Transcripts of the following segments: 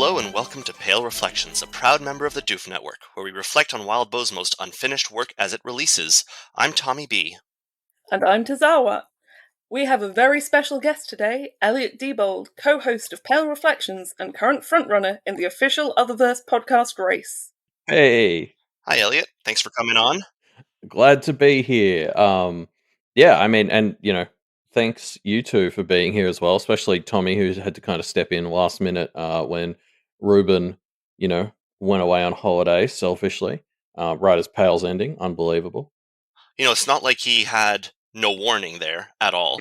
Hello and welcome to Pale Reflections, a proud member of the Doof Network, where we reflect on Wild Bow's most unfinished work as it releases. I'm Tommy B. And I'm Tisarwat. We have a very special guest today, Elliot Diebold, co-host of Pale Reflections and current frontrunner in the official Otherverse podcast race. Hey. Hi, Elliot. Thanks for coming on. Glad to be here. Thanks you two for being here as well, especially Tommy, who had to kind of step in last minute when Ruben, went away on holiday selfishly, right as Pale's ending. Unbelievable. It's not like he had no warning there at all.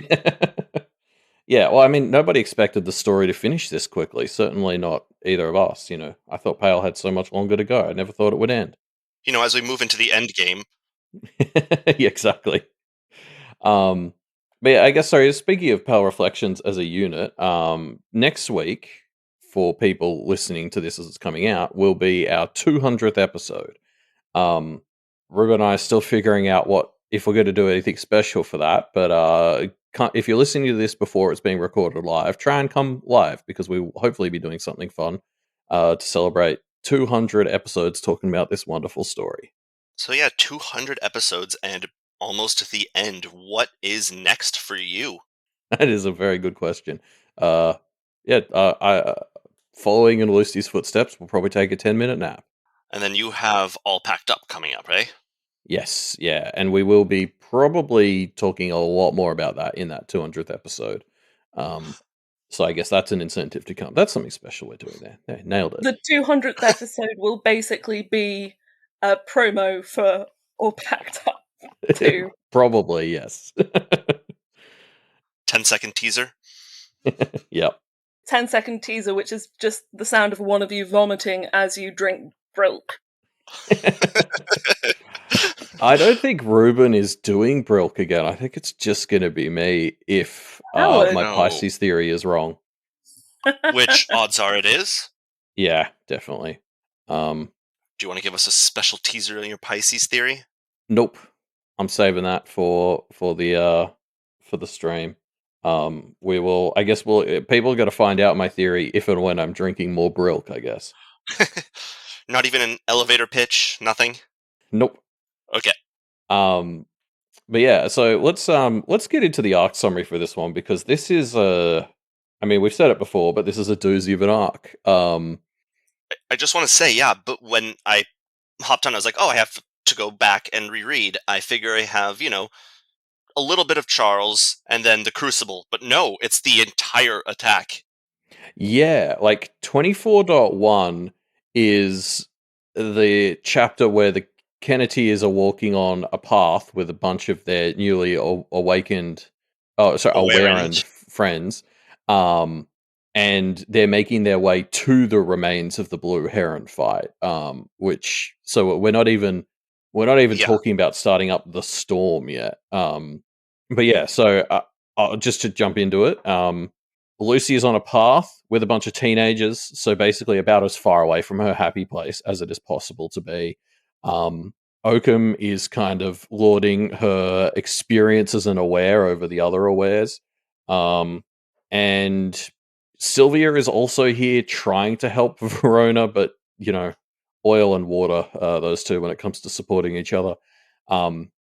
Yeah, well, nobody expected the story to finish this quickly. Certainly not either of us, I thought Pale had so much longer to go. I never thought it would end. As we move into the end game. Yeah, exactly. But yeah, I guess, sorry, speaking of Pale Reflections as a unit, next week, for people listening to this as it's coming out, will be our 200th episode. Ruben and I are still figuring out if we're going to do anything special for that, but if you're listening to this before it's being recorded live, try and come live, because we will hopefully be doing something fun to celebrate 200 episodes talking about this wonderful story. So yeah, 200 episodes and almost to the end. What is next for you? That is a very good question. Following in Lucy's footsteps, we'll probably take a 10-minute nap. And then you have All Packed Up coming up, right? Yes, yeah, and we will be probably talking a lot more about that in that 200th episode. So I guess that's an incentive to come. That's something special we're doing there. Yeah, nailed it. The 200th episode will basically be a promo for All Packed Up too. Probably, yes. 10-second teaser? Yep. 10-second teaser, which is just the sound of one of you vomiting as you drink Brilk. I don't think Ruben is doing Brilk again. I think it's just going to be me if my Pisces theory is wrong. Which odds are it is? Yeah, definitely. Do you want to give us a special teaser on your Pisces theory? Nope. I'm saving that for the stream. We will. I guess people are going to find out my theory if and when I'm drinking more Brilk, I guess. Not even an elevator pitch. Nothing. Nope. Okay. But yeah, so let's get into the arc summary for this one, because this is we've said it before, but this is a doozy of an arc. I just want to say, yeah, but when I hopped on, I was like, oh, I have to go back and reread. I figure I have, a little bit of Charles and then the Crucible, but no, it's the entire attack. Yeah, like 24.1 is the chapter where the Kenneteers are walking on a path with a bunch of their newly awakened, awarened friends, and they're making their way to the remains of the Blue Heron fight. So we're not even talking about starting up the storm yet. But yeah, so just to jump into it, Lucy is on a path with a bunch of teenagers, so basically about as far away from her happy place as it is possible to be. Oakham is kind of lording her experience as an aware over the other awares. And Sylvia is also here trying to help Verona, but, oil and water, those two, when it comes to supporting each other.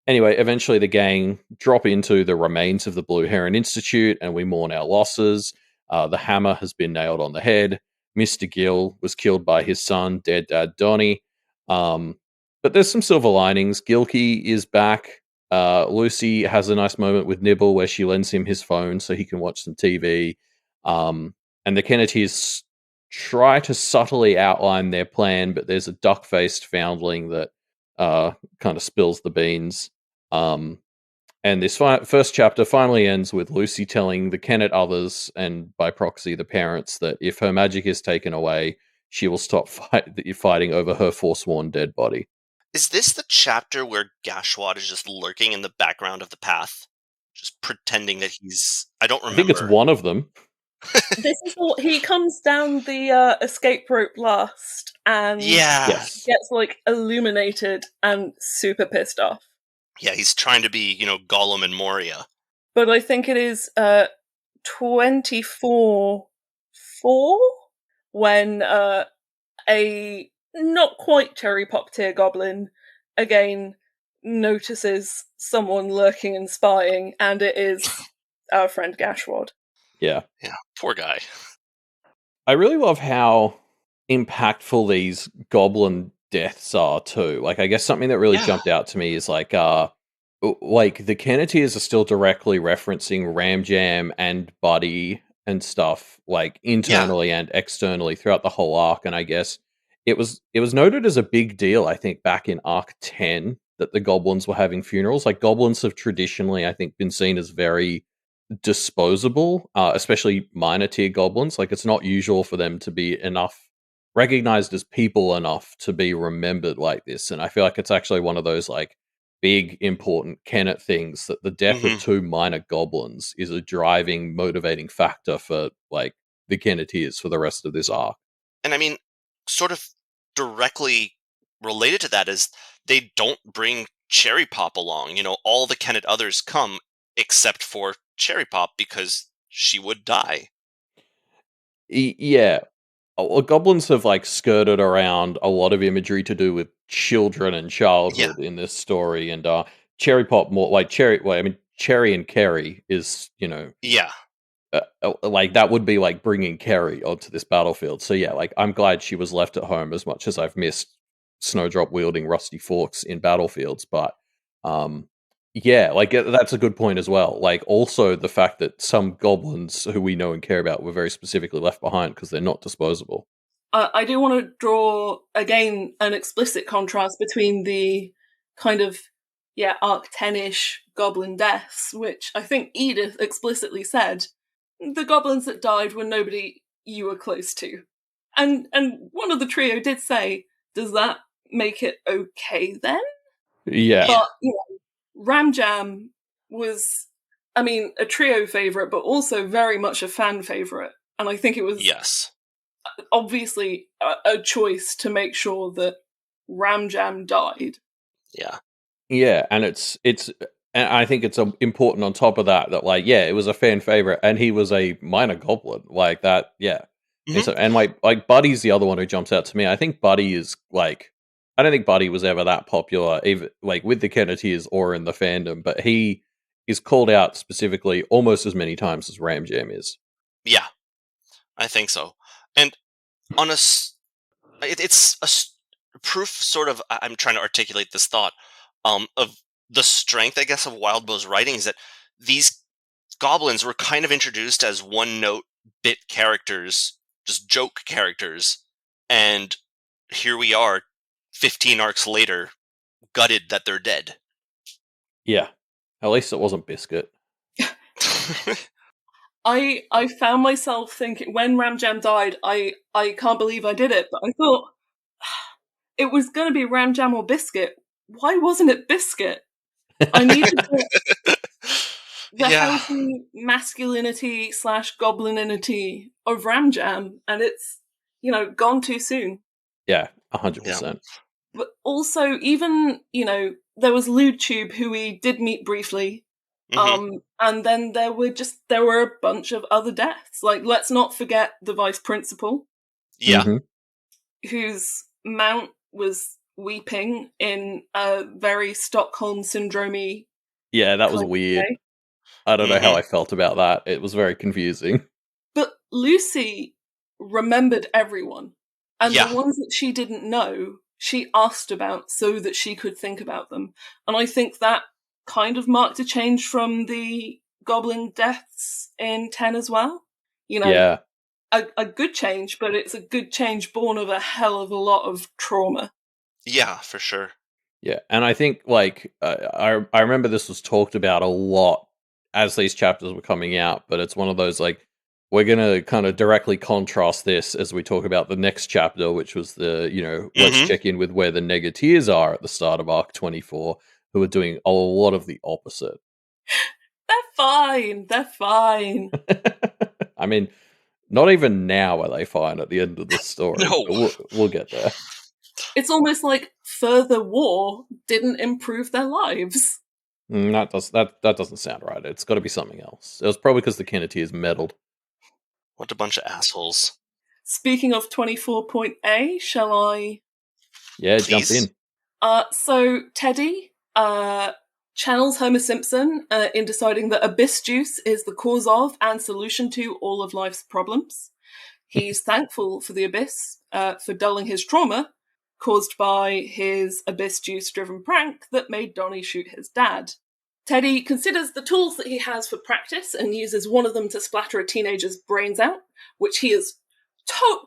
Anyway, eventually the gang drop into the remains of the Blue Heron Institute, and we mourn our losses. The hammer has been nailed on the head. Mr. Gill was killed by his son, dead dad Donnie. But there's some silver linings. Gilkey is back. Lucy has a nice moment with Nibble where she lends him his phone so he can watch some TV. And the Kenneteers try to subtly outline their plan, but there's a duck-faced foundling that kind of spills the beans. And this first chapter finally ends with Lucy telling the Kennet others, and by proxy the parents, that if her magic is taken away, she will stop fighting over her forsworn dead body. Is this the chapter where Gashwad is just lurking in the background of the path? Just pretending that he's... I don't remember. I think it's one of them. This is he comes down the escape rope last and gets illuminated and super pissed off. Yeah, he's trying to be, Gollum and Moria. But I think it is 24-4 when a not quite cherry pop tier goblin again notices someone lurking and spying, and it is our friend Gashwad. Yeah. Yeah, poor guy. I really love how impactful these goblin deaths are too. Like, I guess something that really Yeah. jumped out to me is like the Kenneteers are still directly referencing Ramjam and Buddy and stuff, like internally and externally throughout the whole arc. And I guess it was noted as a big deal, I think, back in Arc 10 that the goblins were having funerals. Like, goblins have traditionally, I think, been seen as very disposable, especially minor tier goblins. Like, it's not usual for them to be recognized as people enough to be remembered like this. And I feel like it's actually one of those like big important Kennet things that the death of two minor goblins is a driving, motivating factor for like the Kenneteers for the rest of this arc. And I mean, sort of directly related to that is they don't bring Cherry Pop along. You know, all the Kennet others come except for Cherry Pop because she would die. Yeah. Well, goblins have like skirted around a lot of imagery to do with children and childhood in this story, and Cherry Pop more like Cherry. Well, I mean, Cherry and Kerry is like that would be like bringing Kerry onto this battlefield. So yeah, like I'm glad she was left at home as much as I've missed Snowdrop wielding rusty forks in battlefields, but yeah, like that's a good point as well. Like also the fact that some goblins who we know and care about were very specifically left behind because they're not disposable. I do want to draw again an explicit contrast between the kind of Arc 10-ish goblin deaths, which I think Edith explicitly said the goblins that died were nobody you were close to. And one of the trio did say, does that make it okay then? Yeah. But Ramjam was, I mean, a trio favourite, but also very much a fan favourite. And I think it was obviously a choice to make sure that Ramjam died. Yeah. Yeah, and it's and I think it's important on top of that like, yeah, it was a fan favorite and he was a minor goblin. Like that, yeah. And like Buddy's the other one who jumps out to me. I think Buddy is like, I don't think Buddy was ever that popular, even like with the Kenneteers or in the fandom, but he is called out specifically almost as many times as Ramjam is. Yeah, I think so. And on it's a proof, sort of. I'm trying to articulate this thought of the strength, I guess, of Wildbow's writing is that these goblins were kind of introduced as one-note bit characters, just joke characters, and here we are 15 arcs later, gutted that they're dead. Yeah. At least it wasn't Biscuit. I found myself thinking, when Ramjam died, I can't believe I did it, but I thought, it was going to be Ramjam or Biscuit. Why wasn't it Biscuit? I needed the healthy masculinity / goblininity of Ramjam, and it's, gone too soon. Yeah, 100%. But also, even, there was LudeTube, who we did meet briefly, and then there were a bunch of other deaths. Like, let's not forget the vice principal. Yeah. Whose mount was weeping in a very Stockholm syndrome-y. Yeah, that was weird. Way. I don't know how I felt about that. It was very confusing. But Lucy remembered everyone. And the ones that she didn't know, she asked about so that she could think about them. And I think that kind of marked a change from the goblin deaths in 10 as well. A good change, but it's a good change born of a hell of a lot of trauma. Yeah, for sure. Yeah, and I think, like, I remember this was talked about a lot as these chapters were coming out, but it's one of those, like, we're going to kind of directly contrast this as we talk about the next chapter, which was the, let's check in with where the Negateers are at the start of Arc 24, who are doing a lot of the opposite. They're fine. I mean, not even now are they fine at the end of this story. No. We'll get there. It's almost like further war didn't improve their lives. That doesn't sound right. It's got to be something else. It was probably because the Kenneteers meddled. What a bunch of assholes. speaking of 24.A, shall I? Yeah, Please. jump in. So Teddy channels Homer Simpson in deciding that abyss juice is the cause of and solution to all of life's problems. He's thankful for the abyss for dulling his trauma caused by his abyss juice-driven prank that made Donnie shoot his dad. Teddy considers the tools that he has for practice and uses one of them to splatter a teenager's brains out, which he is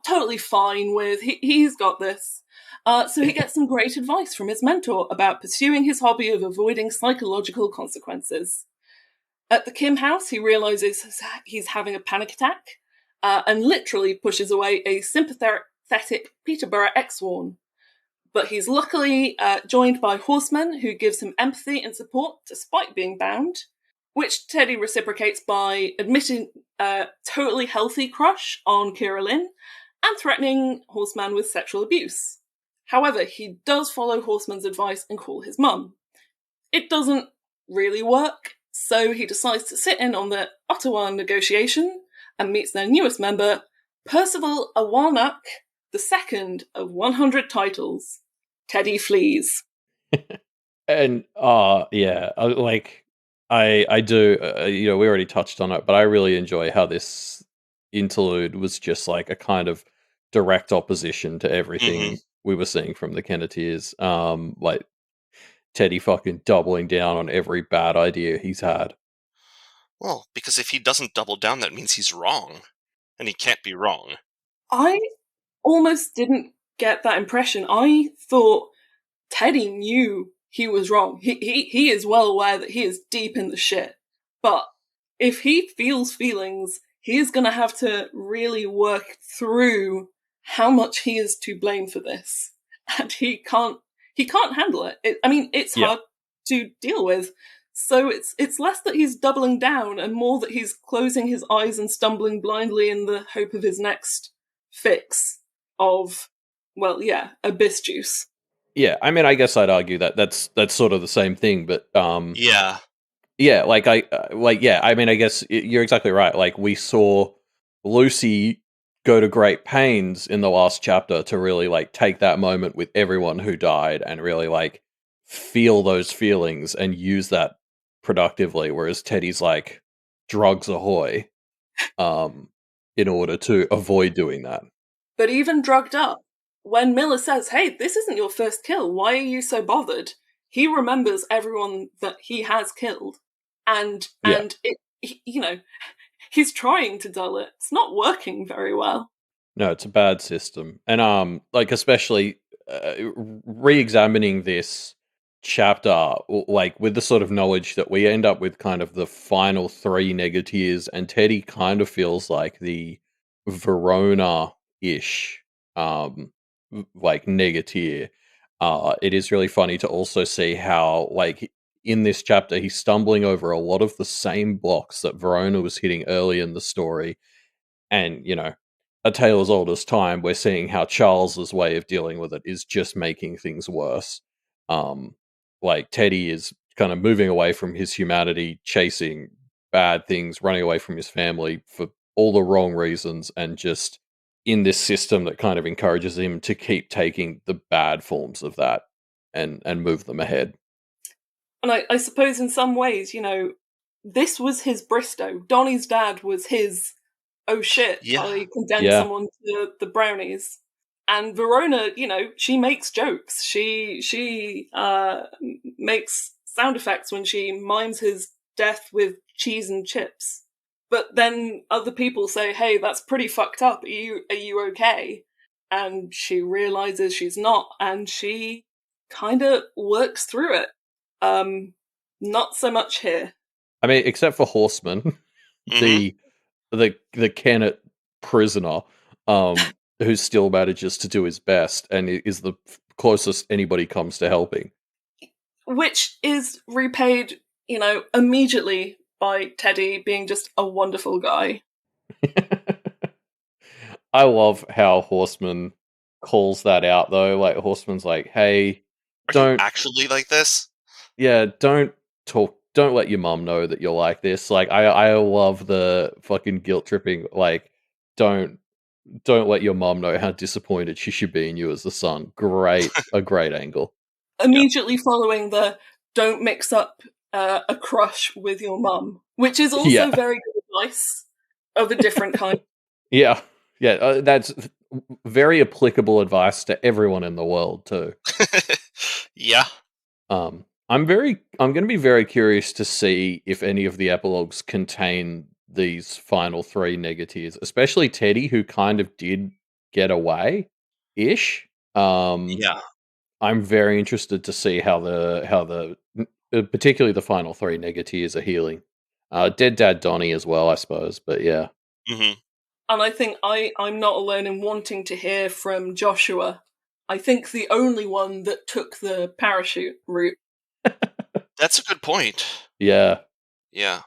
totally fine with. He's got this. So he gets some great advice from his mentor about pursuing his hobby of avoiding psychological consequences. At the Kim house, he realizes he's having a panic attack and literally pushes away a sympathetic Peterborough ex-sworn. But he's luckily joined by horsemen who gives him empathy and support despite being bound, which Teddy reciprocates by admitting a totally healthy crush on Kira-Lynn and threatening Horseman with sexual abuse. However, he does follow Horseman's advice and call his mum. It doesn't really work, so he decides to sit in on the Ottawa negotiation and meets their newest member, Percival Awarnock, the second of 100 titles. Teddy flees. And yeah, I do. We already touched on it, but I really enjoy how this interlude was just like a kind of direct opposition to everything we were seeing from the Kenneteers. Like Teddy fucking doubling down on every bad idea he's had. Well, because if he doesn't double down, that means he's wrong, and he can't be wrong. I almost didn't get that impression. I thought Teddy knew he was wrong. He is well aware that he is deep in the shit. But if he feels feelings, he is going to have to really work through how much he is to blame for this. And he can't handle it. It's hard to deal with. So it's less that he's doubling down and more that he's closing his eyes and stumbling blindly in the hope of his next fix of, abyss juice. Yeah, I mean, I guess I'd argue that that's sort of the same thing, but yeah, I mean, I guess you're exactly right. Like, we saw Lucy go to great pains in the last chapter to really like take that moment with everyone who died and really like feel those feelings and use that productively, whereas Teddy's like drugs ahoy in order to avoid doing that. But even drugged up, when Miller says, "Hey, this isn't your first kill, why are you so bothered?" he remembers everyone that he has killed. And he's trying to dull it. It's not working very well. No, it's a bad system. And especially re-examining this chapter, like with the sort of knowledge that we end up with kind of the final three negatives, and Teddy kind of feels like the Verona-ish like negative. It is really funny to also see how like in this chapter he's stumbling over a lot of the same blocks that Verona was hitting early in the story. And a tale as old as time, we're seeing how Charles's way of dealing with it is just making things worse. Like Teddy is kind of moving away from his humanity, chasing bad things, running away from his family for all the wrong reasons, and just in this system that kind of encourages him to keep taking the bad forms of that and move them ahead. And I suppose in some ways, this was his Bristow. Donnie's dad was his, oh shit, I condemned someone to the brownies. And Verona, she makes jokes. She makes sound effects when she mimes his death with cheese and chips. But then other people say, "Hey, that's pretty fucked up. Are you okay?" And she realizes she's not, and she kind of works through it. Not so much here. I mean, except for Horseman, the Kennet prisoner, who still manages to do his best and is the closest anybody comes to helping. Which is repaid, immediately by Teddy being just a wonderful guy. I love how Horseman calls that out, though. Like, Horseman's like, "Hey, don't you actually like this? Yeah, don't let your mom know that you're like this." Like, I love the fucking guilt tripping. Like, don't don't let your mom know how disappointed she should be in you as the son. A great angle. Immediately following the don't mix up a crush with your mum, which is also very good advice of a different kind. Yeah, that's very applicable advice to everyone in the world too. Yeah. I'm going to be very curious to see if any of the epilogues contain these final 3 negatives, especially Teddy, who kind of did get away ish. Yeah. I'm very interested to see how the particularly the final 3 negatives are healing. Dead Dad Donnie as well, I suppose, but yeah. Mm-hmm. And I think I'm not alone in wanting to hear from Joshua. I think the only one that took the parachute route. That's a good point. Yeah. Yeah.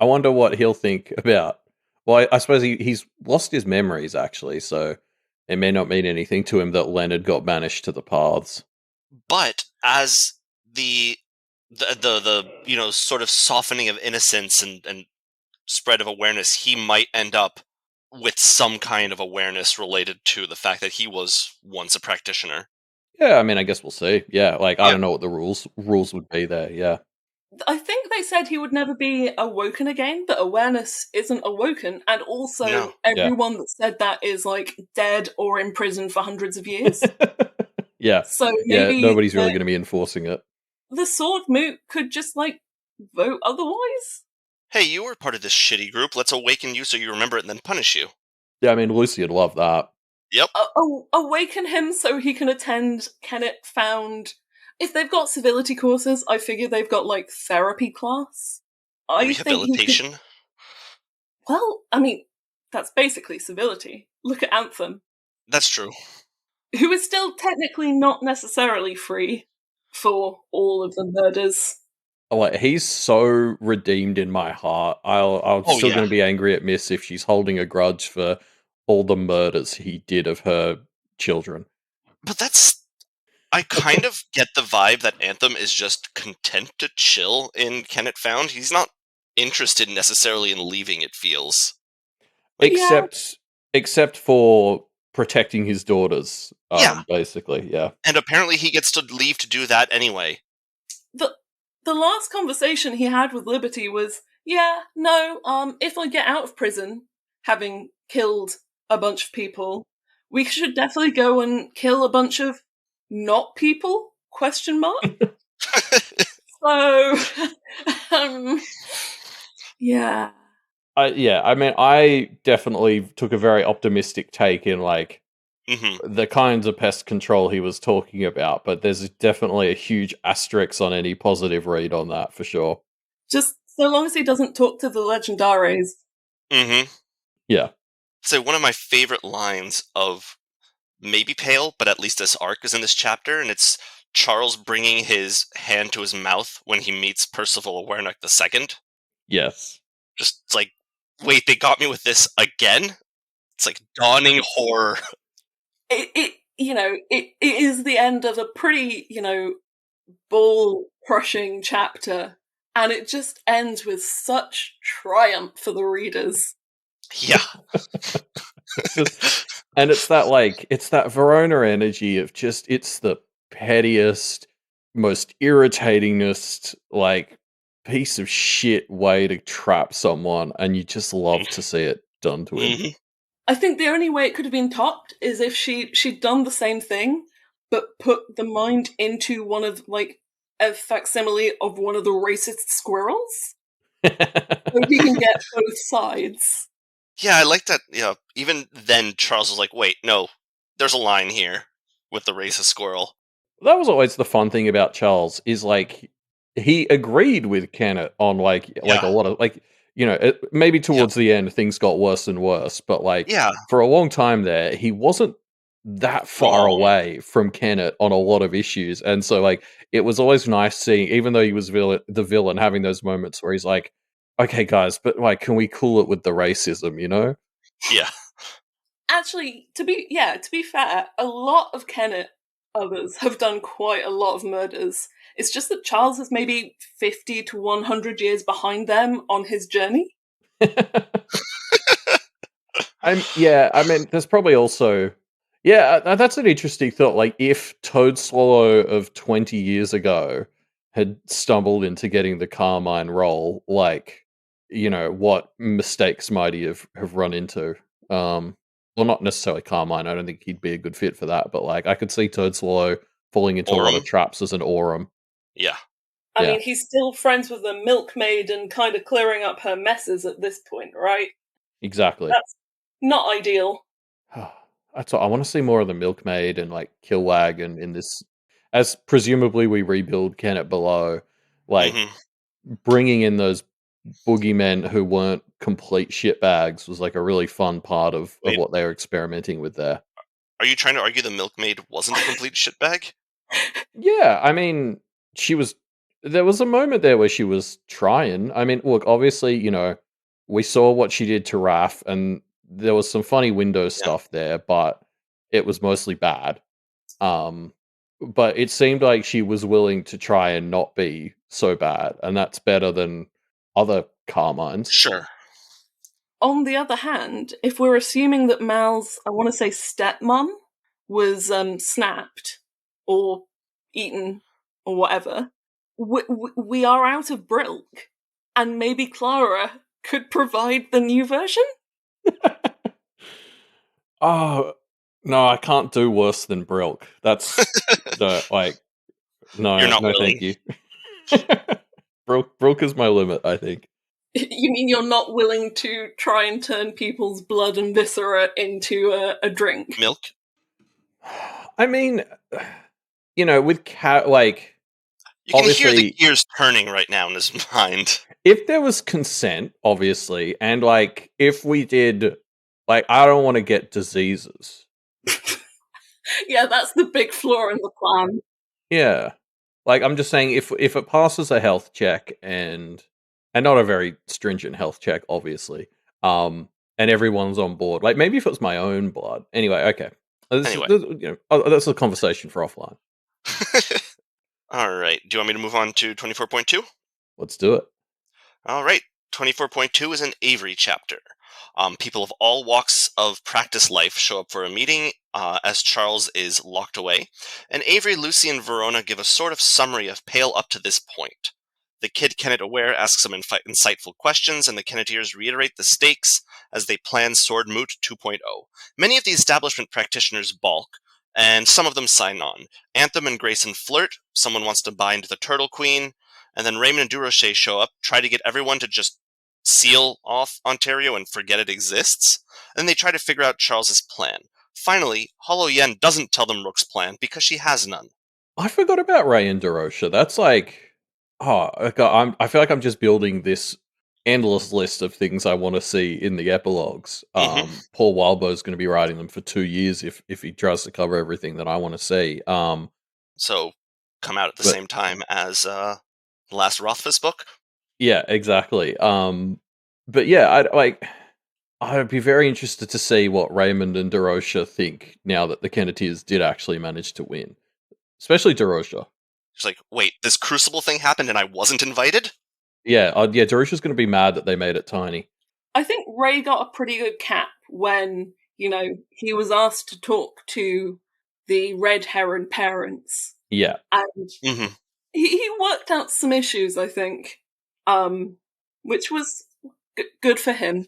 I wonder what he'll think about. Well, I suppose he's lost his memories, actually, so it may not mean anything to him that Leonard got banished to the paths. But as the sort of softening of innocence and spread of awareness, he might end up with some kind of awareness related to the fact that he was once a practitioner. Yeah, I mean, I guess we'll see. Yeah, I don't know what the rules would be there. Yeah. I think they said he would never be awoken again, but awareness isn't awoken, and also everyone that said that is dead or in prison for hundreds of years. Yeah. So maybe nobody's really going to be enforcing it. The sword moot could just vote otherwise. Hey, you were part of this shitty group. Let's awaken you so you remember it and then punish you. Yeah, I mean, Lucy would love that. Yep. Awaken him so he can attend Kennet Found. If they've got civility courses, I figure they've got therapy class. Rehabilitation? Well, I mean, that's basically civility. Look at Anthem. That's true. Who is still technically not necessarily free for all of the murders. He's so redeemed in my heart. I'm still going to be angry at Miss if she's holding a grudge for all the murders he did of her children. But I kind of get the vibe that Anthem is just content to chill in Kennet Found. He's not interested necessarily in leaving, it feels. Except for protecting his daughters, basically, yeah. And apparently he gets to leave to do that anyway. The last conversation he had with Liberty was, if I get out of prison, having killed a bunch of people, we should definitely go and kill a bunch of not people? ? So, yeah. I mean, I definitely took a very optimistic take in the kinds of pest control he was talking about, but there's definitely a huge asterisk on any positive read on that for sure. Just so long as he doesn't talk to the Legendaries. Mm-hmm. Yeah. So one of my favorite lines of maybe Pale, but at least this arc is in this chapter, and it's Charles bringing his hand to his mouth when he meets Percival Awarenach II. Yes. Just wait, they got me with this again? It's dawning horror. It is the end of a pretty, ball-crushing chapter, and it just ends with such triumph for the readers. Yeah. And it's that Verona energy of just, it's the pettiest, most irritatingest, piece of shit way to trap someone, and you just love to see it done to him. Mm-hmm. I think the only way it could have been topped is if she'd done the same thing, but put the mind into one of, a facsimile of one of the racist squirrels. So he can get both sides. Yeah, I like that. Even then, Charles was like, wait, no, there's a line here with the racist squirrel. That was always the fun thing about Charles, is he agreed with Kennet on a lot of maybe towards the end things got worse and worse, but for a long time there he wasn't that far away from Kennet on a lot of issues, and so it was always nice seeing, even though he was the villain, having those moments where he's like, okay guys, but can we cool it with the racism, Yeah. Actually, to be fair, a lot of Kennet others have done quite a lot of murders. It's just that Charles is maybe 50 to 100 years behind them on his journey. I mean, there's probably also, that's an interesting thought. Like, if Toad Swallow of 20 years ago had stumbled into getting the Carmine role, like, what mistakes might he have run into? Well, not necessarily Carmine. I don't think he'd be a good fit for that, but like, I could see Toad Swallow falling into a lot of Aurum? traps as an Aurum. Yeah. I Yeah. mean, he's still friends with the milkmaid and kind of clearing up her messes at this point, right? Exactly. That's not ideal. That's what I want to see more of the milkmaid and like Killwag and in this, as presumably we rebuild Kennet below, like bringing in those boogeymen who weren't complete shitbags was like a really fun part of Wait, what they were experimenting with there. are you trying to argue the milkmaid wasn't a complete shitbag? Yeah, I mean, there was a moment there where she was trying. I mean, look, obviously, we saw what she did to Raph, and there was some funny Windows stuff there, but it was mostly bad. But it seemed like she was willing to try and not be so bad, and that's better than other Carmines. Sure. On the other hand, if we're assuming that Mal's, I want to say stepmom, was snapped or eaten or whatever, we are out of Brilk, and maybe Clara could provide the new version? Oh, no, I can't do worse than Brilk. That's no, You're not no, willing. thank you. Brilk is my limit, I think. You mean you're not willing to try and turn people's blood and viscera into a drink? Milk? I mean, with cat, like, you can obviously, hear the gears turning right now in his mind. If there was consent, obviously, and like, if we did, like, I don't want to get diseases. Yeah, that's the big flaw in the plan. Yeah. Like, I'm just saying, if it passes a health check and not a very stringent health check, obviously, and everyone's on board, like maybe if it's my own blood. Anyway, okay. That's a conversation for offline. All right. Do you want me to move on to 24.2? Let's do it. All right. 24.2 is an Avery chapter. People of all walks of practice life show up for a meeting as Charles is locked away, and Avery, Lucy, and Verona give a sort of summary of Pale up to this point. The kid Kennet Aware asks some insightful questions, and the Kennetiers reiterate the stakes as they plan Sword Moot 2.0. Many of the establishment practitioners balk, and some of them sign on. Anthem and Grayson flirt, someone wants to bind the Turtle Queen, and then Raymond and Durocher show up, try to get everyone to just seal off Ontario and forget it exists, and then they try to figure out Charles's plan. Finally, Hollow Yen doesn't tell them Rook's plan because she has none. I forgot about Ray and Durocher. That's like, I feel like I'm just building this endless list of things I want to see in the epilogues. Paul Wildbow's going to be writing them for 2 years if he tries to cover everything that I want to see. So come out at the same time as the last Rothfuss book. Yeah, exactly. But yeah, I'd be very interested to see what Raymond and Durocher think now that the Kennetiers did actually manage to win, especially Durocher. She's like, wait, this Crucible thing happened and I wasn't invited? Yeah, Durocher's going to be mad that they made it tiny. I think Ray got a pretty good cap when, he was asked to talk to the Red Heron parents. Yeah. And he worked out some issues, I think, which was good for him.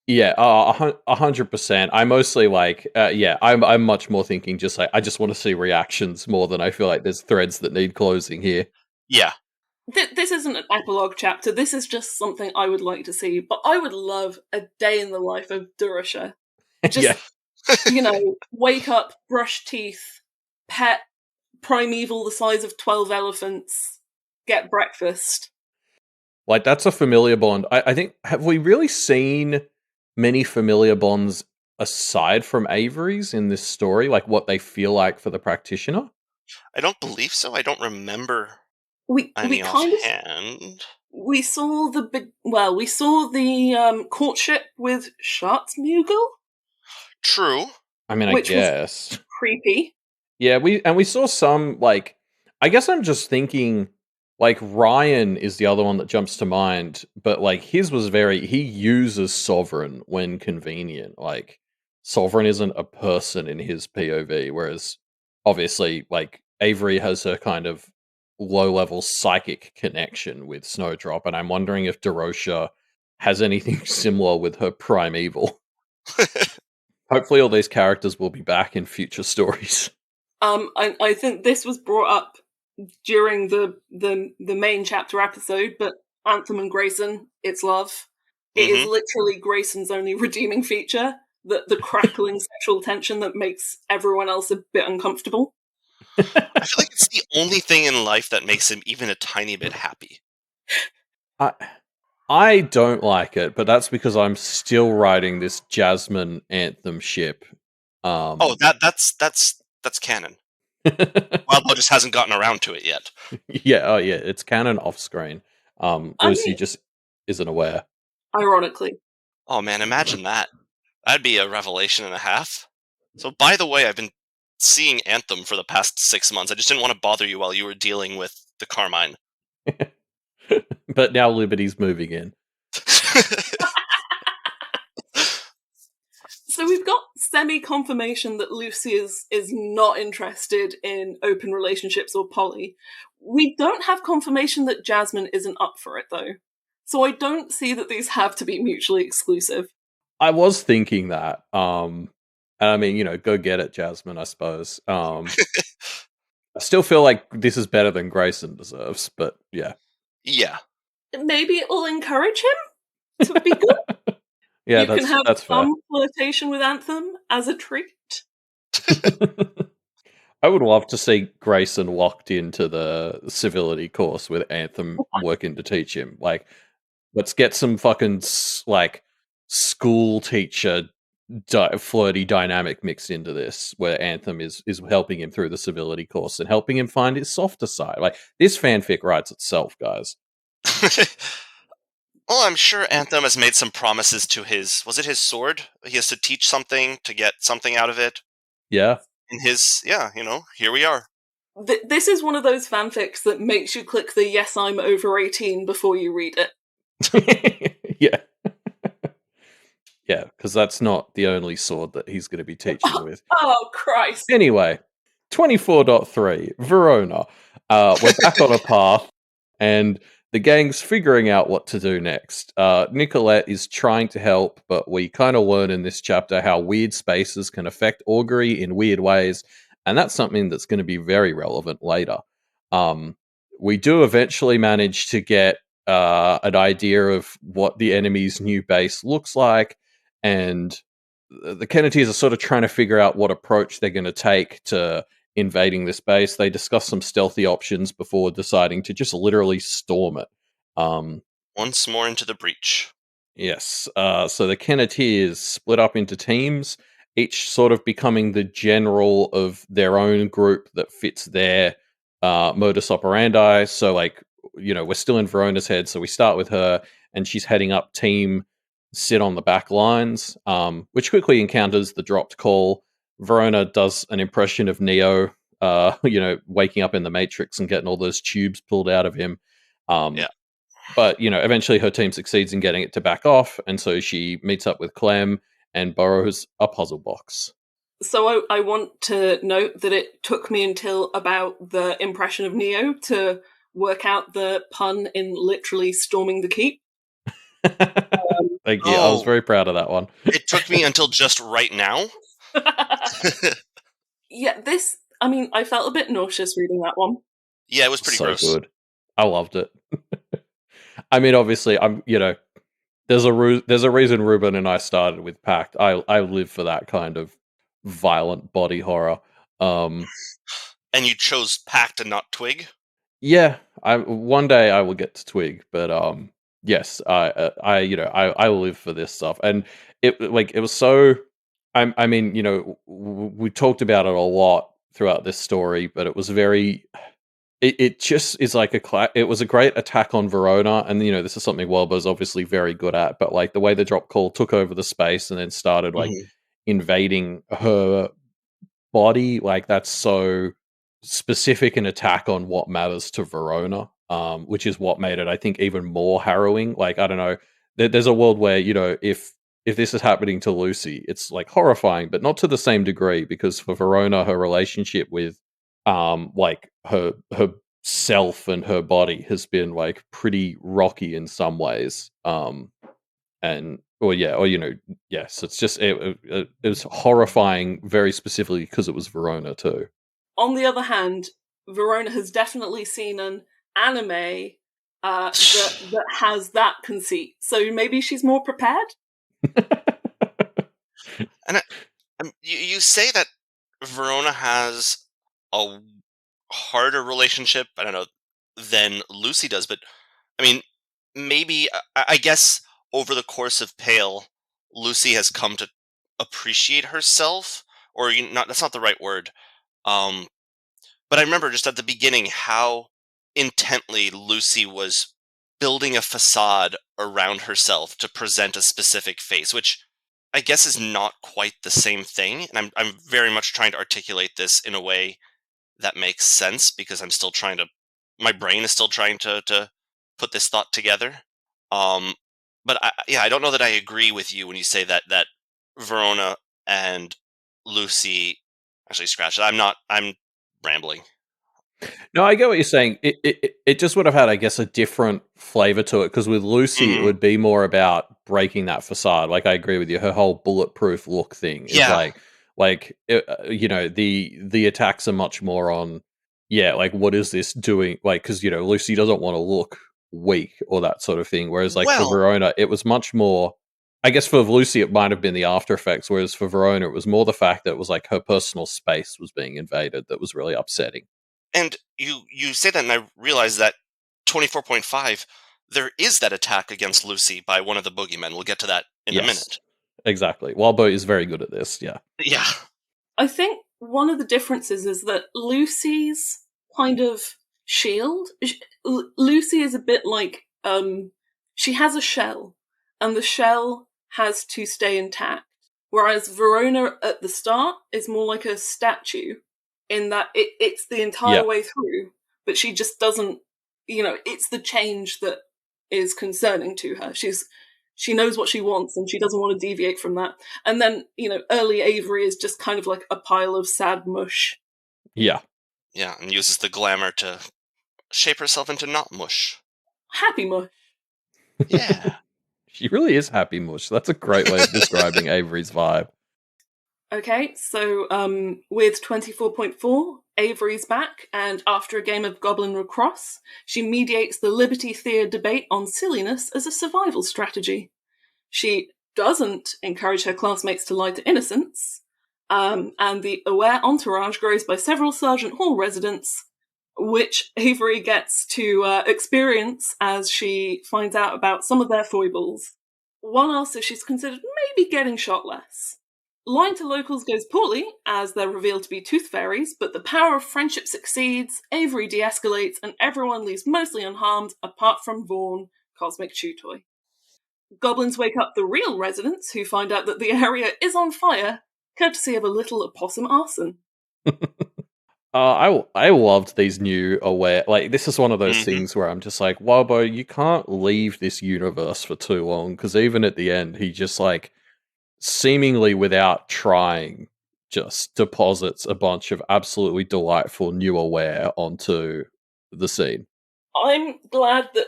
Yeah, 100%. I mostly I'm much more thinking just like, I just want to see reactions more than I feel like there's threads that need closing here. Yeah. This isn't an epilogue chapter. This is just something I would like to see. But I would love a day in the life of Durocher. Just, wake up, brush teeth, pet primeval the size of 12 elephants, get breakfast. Like, that's a familiar bond. I think, have we really seen many familiar bonds aside from Avery's in this story? Like, what they feel like for the practitioner? I don't believe so. I don't remember we any kind offhand. of we saw the courtship with Schatzmugel. True. I mean, I guess was creepy. Yeah, we saw some, like, I guess I'm just thinking, Like, Ryan is the other one that jumps to mind, but like his was he uses Sovereign when convenient. Like, Sovereign isn't a person in his POV, whereas obviously, like, Avery has her kind of low-level psychic connection with Snowdrop, and I'm wondering if Derosha has anything similar with her Primeval. Hopefully all these characters will be back in future stories. I think this was brought up during the main chapter episode, but Anthem and Grayson, it's love. It is literally Grayson's only redeeming feature, the crackling sexual tension that makes everyone else a bit uncomfortable. I feel like it's the only thing in life that makes him even a tiny bit happy. I don't like it, but that's because I'm still riding this Jasmine Anthem ship. That's canon. Wildbow just hasn't gotten around to it yet. Yeah, it's canon off screen. Lucy just isn't aware. Ironically. Oh man, imagine that. That'd be a revelation and a half. So by the way, I've been seeing Anthem for the past 6 months. I just didn't want to bother you while you were dealing with the Carmine. But now Liberty's moving in. So we've got semi-confirmation that Lucy is not interested in open relationships or poly. We don't have confirmation that Jasmine isn't up for it, though. So I don't see that these have to be mutually exclusive. I was thinking that. And I mean, go get it, Jasmine, I suppose. I still feel like this is better than Grayson deserves, but yeah. Yeah. Maybe it will encourage him to be good. Yeah, you can have that's some fair. flirtation with Anthem as a treat. I would love to see Grayson locked into the civility course with Anthem working to teach him. Like, let's get some fucking school teacher flirty dynamic mixed into this, where Anthem is helping him through the civility course and helping him find his softer side. Like, this fanfic writes itself, guys. Well, I'm sure Anthem has made some promises to his sword? He has to teach something to get something out of it. Yeah. In his, here we are. This is one of those fanfics that makes you click the yes, I'm over 18 before you read it. Yeah. Yeah, because that's not the only sword that he's going to be teaching with. Oh, Christ. Anyway, 24.3, Verona. We're back on a path, and the gang's figuring out what to do next. Nicolette is trying to help, but we kind of learn in this chapter how weird spaces can affect augury in weird ways, and that's something that's going to be very relevant later. We do eventually manage to get an idea of what the enemy's new base looks like, and the Kenneteers are sort of trying to figure out what approach they're going to take to invading this base. They discuss some stealthy options before deciding to just literally storm it. Once more into the breach. Yes. So the Kenneteers split up into teams, each sort of becoming the general of their own group that fits their modus operandi. So, we're still in Verona's head, so we start with her, and she's heading up team sit on the back lines, which quickly encounters the dropped call. Verona does an impression of Neo, waking up in the Matrix and getting all those tubes pulled out of him. Yeah. But, eventually her team succeeds in getting it to back off, and so she meets up with Clem and borrows a puzzle box. So I want to note that it took me until about the impression of Neo to work out the pun in literally storming the keep. Thank you. I was very proud of that one. It took me until just right now. Yeah, I felt a bit nauseous reading that one. Yeah, it was pretty gross. Good. I loved it. I mean, obviously, there's a reason Ruben and I started with Pact. I live for that kind of violent body horror. And you chose Pact and not Twig? Yeah, one day I will get to Twig, but yes, I live for this stuff, and it was so. I mean, we talked about it a lot throughout this story, but it was very. It just is like it was a great attack on Verona, and this is something Wildbow's obviously very good at. But the way the drop call took over the space and then started invading her body, that's so specific an attack on what matters to Verona. which is what made it, I think, even more harrowing. Like, I don't know, there's a world where, you know, if this is happening to Lucy, it's like horrifying, but not to the same degree, because for Verona, her relationship with like her self and her body has been like pretty rocky in some ways. And or yeah, or you know, yes, it's just it was horrifying very specifically because it was Verona too. On the other hand, Verona has definitely seen an anime that has that conceit, so maybe she's more prepared. And you say that Verona has a harder relationship, I don't know, than Lucy does, but I mean, maybe I guess over the course of Pale, Lucy has come to appreciate herself, or not. That's not the right word. Um, but I remember just at the beginning how intently Lucy was building a facade around herself to present a specific face, which I guess is not quite the same thing. And I'm very much trying to articulate this in a way that makes sense, because I'm still trying to, my brain is still trying to put this thought together. But I don't know that I agree with you when you say that Verona and Lucy, actually scratch it. I'm rambling. No, I get what you're saying. It just would have had, I guess, a different flavor to it, because with Lucy, it would be more about breaking that facade. Like, I agree with you. Her whole bulletproof look thing is you know, the attacks are much more on, yeah, like, what is this doing? Like, because, you know, Lucy doesn't want to look weak or that sort of thing. Whereas, like, for Verona, it was much more. I guess for Lucy, it might have been the after effects. Whereas for Verona, it was more the fact that it was like her personal space was being invaded that was really upsetting. And you say that, and I realize that 24.5, there is that attack against Lucy by one of the boogeymen. We'll get to that in a minute. Exactly. Wildboat is very good at this, yeah. Yeah. I think one of the differences is that Lucy's kind of shield, Lucy is a bit like, she has a shell, and the shell has to stay intact. Whereas Verona at the start is more like a statue, in that it's the entire way through, but she just doesn't, you know, it's the change that is concerning to her. She knows what she wants, and she doesn't want to deviate from that. And then, you know, early Avery is just kind of like a pile of sad mush. Yeah. Yeah, and uses the glamour to shape herself into not mush. Happy mush. Yeah. She really is happy mush. That's a great way of describing Avery's vibe. Okay, so with 24.4, Avery's back, and after a game of Goblin Recross, she mediates the Liberty Theatre debate on silliness as a survival strategy. She doesn't encourage her classmates to lie to innocents, and the aware entourage grows by several Sergeant Hall residents, which Avery gets to experience as she finds out about some of their foibles. One asks if she's considered maybe getting shot less. Lying to locals goes poorly, as they're revealed to be tooth fairies, but the power of friendship succeeds, Avery de-escalates, and everyone leaves mostly unharmed, apart from Vaughn, Cosmic Chew Toy. Goblins wake up the real residents, who find out that the area is on fire, courtesy of a little opossum arson. I loved these new aware. Like, this is one of those things where I'm just like, Wildbow, you can't leave this universe for too long, because even at the end, he just, like, seemingly without trying, just deposits a bunch of absolutely delightful new aware onto the scene. I'm glad that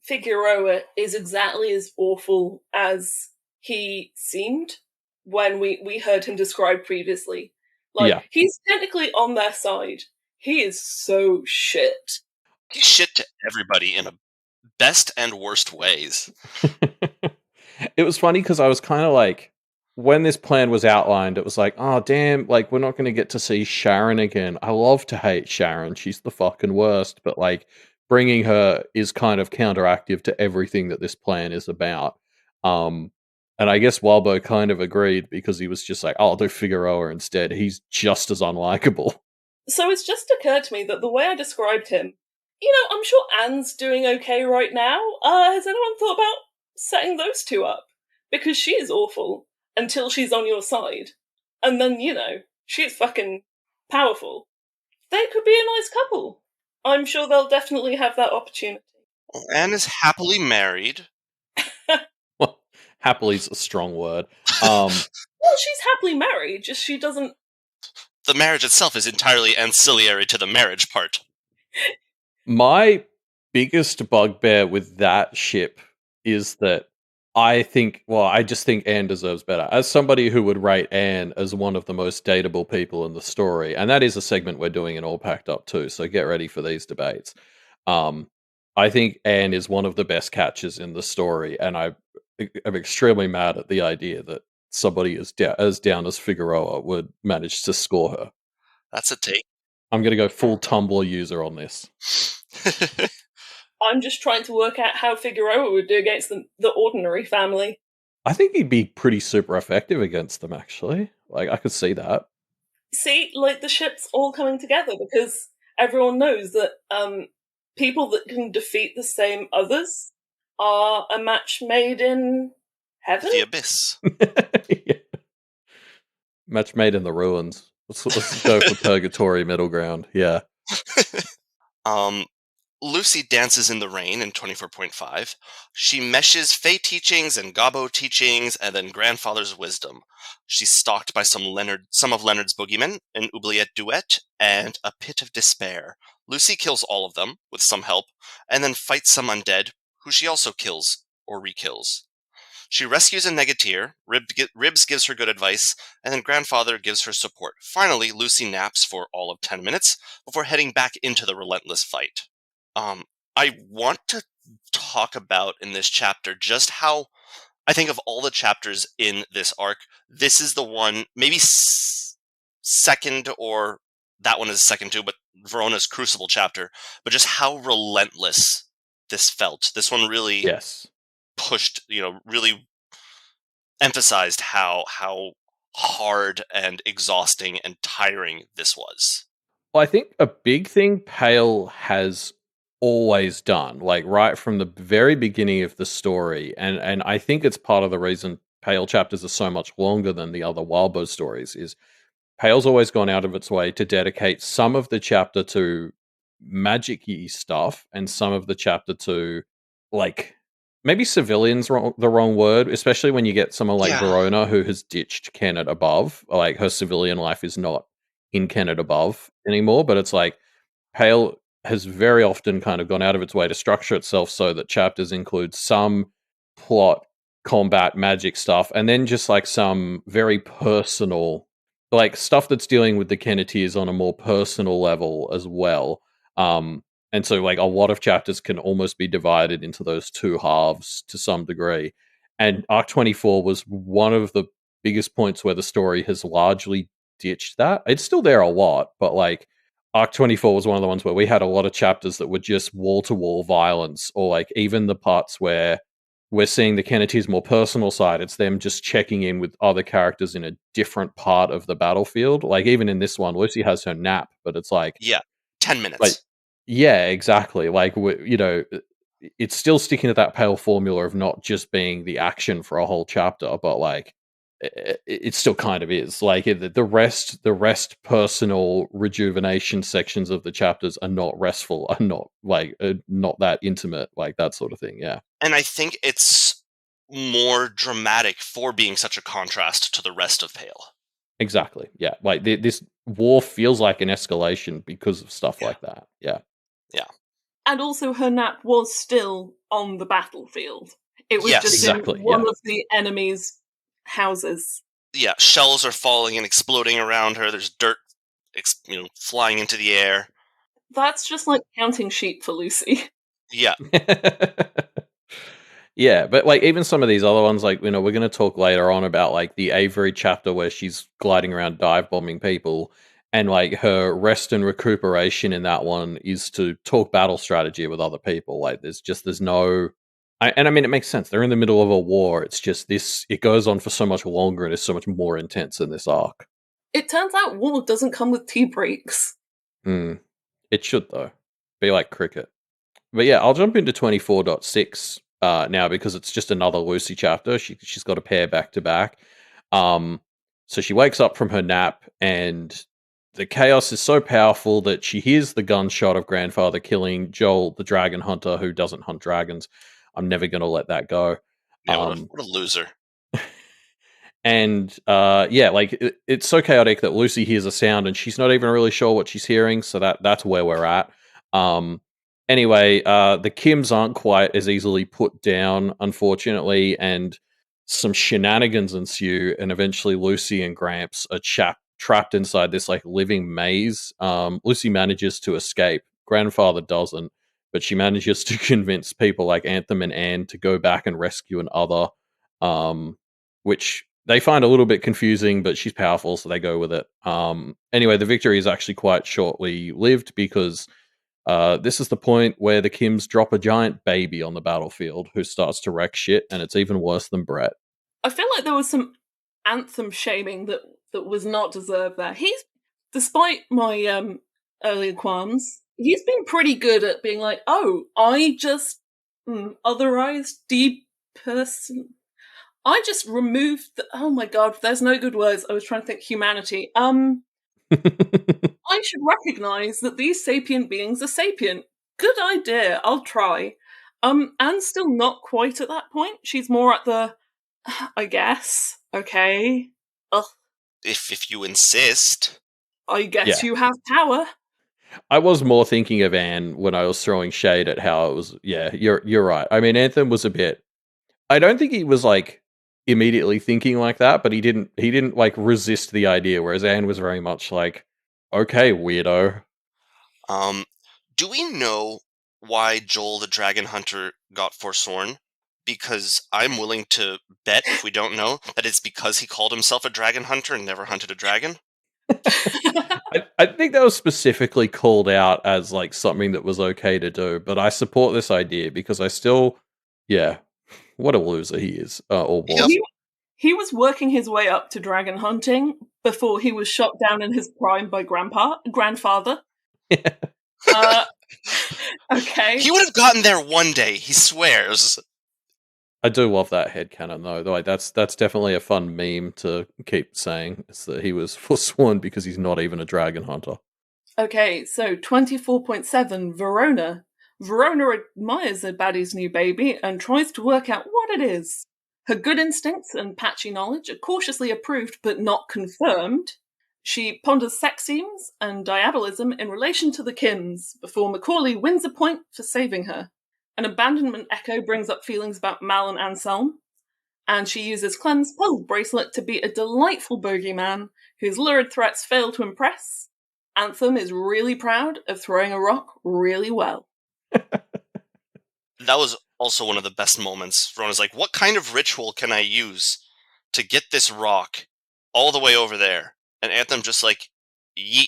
Figueroa is exactly as awful as he seemed when we heard him described previously. Like, he's technically on their side. He is so shit. He's shit to everybody in a best and worst ways. It was funny because I was kind of like, when this plan was outlined, it was like, oh, damn, like, we're not going to get to see Sharon again. I love to hate Sharon. She's the fucking worst. But, like, bringing her is kind of counteractive to everything that this plan is about. And I guess Walbo kind of agreed, because he was just like, oh, I'll do Figueroa instead. He's just as unlikable. So it's just occurred to me that the way I described him, you know, I'm sure Anne's doing okay right now. Has anyone thought about setting those two up? Because she is awful until she's on your side. And then, you know, she's fucking powerful. They could be a nice couple. I'm sure they'll definitely have that opportunity. Well, Anne is happily married. Well, happily is a strong word. Well, she's happily married, just she doesn't... The marriage itself is entirely ancillary to the marriage part. My biggest bugbear with that ship is that I just think Anne deserves better. As somebody who would rate Anne as one of the most dateable people in the story, and that is a segment we're doing in All Packed Up too, so get ready for these debates. I think Anne is one of the best catches in the story, and I'm extremely mad at the idea that somebody as down as Figueroa would manage to score her. That's a take. I'm going to go full Tumblr user on this. I'm just trying to work out how Figueroa would do against the ordinary family. I think he'd be pretty super effective against them, actually. Like, I could see that. See, like, the ship's all coming together because everyone knows that people that can defeat the same others are a match made in heaven? The abyss. Yeah. Match made in the ruins. Let's go for purgatory middle ground. Yeah. Lucy dances in the rain in 24.5. She meshes Fey teachings and Gobbo teachings and then grandfather's wisdom. She's stalked by some of Leonard's boogeymen, an oubliette duet, and a pit of despair. Lucy kills all of them, with some help, and then fights some undead, who she also kills, or re-kills. She rescues a negateer, Ribs gives her good advice, and then Grandfather gives her support. Finally, Lucy naps for all of 10 minutes, before heading back into the relentless fight. I want to talk about in this chapter just how I think of all the chapters in this arc, this is the one, maybe second, or that one is second too, but Verona's Crucible chapter, but just how relentless this felt. This one really pushed, really emphasized how hard and exhausting and tiring this was. Well, I think a big thing Pale has always done, like right from the very beginning of the story, and I think it's part of the reason Pale chapters are so much longer than the other Wildbow stories, is Pale's always gone out of its way to dedicate some of the chapter to magic-y stuff and some of the chapter to, like, maybe civilians the wrong word, especially when you get someone like Verona who has ditched Kennet Above. Like, her civilian life is not in Kennet Above anymore, but it's like Pale has very often kind of gone out of its way to structure itself so that chapters include some plot, combat, magic stuff, and then just like some very personal, like stuff that's dealing with the Kennetiers on a more personal level as well. And so like a lot of chapters can almost be divided into those two halves to some degree. And Arc 24 was one of the biggest points where the story has largely ditched that. It's still there a lot, but like Arc 24 was one of the ones where we had a lot of chapters that were just wall-to-wall violence, or like even the parts where we're seeing the Kennetiers' more personal side. It's them just checking in with other characters in a different part of the battlefield. Like even in this one, Lucy has her nap, but it's like 10 minutes. Like, yeah, exactly. Like it's still sticking to that Pale formula of not just being the action for a whole chapter, but like it still kind of is. Like the rest personal rejuvenation sections of the chapters are not restful, are not like not that intimate, like that sort of thing. Yeah. And I think it's more dramatic for being such a contrast to the rest of Pale. Exactly. Yeah. Like this war feels like an escalation because of stuff like that. Yeah. Yeah. And also her nap was still on the battlefield. It was just in one of the enemy's houses. Yeah, shells are falling and exploding around her. There's dirt flying into the air. That's just like counting sheep for Lucy. Yeah. Yeah, but like even some of these other ones, like, we're going to talk later on about like the Avery chapter where she's gliding around dive bombing people, and like her rest and recuperation in that one is to talk battle strategy with other people. Like there's no, and I mean, it makes sense. They're in the middle of a war. It's just it goes on for so much longer and is so much more intense in this arc. It turns out war doesn't come with tea breaks. It should, though. Be like cricket. But yeah, I'll jump into 24.6 now because it's just another Lucy chapter. She's got a pair back to back. So she wakes up from her nap and the chaos is so powerful that she hears the gunshot of Grandfather killing Joel, the dragon hunter, who doesn't hunt dragons. I'm never going to let that go. Yeah, what a loser. And like it's so chaotic that Lucy hears a sound and she's not even really sure what she's hearing. So that's where we're at. Anyway, the Kims aren't quite as easily put down, unfortunately, and some shenanigans ensue. And eventually, Lucy and Gramps are trapped inside this like living maze. Lucy manages to escape. Grandfather doesn't, but she manages to convince people like Anthem and Anne to go back and rescue another. Which they find a little bit confusing, but she's powerful, so they go with it. Anyway, the victory is actually quite shortly lived because this is the point where the Kims drop a giant baby on the battlefield who starts to wreck shit, and it's even worse than Brett. I feel like there was some Anthem shaming that was not deserved there. He's, despite my earlier qualms, he's been pretty good at being like, oh, I just otherized, deperson. I just removed oh my god, there's no good words. I was trying to think humanity. I should recognize that these sapient beings are sapient. Good idea, I'll try. Anne's still not quite at that point. She's more at the, I guess, okay. Ugh. If you insist. I guess you have power. I was more thinking of Anne when I was throwing shade at how it was. Yeah, you're right. I mean, Anthem was a bit. I don't think he was like immediately thinking like that, but he didn't like resist the idea, whereas Anne was very much like, okay, weirdo. Do we know why Joel the Dragon Hunter got forsworn? Because I'm willing to bet, if we don't know, that it's because he called himself a dragon hunter and never hunted a dragon. I think that was specifically called out as like something that was okay to do, but I support this idea because I still, what a loser he is, or was. He was working his way up to dragon hunting before he was shot down in his prime by grandfather. Okay. He would have gotten there one day, he swears. I do love that headcanon though. Like that's definitely a fun meme to keep saying. Is that he was forsworn because he's not even a dragon hunter. Okay, so 24.7, Verona. Verona admires her baddie's new baby and tries to work out what it is. Her good instincts and patchy knowledge are cautiously approved but not confirmed. She ponders sex scenes and diabolism in relation to the Kims before Macaulay wins a point for saving her. An abandonment echo brings up feelings about Mal and Anselm, and she uses Clem's puzzle bracelet to beat a delightful bogeyman whose lurid threats fail to impress. Anthem is really proud of throwing a rock really well. That was also one of the best moments. Verona's like, what kind of ritual can I use to get this rock all the way over there? And Anthem just like, yeet.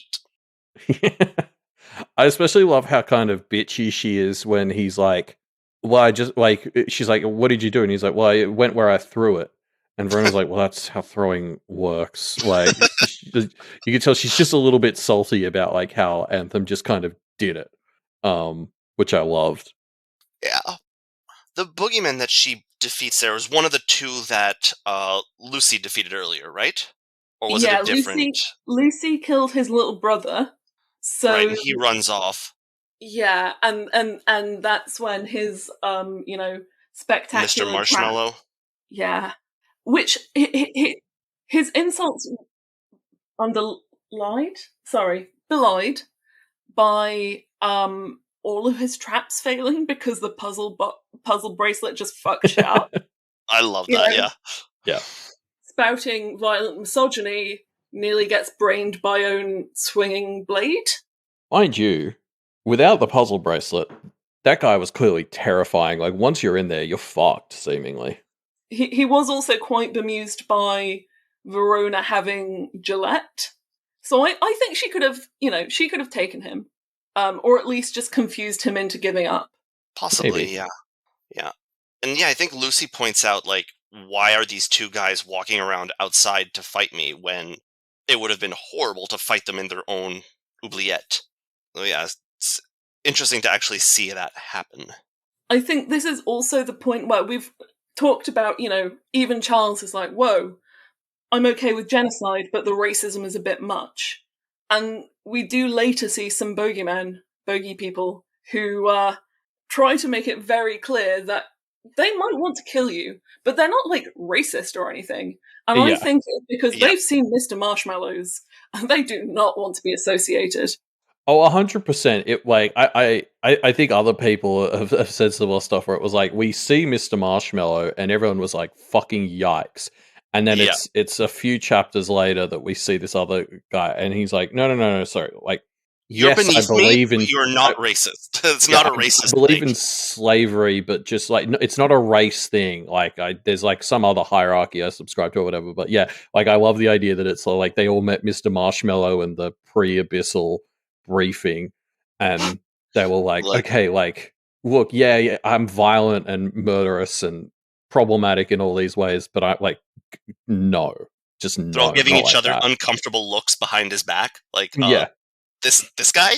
I especially love how kind of bitchy she is when he's like, well, I just like, she's like, what did you do? And he's like, well, it went where I threw it. And Verona's like, well, that's how throwing works. Like, you can tell she's just a little bit salty about like how Anthem just kind of did it, which I loved. Yeah. The boogeyman that she defeats there was one of the two that Lucy defeated earlier, right? Or was it a different? Lucy killed his little brother. So right, and he runs off. Yeah, and that's when his spectacular Mr. Marshmallow. Yeah. Which his insults belied by all of his traps failing because the puzzle bracelet just fucked shit up. I love that, yeah. Spouting violent misogyny, nearly gets brained by own swinging blade. Mind you, without the puzzle bracelet, that guy was clearly terrifying. Like, once you're in there, you're fucked, seemingly. He was also quite bemused by Verona having Gillette. So I think she could have taken him. Or at least just confused him into giving up. Possibly, Maybe. yeah. And I think Lucy points out, like, why are these two guys walking around outside to fight me when it would have been horrible to fight them in their own oubliette? So yeah, it's interesting to actually see that happen. I think this is also the point where we've talked about, even Charles is like, whoa, I'm okay with genocide, but the racism is a bit much. And we do later see some bogey people, who try to make it very clear that they might want to kill you, but they're not, like, racist or anything. And I think it's because they've seen Mr. Marshmallows, and they do not want to be associated. Oh, 100%. It like I think other people have said similar stuff where it was like, we see Mr. Marshmallow and everyone was like, fucking yikes. And then it's a few chapters later that we see this other guy and he's like, no, sorry. Like, you're yes, beneath I believe me, in. but you're not racist. It's not a racist I believe thing. in slavery, but just like, it's not a race thing. Like, there's like some other hierarchy I subscribe to or whatever. But yeah, like, I love the idea that it's like they all met Mr. Marshmallow in the pre-abyssal briefing, and they were like, okay, like, look, yeah, I'm violent and murderous and problematic in all these ways, but I like, no, just no. They're all giving each like other that. uncomfortable looks behind his back, like, yeah. This guy?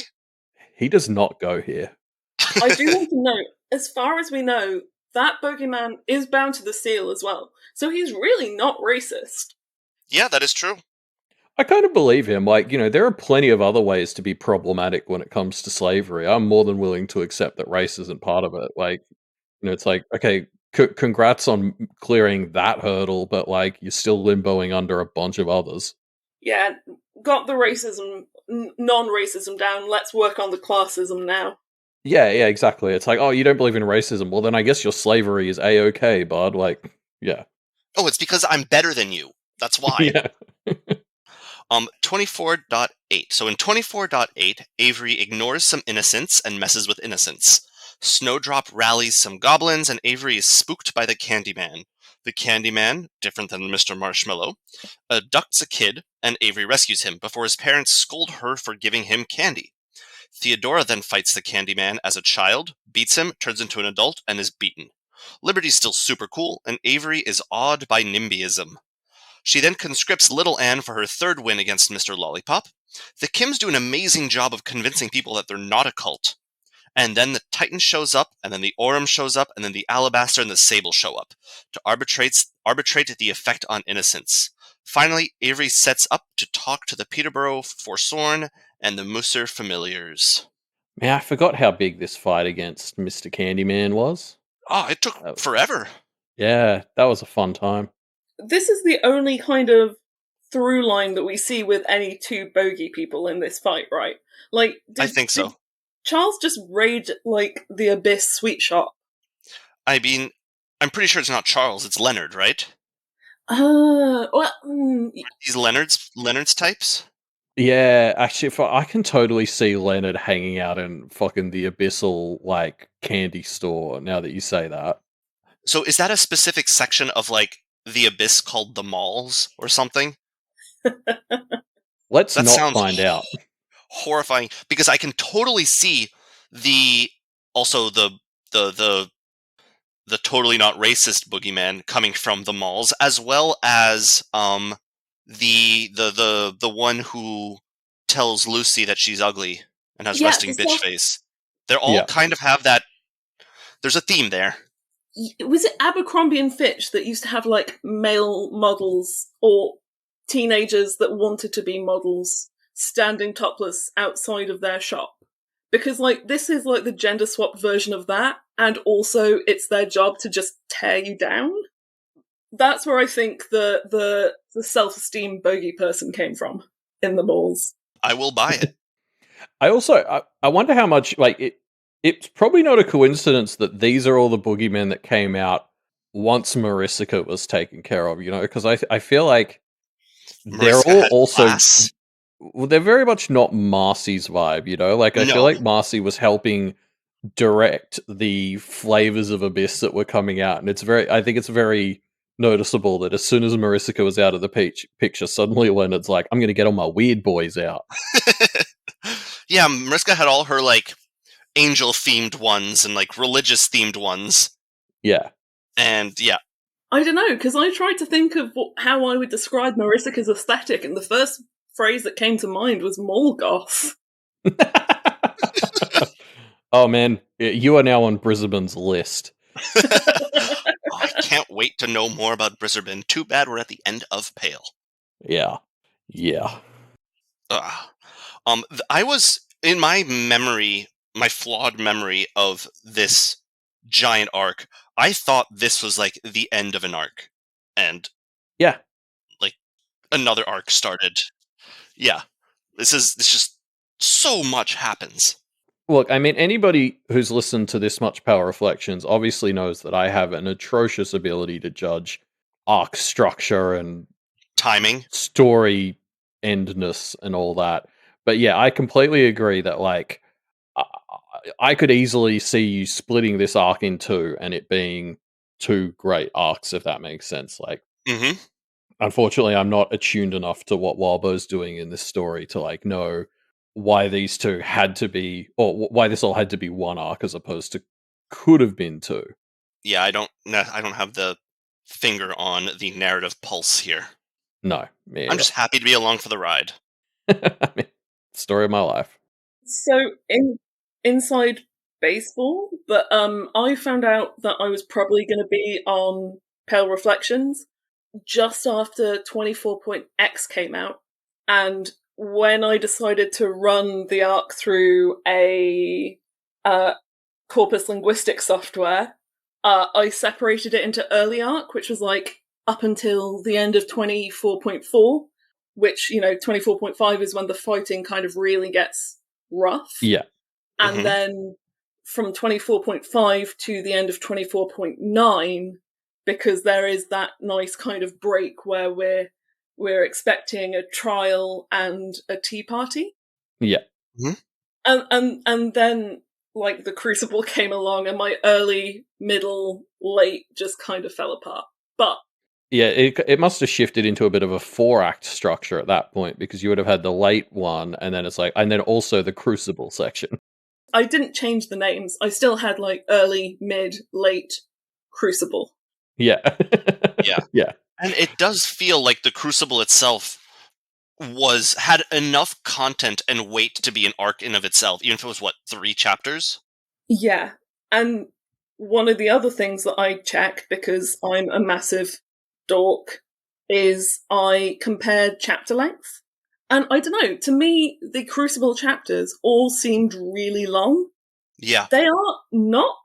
He does not go here. I do want to know, as far as we know, that bogeyman is bound to the seal as well. So he's really not racist. Yeah, that is true. I kind of believe him. Like, you know, there are plenty of other ways to be problematic when it comes to slavery. I'm more than willing to accept that race isn't part of it. Like, you know, it's like, okay, congrats on clearing that hurdle, but like, you're still limboing under a bunch of others. Yeah, got the racism, non-racism down. Let's work on the classism now. Yeah, exactly. It's like, oh, you don't believe in racism. Well, then I guess your slavery is A-okay, bud. Like, yeah. Oh, it's because I'm better than you. That's why. Yeah. 24.8. So in 24.8, Avery ignores some innocents and messes with innocence. Snowdrop rallies some goblins, and Avery is spooked by the Candyman. The Candyman, different than Mr. Marshmallow, abducts a kid, and Avery rescues him before his parents scold her for giving him candy. Theodora then fights the Candyman as a child, beats him, turns into an adult, and is beaten. Liberty's still super cool, and Avery is awed by NIMBYism. She then conscripts Little Anne for her third win against Mr. Lollipop. The Kims do an amazing job of convincing people that they're not a cult. And then the Titan shows up, and then the Aurum shows up, and then the Alabaster and the Sable show up to arbitrate the effect on innocence. Finally, Avery sets up to talk to the Peterborough Forsworn and the Musser familiars. Man, I forgot how big this fight against Mr. Candyman was. Oh, it took forever. Yeah, that was a fun time. This is the only kind of through line that we see with any two bogey people in this fight, right? Like, I think so. Charles just raid, like, the Abyss sweet shop. I mean, I'm pretty sure it's not Charles, it's Leonard, right? These Leonard's types? Yeah, actually, I can totally see Leonard hanging out in fucking the Abyssal, like, candy store, now that you say that. So is that a specific section of, like, the Abyss called the Malls or something? Let's not find out. Horrifying, because I can totally see the totally not racist boogeyman coming from the Malls, as well as the one who tells Lucy that she's ugly and has resting bitch face. They're all kind of have that. There's a theme there. Was it Abercrombie and Fitch that used to have, like, male models or teenagers that wanted to be models standing topless outside of their shop? Because, like, this is, like, the gender swapped version of that, and also it's their job to just tear you down. That's where I think the self-esteem bogey person came from in the malls. I will buy it. I wonder how much, like, it's probably not a coincidence that these are all the boogeymen that came out once Mariska was taken care of, you know, because I feel like they're all also class. Well, they're very much not Marcy's vibe, you know? Like, I feel like Marcy was helping direct the flavors of Abyss that were coming out, and I think it's very noticeable that as soon as Mariska was out of the picture, suddenly Leonard's like, I'm going to get all my weird boys out. Yeah, Mariska had all her, like, angel-themed ones and, like, religious-themed ones. Yeah. And, yeah. I don't know, because I tried to think of how I would describe Mariska's aesthetic, and the first phrase that came to mind was mall goth. Oh man, you are now on Brisbane's list. I can't wait to know more about Brisbane. Too bad we're at the end of Pale. Yeah. I was in my memory, my flawed memory of this giant arc. I thought this was like the end of an arc, and Yeah, like another arc started. Yeah, this just so much happens. look, I mean, anybody who's listened to this much Power Reflections obviously knows that I have an atrocious ability to judge arc structure and Timing. story endness and all that. But yeah, I completely agree that like I, I could easily see you splitting this arc in two and it being two great arcs, if that makes sense. Like, Mm-hmm. unfortunately, I'm not attuned enough to what Wildbow's doing in this story to like know why these two had to be, or why this all had to be one arc as opposed to could have been two. Yeah, I don't have the finger on the narrative pulse here. No, me I'm just happy to be along for the ride. I mean, story of my life. So inside baseball, but I found out that I was probably going to be on Pale Reflections just after 24.x came out, and when I decided to run the arc through a corpus linguistic software, I separated it into early arc, which was like up until the end of 24.4, which, 24.5 is when the fighting kind of really gets rough. Yeah. And Mhm. then from 24.5 to the end of 24.9, because there is that nice kind of break where we're expecting a trial and a tea party. Yeah. And then like the Crucible came along and my early, middle, late just kind of fell apart. But yeah, it must have shifted into a bit of a 4-act structure at that point, because you would have had the late one and then it's like, and then also the Crucible section. I didn't change the names. I still had like early, mid, late, Crucible. Yeah. Yeah. Yeah. And it does feel like the Crucible itself had enough content and weight to be an arc in of itself, even if it was 3 chapters? Yeah. And one of the other things that I check, because I'm a massive dork, is I compared chapter length. And I don't know, to me, the Crucible chapters all seemed really long. Yeah. They are not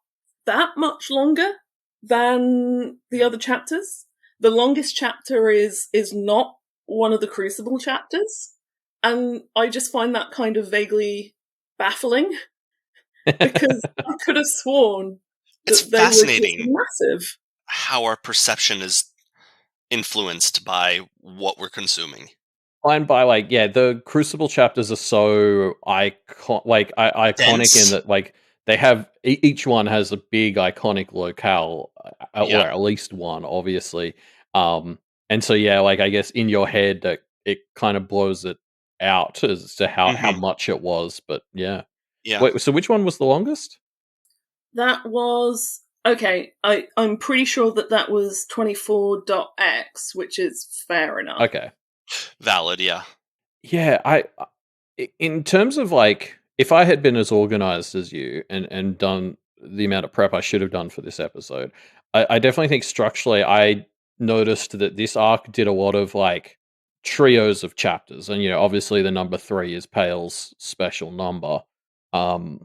that much longer than the other chapters. The longest chapter is not one of the Crucible chapters. And I just find that kind of vaguely baffling, because I could have sworn It's that they were just fascinating massive. how our perception is influenced by what we're consuming. And by like, yeah, the Crucible chapters are so iconic Dense. in that like they have each one has a big iconic locale, or Yeah. at least one, obviously. And so yeah, like I guess in your head that it kind of blows it out as to how much it was, but yeah. Yeah. Wait, so which one was the longest? That was okay. I'm pretty sure that was 24.x, which is fair enough. Okay. Valid, yeah. Yeah, in terms of like, if I had been as organized as you and done the amount of prep I should have done for this episode, I definitely think structurally I noticed that this arc did a lot of like trios of chapters, and obviously the number 3 is Pale's special number. But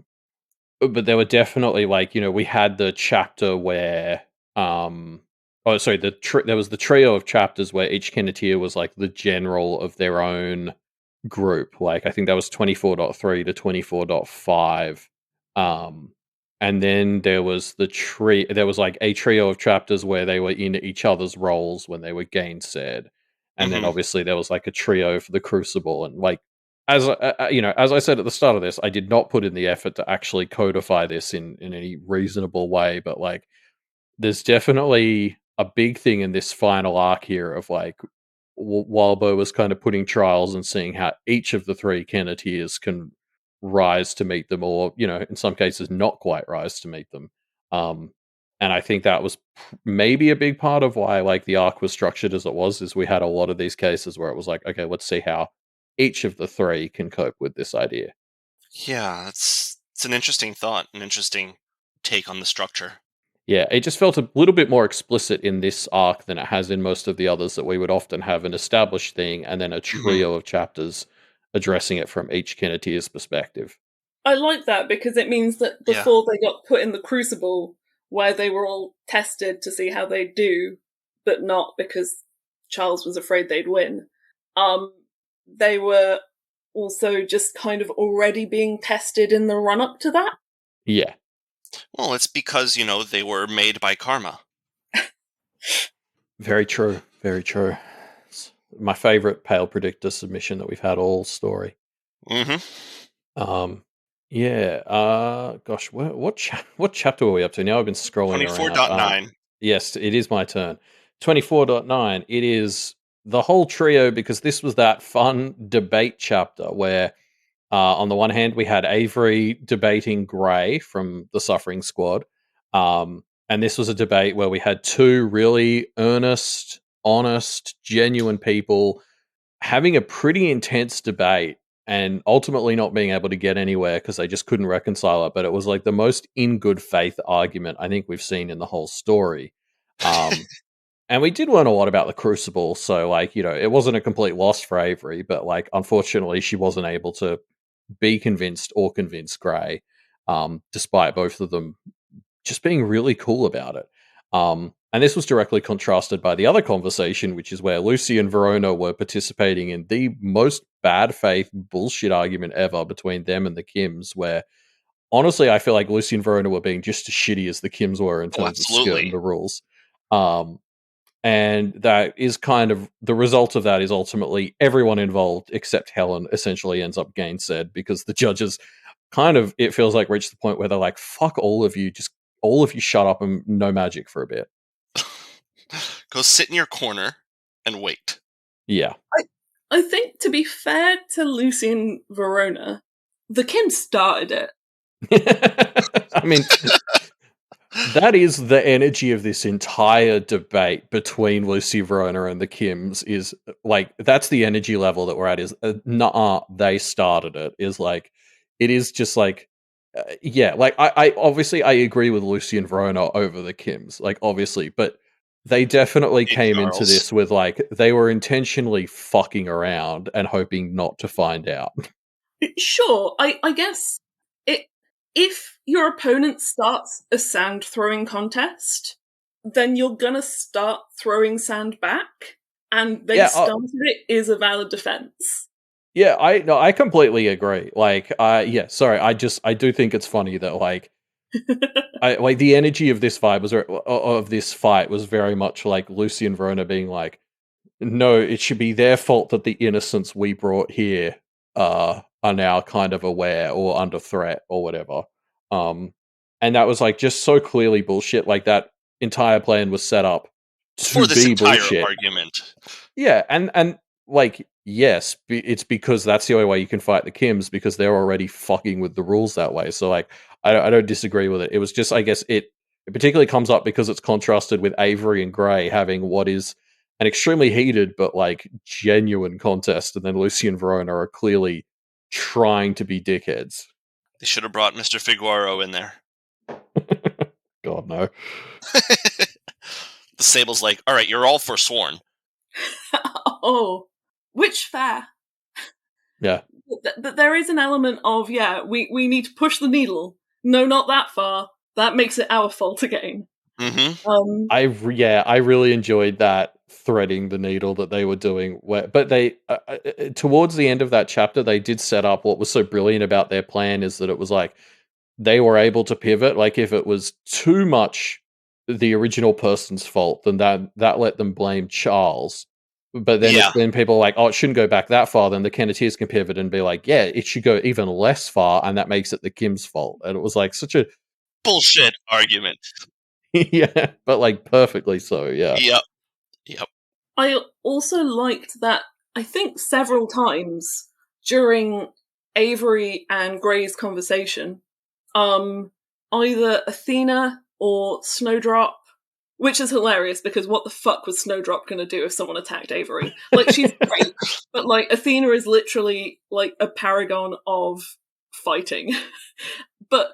there were definitely like, we had the chapter where oh sorry, there was the trio of chapters where each Kenneteer was like the general of their own group. Like I think that was 24.3 to 24.5. And then there was there was like a trio of chapters where they were in each other's roles when they were gainsaid. And then obviously there was like a trio for the Crucible, and like as as I said at the start of this, I did not put in the effort to actually codify this in any reasonable way, but like there's definitely a big thing in this final arc here of like Wildbow was kind of putting trials and seeing how each of the 3 Kenneteers can rise to meet them, or in some cases not quite rise to meet them. And I think that was maybe a big part of why like the arc was structured as it was, is we had a lot of these cases where it was like, okay, let's see how each of the 3 can cope with this idea. Yeah, it's an interesting thought, an interesting take on the structure. Yeah, it just felt a little bit more explicit in this arc than it has in most of the others, that we would often have an established thing and then a trio of chapters addressing it from each Kinetier's perspective. I like that because it means that before they got put in the crucible, where they were all tested to see how they'd do, but not because Charles was afraid they'd win, they were also just kind of already being tested in the run-up to that. Yeah. Well, it's because, they were made by karma. Very true. Very true. It's my favorite Pale Predictor submission that we've had all story. Mm-hmm. Yeah. Gosh, what chapter are we up to now? I've been scrolling 24.9. Yes, it is my turn. 24.9. It is the whole trio, because this was that fun debate chapter where, on the one hand, we had Avery debating Grey from the Suffering Squad. And this was a debate where we had two really earnest, honest, genuine people having a pretty intense debate and ultimately not being able to get anywhere because they just couldn't reconcile it. But it was like the most in good faith argument I think we've seen in the whole story. And we did learn a lot about the Crucible. So, it wasn't a complete loss for Avery, but unfortunately, she wasn't able to be convinced or convince Grey, despite both of them just being really cool about it. And this was directly contrasted by the other conversation, which is where Lucy and Verona were participating in the most bad faith bullshit argument ever between them and the Kims, where honestly, I feel like Lucy and Verona were being just as shitty as the Kims were in terms of skirting the rules. And that is kind of the result of that is ultimately everyone involved except Helen essentially ends up gainsaid because the judges kind of, it feels like, reached the point where they're like, fuck all of you, just all of you shut up and no magic for a bit. Go sit in your corner and wait. Yeah. I think, to be fair to Lucy and Verona, the Kims started it. I mean, that is the energy of this entire debate between Lucy, Verona, and the Kims. Is that's the energy level that we're at. Is they started it. Is it is just I obviously I agree with Lucy and Verona over the Kims, obviously, but they definitely came Charles. into this with they were intentionally fucking around and hoping not to find out. Sure, I guess if your opponent starts a sand throwing contest, then you're gonna start throwing sand back, and they started it is a valid defense. Yeah, I completely agree. Sorry, I do think it's funny that the energy of this vibe of this fight was very much like Lucy and Verona being like, no, it should be their fault that the innocents we brought here are now kind of aware or under threat or whatever. And that was just so clearly bullshit. That entire plan was set up for this entire bullshit. Argument. Yeah, and yes, it's because that's the only way you can fight the Kims, because they're already fucking with the rules that way. So I don't disagree with it. It was just, I guess it particularly comes up because it's contrasted with Avery and Grey having what is an extremely heated but genuine contest, and then Lucy and Verona are clearly trying to be dickheads. They should have brought Mr. Figueroa in there. God, no. The Sable's like, all right, you're all forsworn. Oh, which fair. Yeah. But there is an element of, we need to push the needle. No, not that far. That makes it our fault again. Mm-hmm. I really enjoyed that threading the needle that they were doing. But they, towards the end of that chapter, they did set up what was so brilliant about their plan is that it was they were able to pivot. If it was too much the original person's fault, then that let them blame Charles. But then if then people are it shouldn't go back that far, then the Kennetiers can pivot and be it should go even less far, and that makes it the Kim's fault. And it was such a bullshit argument. Yeah, but perfectly so, yeah. Yep. I also liked that, I think several times during Avery and Grey's conversation, either Athena or Snowdrop, which is hilarious because what the fuck was Snowdrop going to do if someone attacked Avery? She's great, but Athena is literally a paragon of fighting. But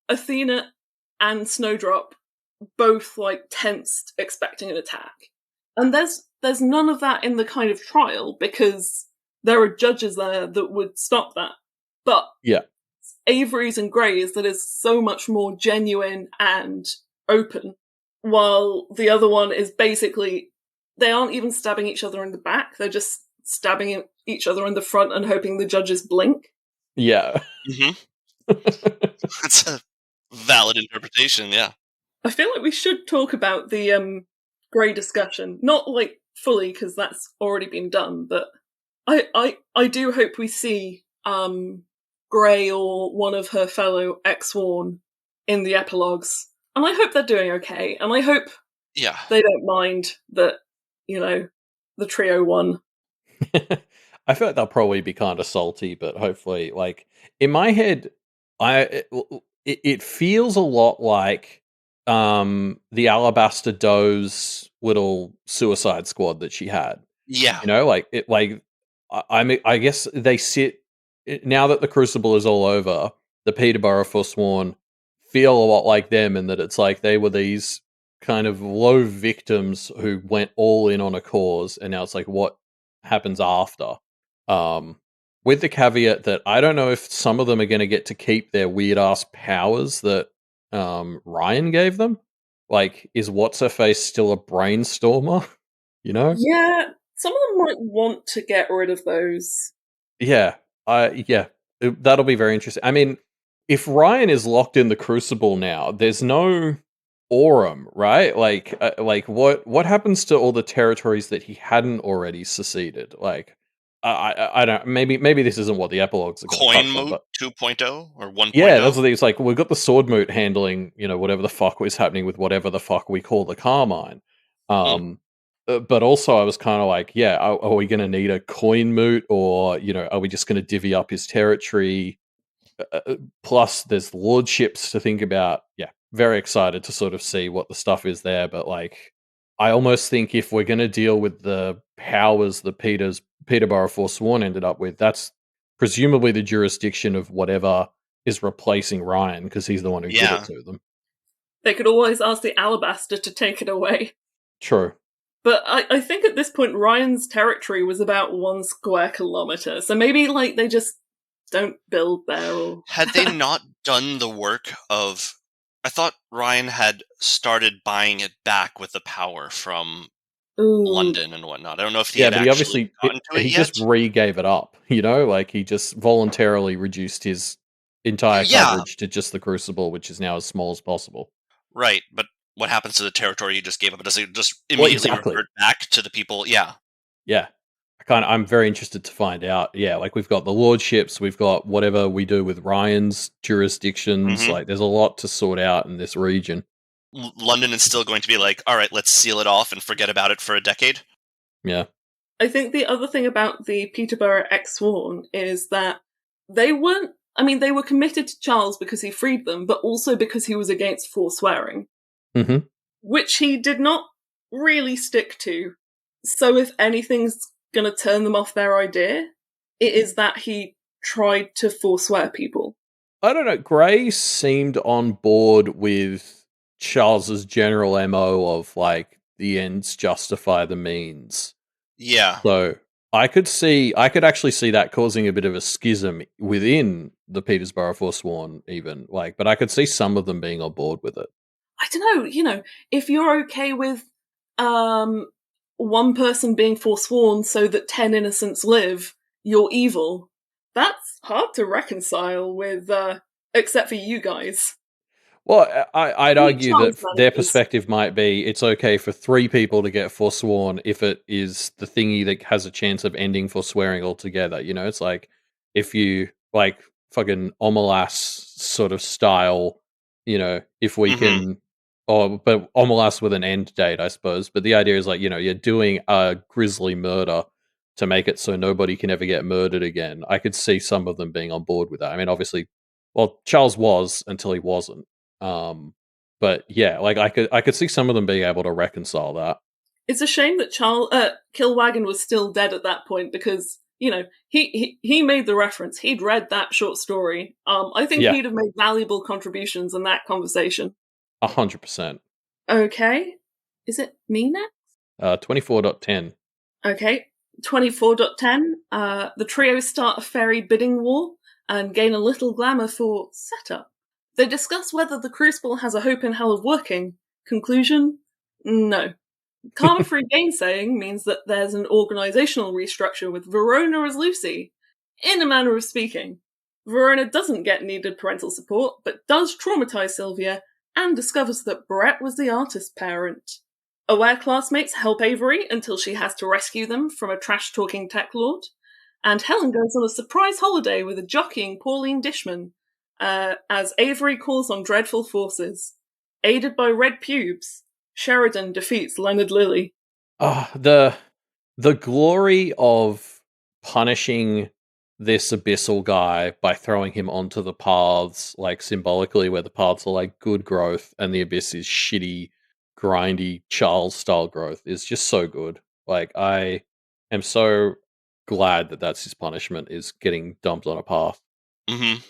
Athena and Snowdrop both tensed expecting an attack. And there's none of that in the kind of trial because there are judges there that would stop that. But yeah, Avery's and Grey's that is so much more genuine and open, while the other one is basically, they aren't even stabbing each other in the back, they're just stabbing each other in the front and hoping the judges blink. Yeah. That's a valid interpretation, yeah. I feel like we should talk about the Grey discussion. Not like fully, because that's already been done, but I do hope we see Grey or one of her fellow ex-sworn in the epilogues. And I hope they're doing okay. And I hope they don't mind that, the trio won. I feel like they'll probably be kind of salty, but hopefully, like, in my head, it feels a lot like the Alabaster Doe's little Suicide Squad that she had. Yeah. I guess they sit, now that the Crucible is all over, the Peterborough Forsworn feel a lot like them, in that it's like they were these kind of low victims who went all in on a cause, and now it's like, what happens after? With the caveat that I don't know if some of them are going to get to keep their weird ass powers that Ryan gave them. Like, is What's-Her-Face still a brainstormer? Yeah, some of them might want to get rid of those. Yeah, that'll be very interesting. I mean, if Ryan is locked in the Crucible now, there's no Aurum, right? Like what happens to all the territories that he hadn't already seceded? Like, I don't. Maybe this isn't what the epilogues are going to touch on. Coin Moot 2.0 or 1.0. Yeah, that's the thing. It's like, we've got the Sword Moot handling, whatever the fuck was happening with whatever the fuck we call the Carmine. But also, I was kind of like, yeah, are we going to need a coin moot, or are we just going to divvy up his territory? Plus, there's lordships to think about. Yeah, very excited to sort of see what the stuff is there. But like, I almost think if we're going to deal with the powers that Peterborough Forsworn ended up with, that's presumably the jurisdiction of whatever is replacing Ryan, because he's the one who did it to them. They could always ask the Alabaster to take it away. True. But I think at this point, Ryan's territory was about 1 square kilometer, so maybe like they just don't build there. Or had they not done the work of, I thought Ryan had started buying it back with the power from London and whatnot. I don't know if he had but actually gotten to it he yet. just re-gave it up. Like, he just voluntarily reduced his entire coverage to just the Crucible, which is now as small as possible. Right, but what happens to the territory you just gave up? Does it just immediately revert back to the people? Yeah. I'm very interested to find out. Yeah, like, we've got the lordships, we've got whatever we do with Ryan's jurisdictions. Like, there's a lot to sort out in this region. London is still going to be like, all right, let's seal it off and forget about it for a decade. Yeah. I think the other thing about the Peterborough ex-sworn is that they weren't, they were committed to Charles because he freed them, but also because he was against forswearing. Mm-hmm. Which he did not really stick to. So if anything's going to turn them off their idea, it is that he tried to forswear people. I don't know. Grey seemed on board with Charles's general MO of, like, the ends justify the means. Yeah. So I could actually see that causing a bit of a schism within the Peterborough Forsworn, even. Like, but I could see some of them being on board with it. I don't know, if you're okay with one person being forsworn so that 10 innocents live, you're evil. That's hard to reconcile with, except for you guys. Well, I'd argue that their perspective might be, it's okay for 3 people to get forsworn if it is the thingy that has a chance of ending forswearing altogether. It's like, if you, like, fucking Omelas sort of style, if we can... but Omelas with an end date, I suppose. But the idea is, like, you're doing a grisly murder to make it so nobody can ever get murdered again. I could see some of them being on board with that. obviously, Charles was until he wasn't. But yeah, like, I could see some of them being able to reconcile that. It's a shame that Killwagon was still dead at that point, because he made the reference. He'd read that short story. I think he'd have made valuable contributions in that conversation. 100%. Okay. Is it me next? 24.10. Okay. 24.10, the trio start a fairy bidding war and gain a little glamour for setup. They discuss whether the Crucible has a hope in hell of working. Conclusion? No. Karma-free gainsaying means that there's an organisational restructure with Verona as Lucy. In a manner of speaking, Verona doesn't get needed parental support, but does traumatise Sylvia and discovers that Brett was the artist parent. Aware classmates help Avery until she has to rescue them from a trash-talking tech lord, and Helen goes on a surprise holiday with a jockeying Pauline Dishman, as Avery calls on dreadful forces. Aided by red pubes, Sheridan defeats Leonard Lilly. The glory of punishing this abyssal guy by throwing him onto the paths, like symbolically, where the paths are like good growth and the abyss is shitty, grindy Charles style growth, is just so good. Like, I am so glad that that's his punishment, is getting dumped on a path. Mm-hmm.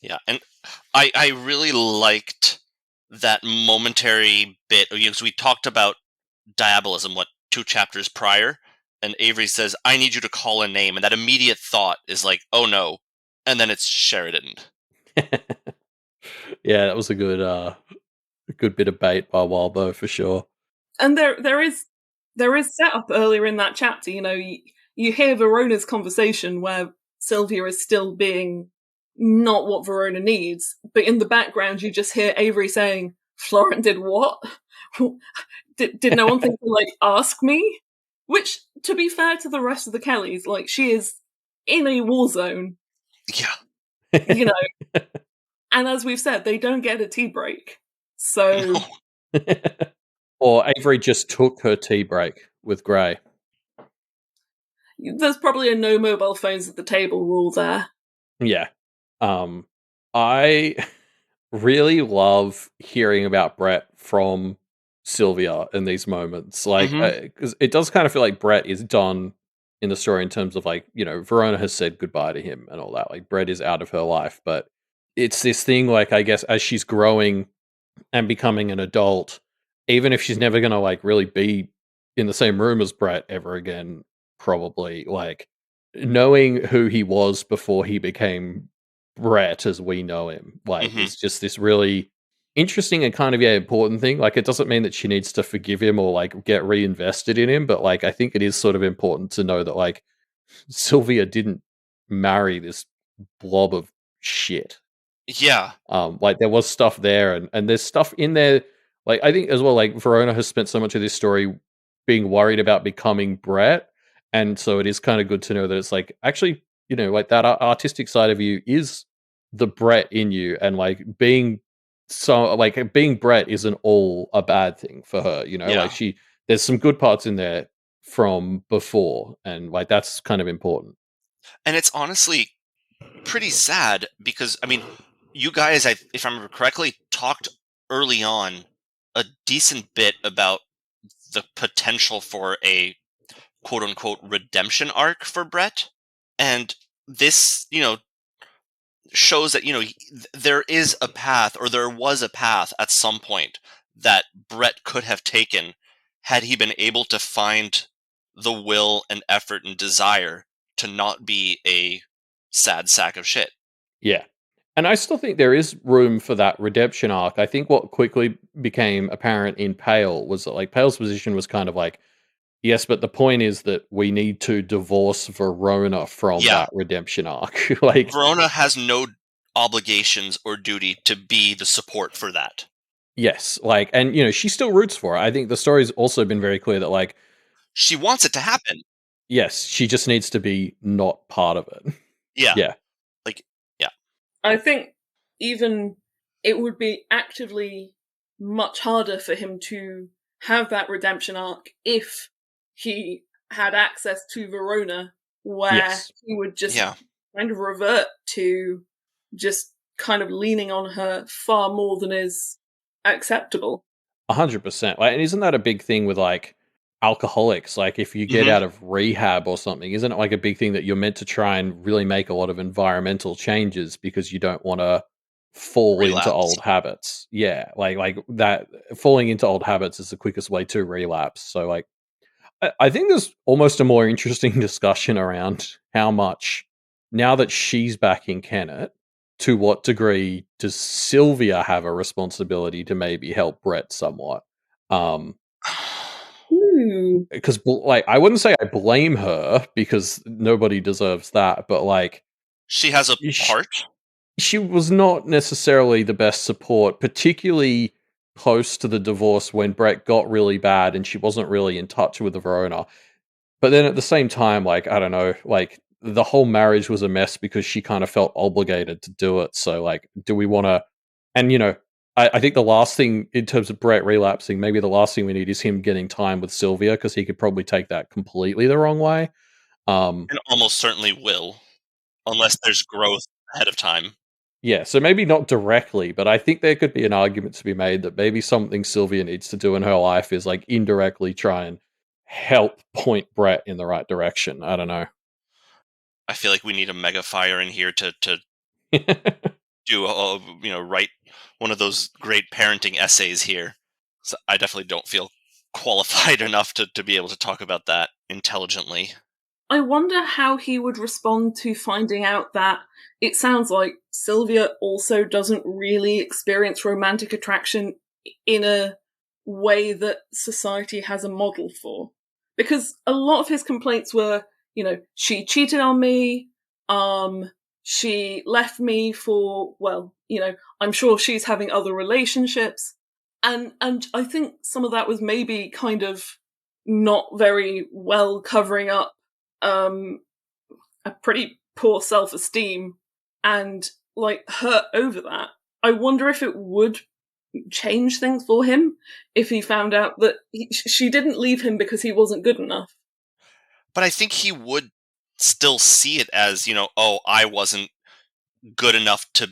Yeah, and I really liked that momentary bit, because we talked about diabolism, 2 chapters prior, and Avery says, I need you to call a name, and that immediate thought is like, oh no, and then it's Sheridan. Yeah, that was a good bit of bait by Wildbow for sure. And there is set up earlier in that chapter, you hear Verona's conversation where Sylvia is still being not what Verona needs, but in the background you just hear Avery saying, Florent did what? did no one think to, ask me? Which, to be fair to the rest of the Kellys, she is in a war zone. Yeah. And as we've said, they don't get a tea break. So... No. Or Avery just took her tea break with Grey. There's probably a no mobile phones at the table rule there. Yeah. I really love hearing about Brett from Sylvia in these moments. Because it does kind of feel like Brett is done in the story in terms of Verona has said goodbye to him and all that. Like, Brett is out of her life, but it's this thing, I guess, as she's growing and becoming an adult, even if she's never going to really be in the same room as Brett ever again, probably, knowing who he was before he became Brett as we know him, it's just this really interesting and kind of important thing. It doesn't mean that she needs to forgive him or get reinvested in him, but I think it is sort of important to know that Sylvia didn't marry this blob of shit. Yeah. There was stuff there, and there's stuff in there. I think as well, Verona has spent so much of this story being worried about becoming Brett, and so it is kind of good to know that it's actually, that artistic side of you is the Brett in you, and being Brett isn't all a bad thing for her. Yeah. There's some good parts in there from before, and that's kind of important. And it's honestly pretty sad because, you guys, if I remember correctly, talked early on a decent bit about the potential for a quote-unquote redemption arc for Brett. And this, shows that, there is a path, or there was a path at some point that Brett could have taken had he been able to find the will and effort and desire to not be a sad sack of shit. Yeah. And I still think there is room for that redemption arc. I think what quickly became apparent in Pale was that Pale's position was kind of yes, but the point is that we need to divorce Verona from that redemption arc. Verona has no obligations or duty to be the support for that. Yes, and she still roots for it. I think the story's also been very clear that she wants it to happen. Yes, she just needs to be not part of it. Yeah. Yeah. I think even it would be actively much harder for him to have that redemption arc if he had access to Verona, where he would just kind of revert to just kind of leaning on her far more than is acceptable. 100%. And isn't that a big thing with alcoholics? If you get out of rehab or something, isn't it a big thing that you're meant to try and really make a lot of environmental changes because you don't want to fall into old habits? Yeah, that falling into old habits is the quickest way to relapse. So I think there's almost a more interesting discussion around how much, now that she's back in Kennet, to what degree does Sylvia have a responsibility to maybe help Brett somewhat? Because like, I wouldn't say I blame her because nobody deserves that, but like, she has a part. She was not necessarily the best support, particularly close to the divorce when Brett got really bad and she wasn't really in touch with Verona. But then at the same time, like, I don't know, like, the whole marriage was a mess because she kind of felt obligated to do it. So, like, do we want to? And, I think the last thing in terms of Brett relapsing, maybe the last thing we need is him getting time with Sylvia because he could probably take that completely the wrong way. And almost certainly will, unless there's growth ahead of time. Yeah, so maybe not directly, but I think there could be an argument to be made that maybe something Sylvia needs to do in her life is like indirectly try and help point Brett in the right direction. I don't know. I feel like we need a mega fire in here to do write one of those great parenting essays here. So I definitely don't feel qualified enough to be able to talk about that intelligently. I wonder how he would respond to finding out that it sounds like Sylvia also doesn't really experience romantic attraction in a way that society has a model for. Because a lot of his complaints were, she cheated on me, she left me for, I'm sure she's having other relationships. And I think some of that was maybe kind of not very well covering up a pretty poor self-esteem and like hurt over that. I wonder if it would change things for him if he found out that she didn't leave him because he wasn't good enough. But I think he would still see it as, I wasn't good enough to,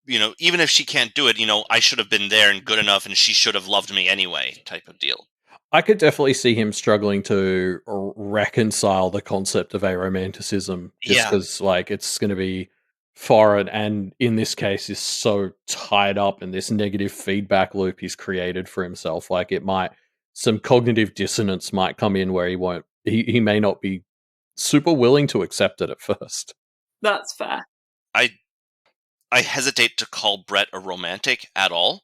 even if she can't do it, I should have been there and good enough and she should have loved me anyway type of deal. I could definitely see him struggling to reconcile the concept of aromanticism just because, like, it's going to be foreign and in this case is so tied up in this negative feedback loop he's created for himself. Like, some cognitive dissonance might come in where he may not be super willing to accept it at first. That's fair. I hesitate to call Brett a romantic at all,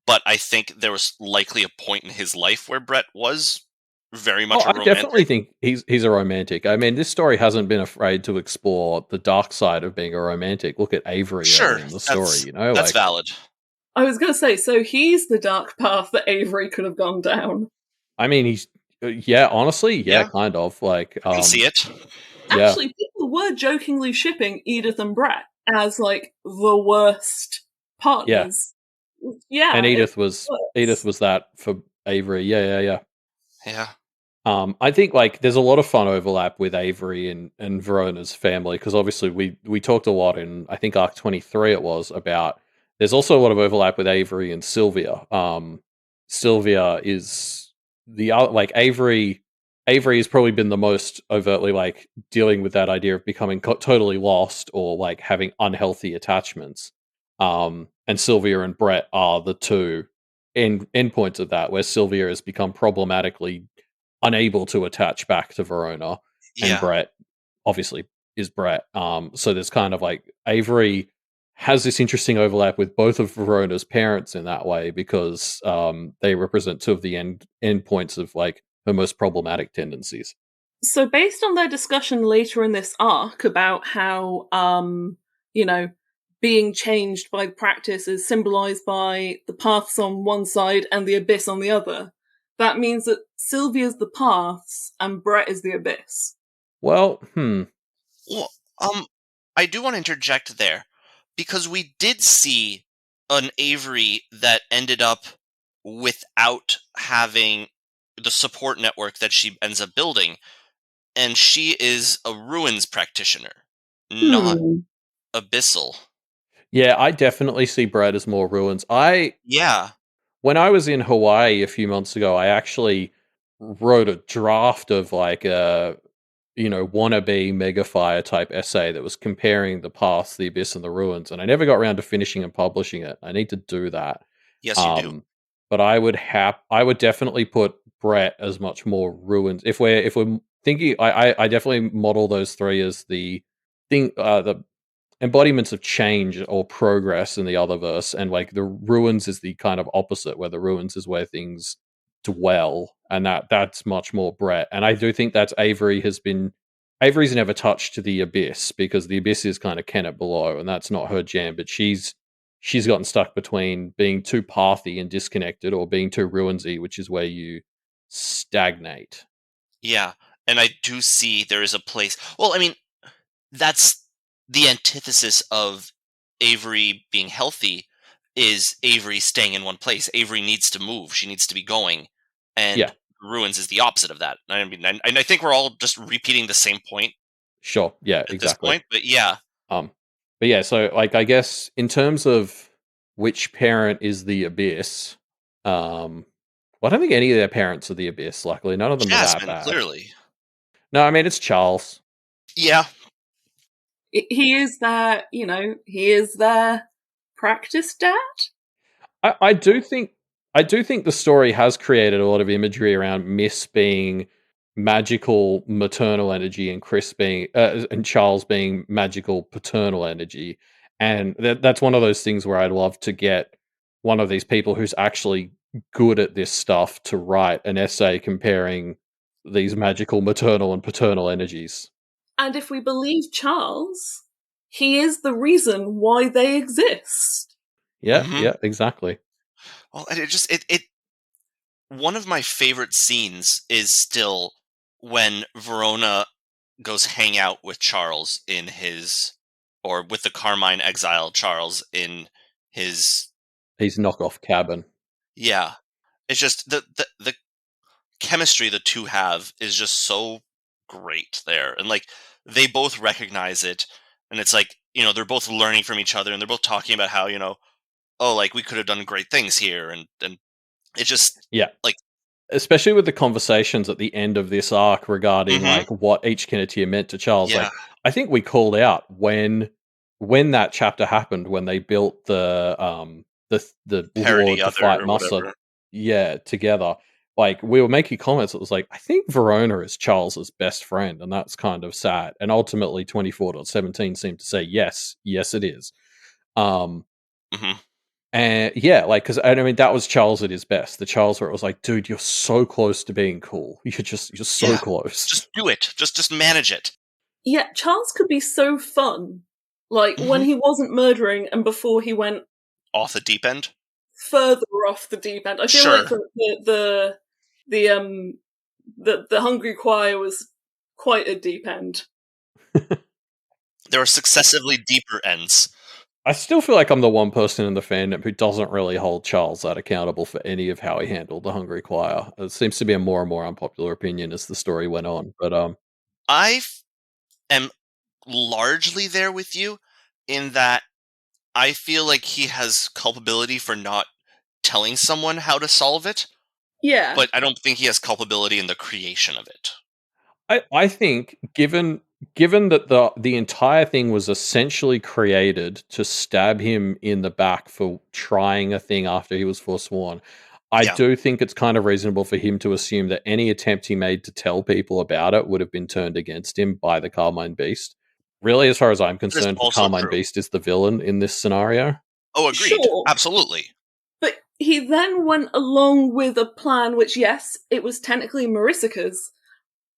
but I think there was likely a point in his life where Brett was very much a romantic. I definitely think he's a romantic. I mean, this story hasn't been afraid to explore the dark side of being a romantic. Look at Avery in the story, That's valid. I was going to say, so he's the dark path that Avery could have gone down. I mean, he's honestly, kind of like I can see it. Actually, people were jokingly shipping Edith and Brett as like the worst partners. Yeah, and Edith was that for Avery. Yeah. I think like there's a lot of fun overlap with Avery and Verona's family because obviously we talked a lot in I think Arc 23 it was about. There's also a lot of overlap with Avery and Sylvia. Sylvia is like Avery has probably been the most overtly like dealing with that idea of becoming totally lost or like having unhealthy attachments. And Sylvia and Brett are the two endpoints of that, where Sylvia has become problematically unable to attach back to Verona, and Brett obviously is Brett. So there's kind of like Avery has this interesting overlap with both of Verona's parents in that way because they represent two of the endpoints of like her most problematic tendencies. So based on their discussion later in this arc about how, being changed by practice is symbolized by the paths on one side and the abyss on the other, that means that Sylvia's the paths and Brett is the abyss. Well, I do want to interject there because we did see an Avery that ended up without having the support network that she ends up building, and she is a ruins practitioner, not abyssal. Yeah, I definitely see Brett as more ruins. When I was in Hawaii a few months ago, I actually wrote a draft of like a wannabe Megafire type essay that was comparing the paths, the abyss, and the ruins, and I never got around to finishing and publishing it. I need to do that. Yes, you do. But I would definitely put Brett as much more ruins. If we're thinking, I definitely model those three as the thing, the embodiments of change or progress in the other verse, and like the ruins is the kind of opposite, where the ruins is where things dwell, and that's much more Brett. And I do think that's Avery's never touched the abyss, because the abyss is kind of Kennett below, and that's not her jam. But she's gotten stuck between being too pathy and disconnected, or being too ruinsy, which is where you stagnate. Yeah, and I do see there is a place. Well, I mean, that's the antithesis of Avery being healthy, is Avery staying in one place. Avery needs to move. She needs to be going. Yeah. And Ruins is the opposite of that. I mean, and I think we're all just repeating the same point Sure. Yeah, at this exactly. point, but yeah. But yeah, so like I guess in terms of which parent is the abyss, well, I don't think any of their parents are the abyss, luckily. None of them are that Jasmine, bad. clearly. No, I mean it's Charles. Yeah. He is their, he is their practice dad. I do think the story has created a lot of imagery around Miss being magical maternal energy, and Chris being and Charles being magical paternal energy, and that's one of those things where I'd love to get one of these people who's actually good at this stuff to write an essay comparing these magical maternal and paternal energies. And if we believe Charles, he is the reason why they exist. Yeah, Mhm. yeah, exactly. Well, and it one of my favorite scenes is still when Verona goes hang out with Charles in his, or with the Carmine exile Charles in his knockoff cabin. Yeah. It's just the chemistry the two have is just so great there. And like they both recognize it, and it's like, they're both learning from each other, and they're both talking about how, oh, like we could have done great things here, and it just Yeah. like, especially with the conversations at the end of this arc regarding like what each Kinnetia meant to Charles. yeah. Like I think we called out when that chapter happened, when they built the Parody Lord to other fight or Musa, whatever. together. Like we were making comments. It was like, I think Verona is Charles's best friend, and that's kind of sad. And ultimately, 24.17 seemed to say yes, it is. Mhm. And yeah, like, because I mean, that was Charles at his best. The Charles where it was like, dude, you're so close to being cool. You're so Yeah. close. Just do it. Just manage it. Yeah, Charles could be so fun. Like when he wasn't murdering and before he went Off the deep end. further off the deep end. I feel Sure. like the Hungry Choir was quite a deep end. There are successively deeper ends. I still feel like I'm the one person in the fandom who doesn't really hold Charles that accountable for any of how he handled the Hungry Choir. It seems to be a more and more unpopular opinion as the story went on. But I am largely there with you in that I feel like he has culpability for not telling someone how to solve it, Yeah. but I don't think he has culpability in the creation of it. I think given that the entire thing was essentially created to stab him in the back for trying a thing after he was forsworn, I do think it's kind of reasonable for him to assume that any attempt he made to tell people about it would have been turned against him by the Carmine Beast. Really, as far as I'm concerned, the Carmine true. Beast is the villain in this scenario. Oh, agreed. Sure. Absolutely. But he then went along with a plan which, yes, it was technically Marisica's,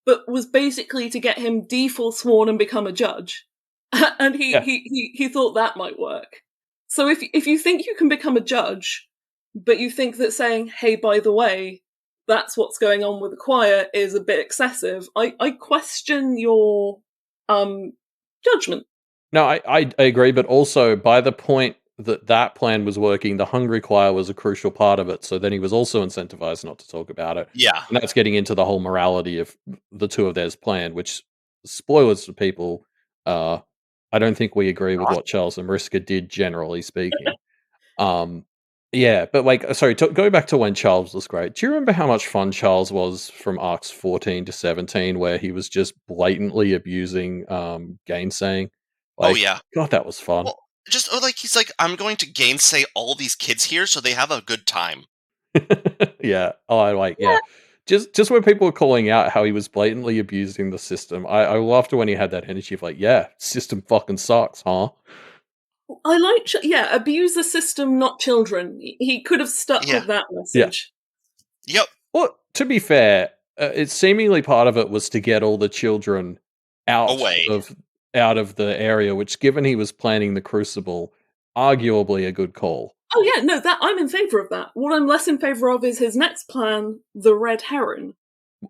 but was basically to get him de-forsworn and become a judge. And he thought that might work. So if you think you can become a judge, but you think that saying, hey, by the way, that's what's going on with the choir is a bit excessive, I question your judgment. No, I agree, but also by the point that plan was working, the Hungry Choir was a crucial part of it. So then he was also incentivized not to talk about it. Yeah. And that's getting into the whole morality of the two of theirs plan, which, spoilers for people, I don't think we agree with what Charles and Mariska did, generally speaking. Yeah, but like, sorry, go back to when Charles was great. Do you remember how much fun Charles was from arcs 14 to 17, where he was just blatantly abusing gainsaying? Like, oh yeah. God, that was fun. Well, just like he's like, I'm going to gainsay all these kids here so they have a good time. Yeah. Oh, I like, yeah. just when people were calling out how he was blatantly abusing the system, I loved when he had that energy of like, yeah, system fucking sucks, huh? I like, abuse the system, not children. He could have stuck with that message. Yep. Well, to be fair, it's seemingly part of it was to get all the children out Away. of the area, which, given he was planning the Crucible, arguably a good call. Oh yeah, no, that I'm in favour of that. What I'm less in favour of is his next plan, the Red Heron.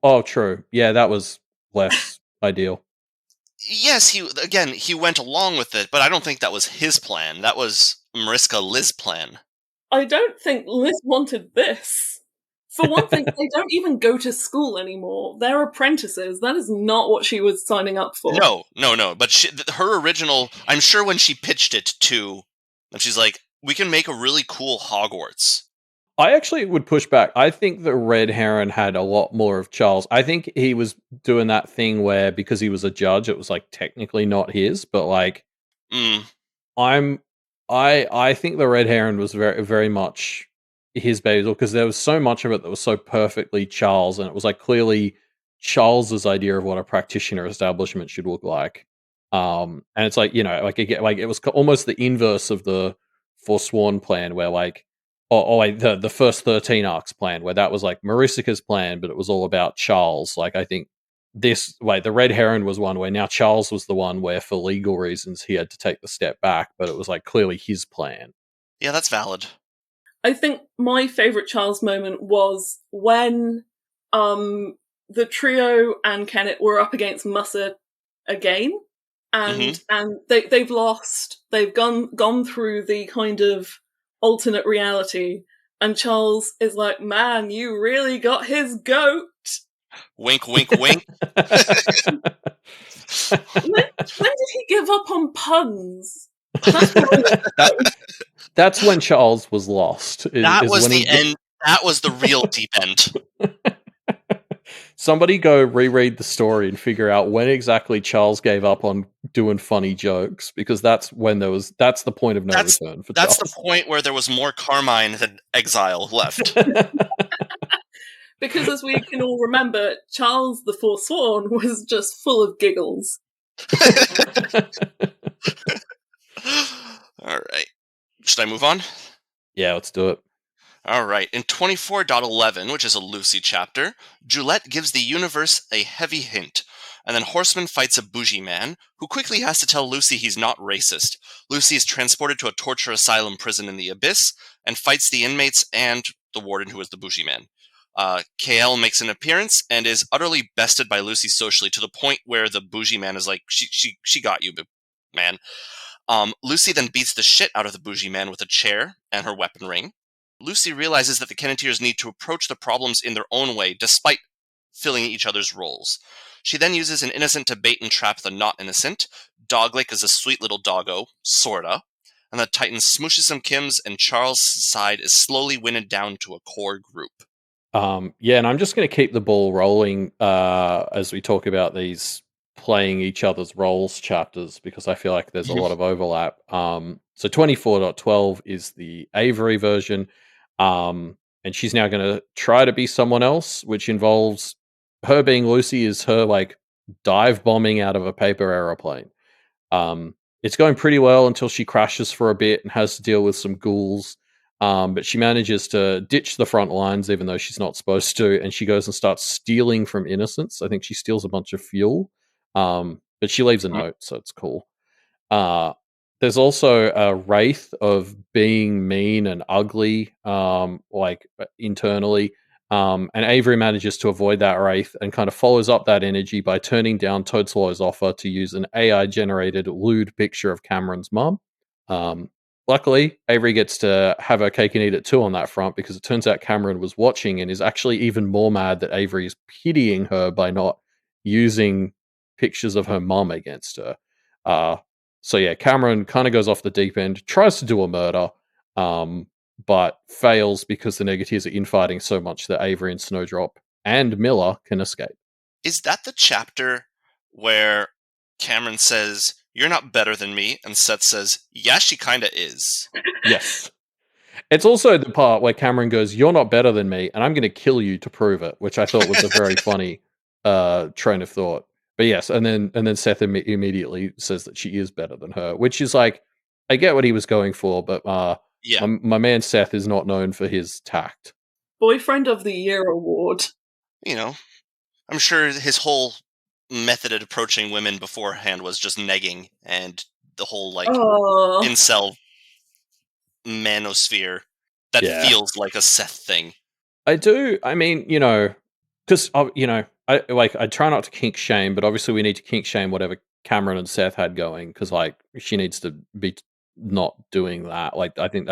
Oh, true. Yeah, that was less ideal. Yes, he went along with it, but I don't think that was his plan. That was Mariska Liz's plan. I don't think Liz wanted this. For one thing, they don't even go to school anymore. They're apprentices. That is not what she was signing up for. No. But her original, I'm sure when she pitched it to, and she's like, we can make a really cool Hogwarts. I actually would push back. I think the Red Heron had a lot more of Charles. I think he was doing that thing where, because he was a judge, it was like technically not his, but like, I think the Red Heron was very, very much his baby, because there was so much of it that was so perfectly Charles, and it was like clearly Charles's idea of what a practitioner establishment should look like. And it's like, it was almost the inverse of the Forsworn plan, where like, the first 13 arcs plan, where that was like Marisica's plan, but it was all about Charles. Like, I think the Red Heron was one where now Charles was the one where, for legal reasons, he had to take the step back, but it was like clearly his plan. Yeah, that's valid. I think my favourite Charles moment was when the trio and Kenneth were up against Musser again, and they've lost. They've gone through the kind of alternate reality, and Charles is like, man, you really got his goat. Wink, wink, wink. When did he give up on puns? That's when Charles was lost. That was the end. That was the real deep end. Somebody go reread the story and figure out when exactly Charles gave up on doing funny jokes, because that's the point of no return for Charles. That's the point where there was more Carmine than exile left. Because, as we can all remember, Charles the Forsworn was just full of giggles. All right. Should I move on? Yeah, let's do it. All right. In 24.11, which is a Lucy chapter, Julette gives the universe a heavy hint, and then Horseman fights a bougie man, who quickly has to tell Lucy he's not racist. Lucy is transported to a torture asylum prison in the Abyss, and fights the inmates and the warden, who is the bougie man. KL makes an appearance and is utterly bested by Lucy socially, to the point where the bougie man is like, she got you, man. Lucy then beats the shit out of the bougie man with a chair and her weapon ring. Lucy realizes that the Kenneteers need to approach the problems in their own way, despite filling each other's roles. She then uses an innocent to bait and trap the not innocent. Doglick is a sweet little doggo, sorta. And the Titan smooshes some Kims, and Charles' side is slowly winnowed down to a core group. Yeah, and I'm just going to keep the ball rolling as we talk about these playing each other's roles chapters, because I feel like there's a lot of overlap. So 24.12 is the Avery version, and she's now going to try to be someone else, which involves her being Lucy is her like dive bombing out of a paper aeroplane. It's going pretty well until she crashes for a bit and has to deal with some ghouls. But she manages to ditch the front lines, even though she's not supposed to, and she goes and starts stealing from innocents. I think she steals a bunch of fuel, but she leaves a note, so it's cool. There's also a wraith of being mean and ugly, like internally, and Avery manages to avoid that wraith and kind of follows up that energy by turning down Toadslow's offer to use an AI-generated lewd picture of Cameron's mum. Luckily, Avery gets to have her cake and eat it too on that front, because it turns out Cameron was watching and is actually even more mad that Avery is pitying her by not using pictures of her mum against her. So yeah, Cameron kind of goes off the deep end, tries to do a murder, but fails because the Negatives are infighting so much that Avery and Snowdrop and Miller can escape. Is that the chapter where Cameron says, "You're not better than me," and Seth says, "Yeah, she kinda is"? Yes. It's also the part where Cameron goes, "You're not better than me, and I'm going to kill you to prove it," which I thought was a very funny train of thought. But yes, and then Seth immediately says that she is better than her, which is like, I get what he was going for, but my man Seth is not known for his tact. Boyfriend of the Year award. You know, I'm sure his whole method at approaching women beforehand was just negging, and the whole like incel manosphere that feels like a Seth thing. I do. I mean, because I try not to kink shame, but obviously we need to kink shame whatever Cameron and Seth had going, because like she needs to be not doing that. Like I think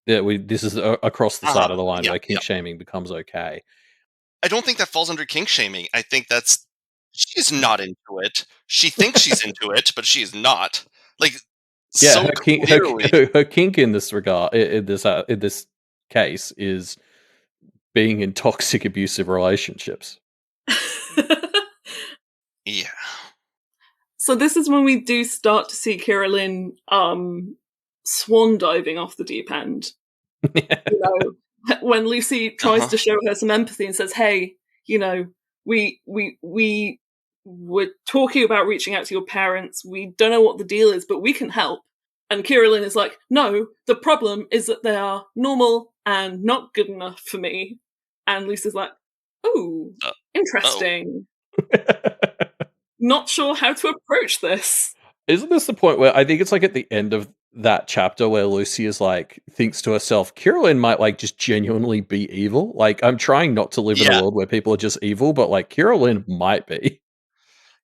this is across the side of the line where kink shaming becomes okay. I don't think that falls under kink shaming. I think she's not into it. She thinks she's into it, but she is not. Like, so her kink in this regard, in this case, is being in toxic, abusive relationships. Yeah. So this is when we do start to see Kira-Lynn swan diving off the deep end. When Lucy tries to show her some empathy and says, "Hey, we were talking about reaching out to your parents. We don't know what the deal is, but we can help." And Kira-Lynn is like, "No, the problem is that they are normal and not good enough for me." And Lucy's like, "Oh, interesting. Not sure how to approach this." Isn't this the point where I think it's like at the end of that chapter where Lucy is like, thinks to herself, Kira-Lynn might like just genuinely be evil. Like, I'm trying not to live in a world where people are just evil, but like Kira-Lynn might be.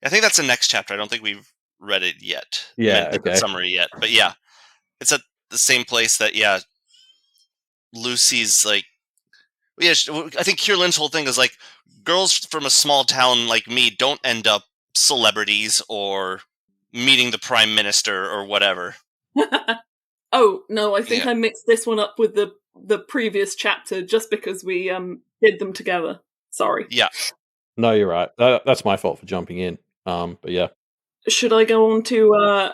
I think that's the next chapter. I don't think we've read it yet. The summary yet. But yeah, it's at the same place that, Lucy's like, I think Kira-Lynn's whole thing is like, girls from a small town like me don't end up celebrities or meeting the prime minister or whatever. Oh, no, I think I mixed this one up with the previous chapter just because we did them together. Sorry. Yeah. No, you're right. That's my fault for jumping in. But yeah. Should I go on to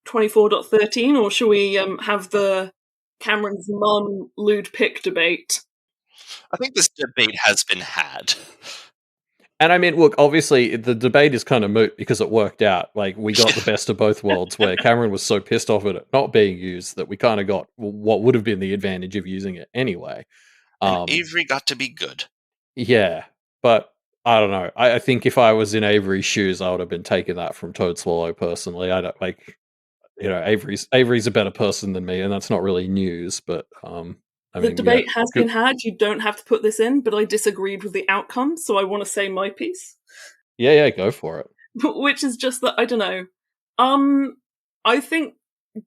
24.13 or should we have the Cameron's mum lewd pick debate? I think this debate has been had. And I mean, look, obviously the debate is kind of moot because it worked out. Like, we got the best of both worlds where Cameron was so pissed off at it not being used that we kind of got what would have been the advantage of using it anyway. And Avery got to be good. Yeah, but I don't know. I think if I was in Avery's shoes, I would have been taking that from Toad Swallow personally. I don't like, Avery's a better person than me, and that's not really news, but the debate has been had. You don't have to put this in, but I disagreed with the outcome, so I want to say my piece. Yeah, go for it. Which is just that, I don't know. I think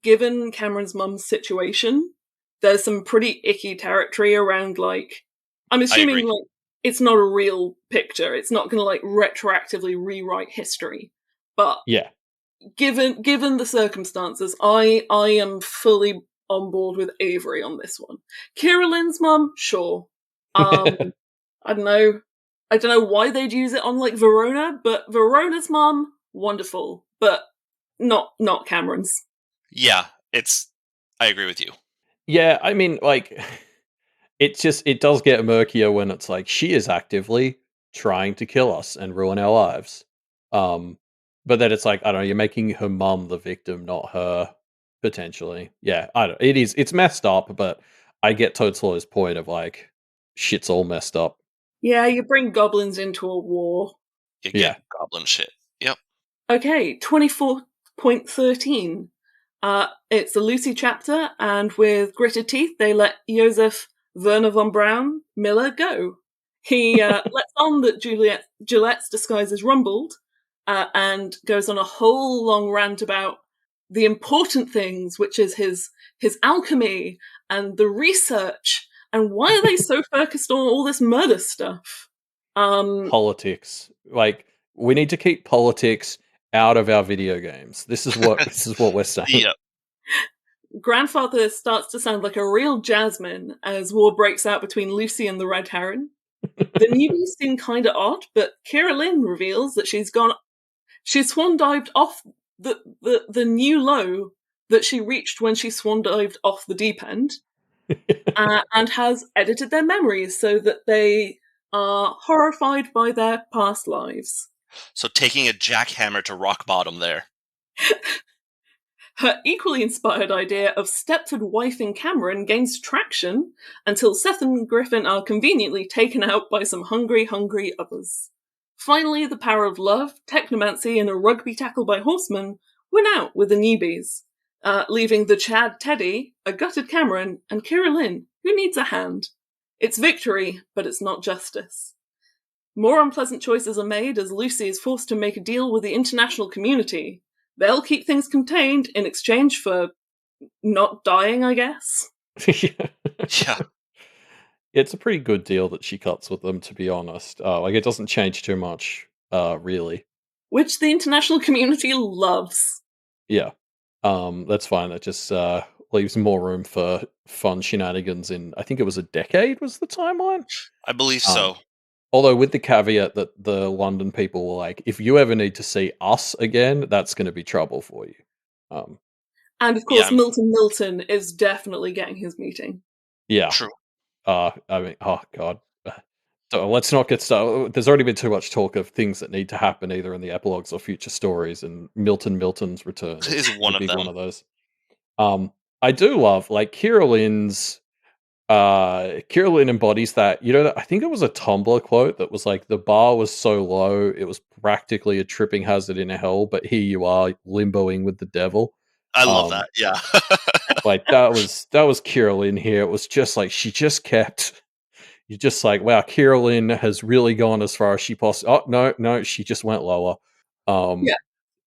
given Cameron's mum's situation, there's some pretty icky territory around, like, I'm assuming, like, it's not a real picture. It's not going to, like, retroactively rewrite history. But yeah, given the circumstances, I am fully on board with Avery on this one. Kira-Lynn's mum, sure. I don't know why they'd use it on like Verona, but Verona's mum, wonderful, but not Cameron's. Yeah, I agree with you. Yeah, I mean, like, it does get murkier when it's like she is actively trying to kill us and ruin our lives. But then it's like, I don't know, you're making her mum the victim, not her. Potentially. Yeah, it's messed up, but I get Toad Swallow's point of like, shit's all messed up. Yeah, you bring goblins into a war. You get goblin shit. Yep. Okay, 24.13. It's a Lucy chapter, and with gritted teeth, they let Joseph Werner von Braun Miller go. He lets on that Gillette's disguise is rumbled, and goes on a whole long rant about the important things, which is his alchemy and the research, and why are they so focused on all this murder stuff? Politics. Like, we need to keep politics out of our video games. This is what we're saying. Yep. Grandfather starts to sound like a real Jasmine as war breaks out between Lucy and the Red Heron. The newbies seem kind of odd, but Kira-Lynn reveals that she's swan dived off the new low that she reached when she swan dived off the deep end. and has edited their memories so that they are horrified by their past lives. So taking a jackhammer to rock bottom there. Her equally inspired idea of Stepford wifing Cameron gains traction until Seth and Griffin are conveniently taken out by some hungry others. Finally, the power of love, technomancy, and a rugby tackle by horsemen win out with the newbies, leaving the Chad Teddy, a gutted Cameron, and Kira-Lynn, who needs a hand. It's victory, but it's not justice. More unpleasant choices are made as Lucy is forced to make a deal with the international community. They'll keep things contained in exchange for not dying, I guess. Yeah. It's a pretty good deal that she cuts with them, to be honest. Like, it doesn't change too much, really. Which the international community loves. Yeah. That's fine. That just leaves more room for fun shenanigans in, I think it was a decade was the timeline? I believe so. Although with the caveat that the London people were like, if you ever need to see us again, that's going to be trouble for you. And of course, Milton is definitely getting his meeting. Yeah. True. I mean, oh God. So let's not get started. There's already been too much talk of things that need to happen either in the epilogues or future stories, and Milton's return is one of them. One of those. I do love, like, Kira-Lynn's Kira-Lynn embodies that. You know, I think it was a Tumblr quote that was like, the bar was so low, it was practically a tripping hazard in hell, but here you are limboing with the devil. I love that, yeah. Like, that was Kira-Lynn here. It was just like, she just kept, you're just like, wow, Kira-Lynn has really gone as far as she possibly, oh, no, she just went lower. Yeah.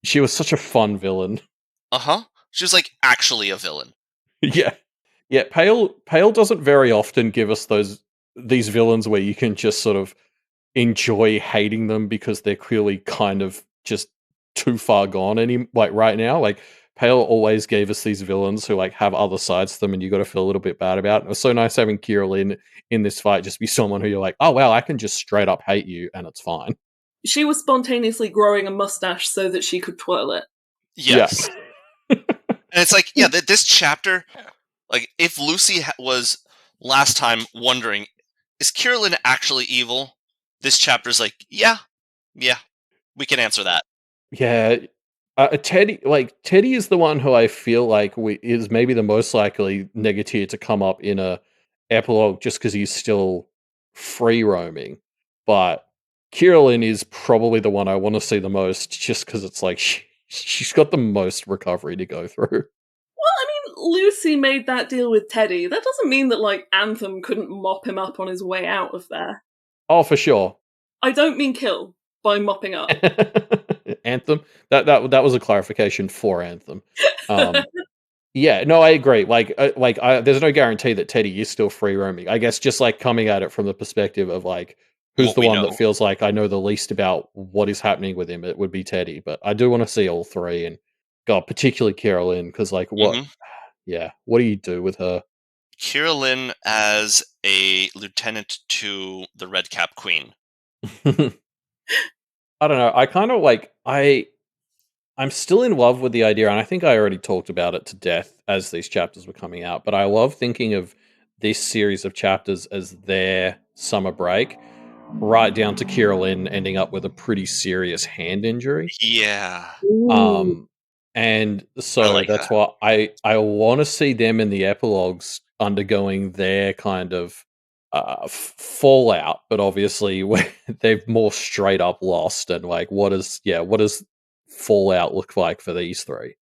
She was such a fun villain. Uh-huh. She was, like, actually a villain. Yeah. Yeah, Pale doesn't very often give us these villains where you can just sort of enjoy hating them because they're clearly kind of just too far gone right now. Like, Pale always gave us these villains who, like, have other sides to them and you got to feel a little bit bad about. It was so nice having Kira-Lynn in this fight just be someone who you're like, oh wow, I can just straight up hate you and it's fine. She was spontaneously growing a mustache so that she could twirl it. Yes. Yeah. And it's like, yeah, this chapter, like, if Lucy was last time wondering, is Kira-Lynn actually evil? This chapter's like, yeah, we can answer that. Yeah, Teddy is the one who I feel like is maybe the most likely negative to come up in a epilogue, just because he's still free roaming. But Kira-Lynn is probably the one I want to see the most, just because it's like she's got the most recovery to go through. Well, I mean, Lucy made that deal with Teddy. That doesn't mean that, like, Anthem couldn't mop him up on his way out of there. Oh, for sure. I don't mean kill by mopping up. Anthem. That was a clarification for Anthem. Yeah, no, I agree. There's no guarantee that Teddy is still free roaming. I guess just like coming at it from the perspective of like, who's the one that feels like I know the least about what is happening with him, it would be Teddy. But I do want to see all three, and God, particularly Kira-Lynn, because like what? Mm-hmm. Yeah, what do you do with her? Kira-Lynn as a lieutenant to the Red Cap Queen. I don't know. I kind of like I'm still in love with the idea, and I think I already talked about it to death as these chapters were coming out, but I love thinking of this series of chapters as their summer break, right down to Kira-Lynn ending up with a pretty serious hand injury. Yeah. And so that's why I want to see them in the epilogues undergoing their kind of fallout, but obviously they've more straight up lost, and like what does fallout look like for these three?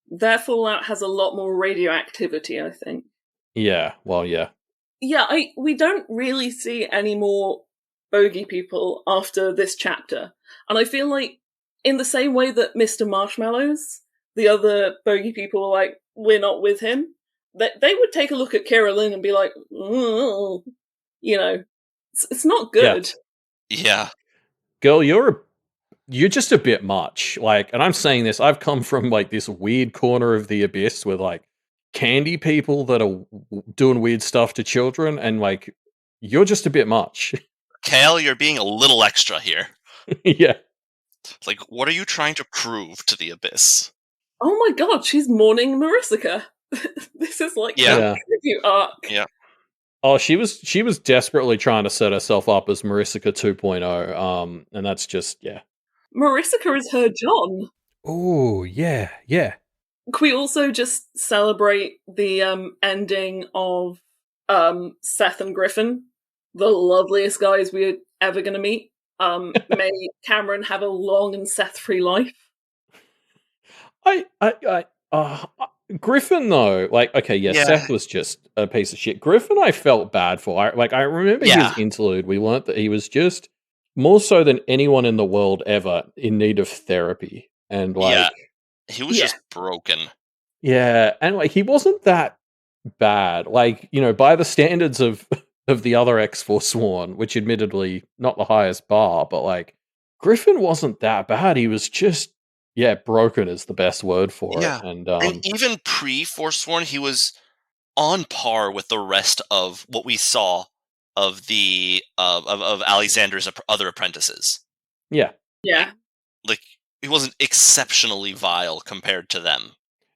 Their fallout has a lot more radioactivity, I think. Yeah, well, yeah. Yeah, we don't really see any more bogey people after this chapter. And I feel like in the same way that Mr. Marshmallows, the other bogey people were like, we're not with him, they would take a look at Kira-Lynn and be like, you know, it's not good. Yeah. Girl, you're just a bit much. Like, and I'm saying this, I've come from like this weird corner of the abyss with like candy people that are doing weird stuff to children, and like, you're just a bit much. Kale, you're being a little extra here. Yeah. It's like, what are you trying to prove to the abyss? Oh my god, she's mourning Marisica. This is like a tribute arc. Yeah. Oh, she was desperately trying to set herself up as Marisica 2.0, and that's just Marisica is her John. Oh, yeah. Can we also just celebrate the ending of Seth and Griffin, the loveliest guys we're ever going to meet? May Cameron have a long and Seth-free life. Griffin though, like, okay, yeah, Seth was just a piece of shit. Griffin, I felt bad for. I remember his interlude. We learnt that he was just more so than anyone in the world ever in need of therapy, and he was just broken. Yeah, and like he wasn't that bad, like by the standards of the other X-Forsworn, which admittedly not the highest bar, but like Griffin wasn't that bad. He was just broken is the best word for it. And even pre-Forsworn, he was on par with the rest of what we saw of the of Alexander's other apprentices. Yeah. Like he wasn't exceptionally vile compared to them.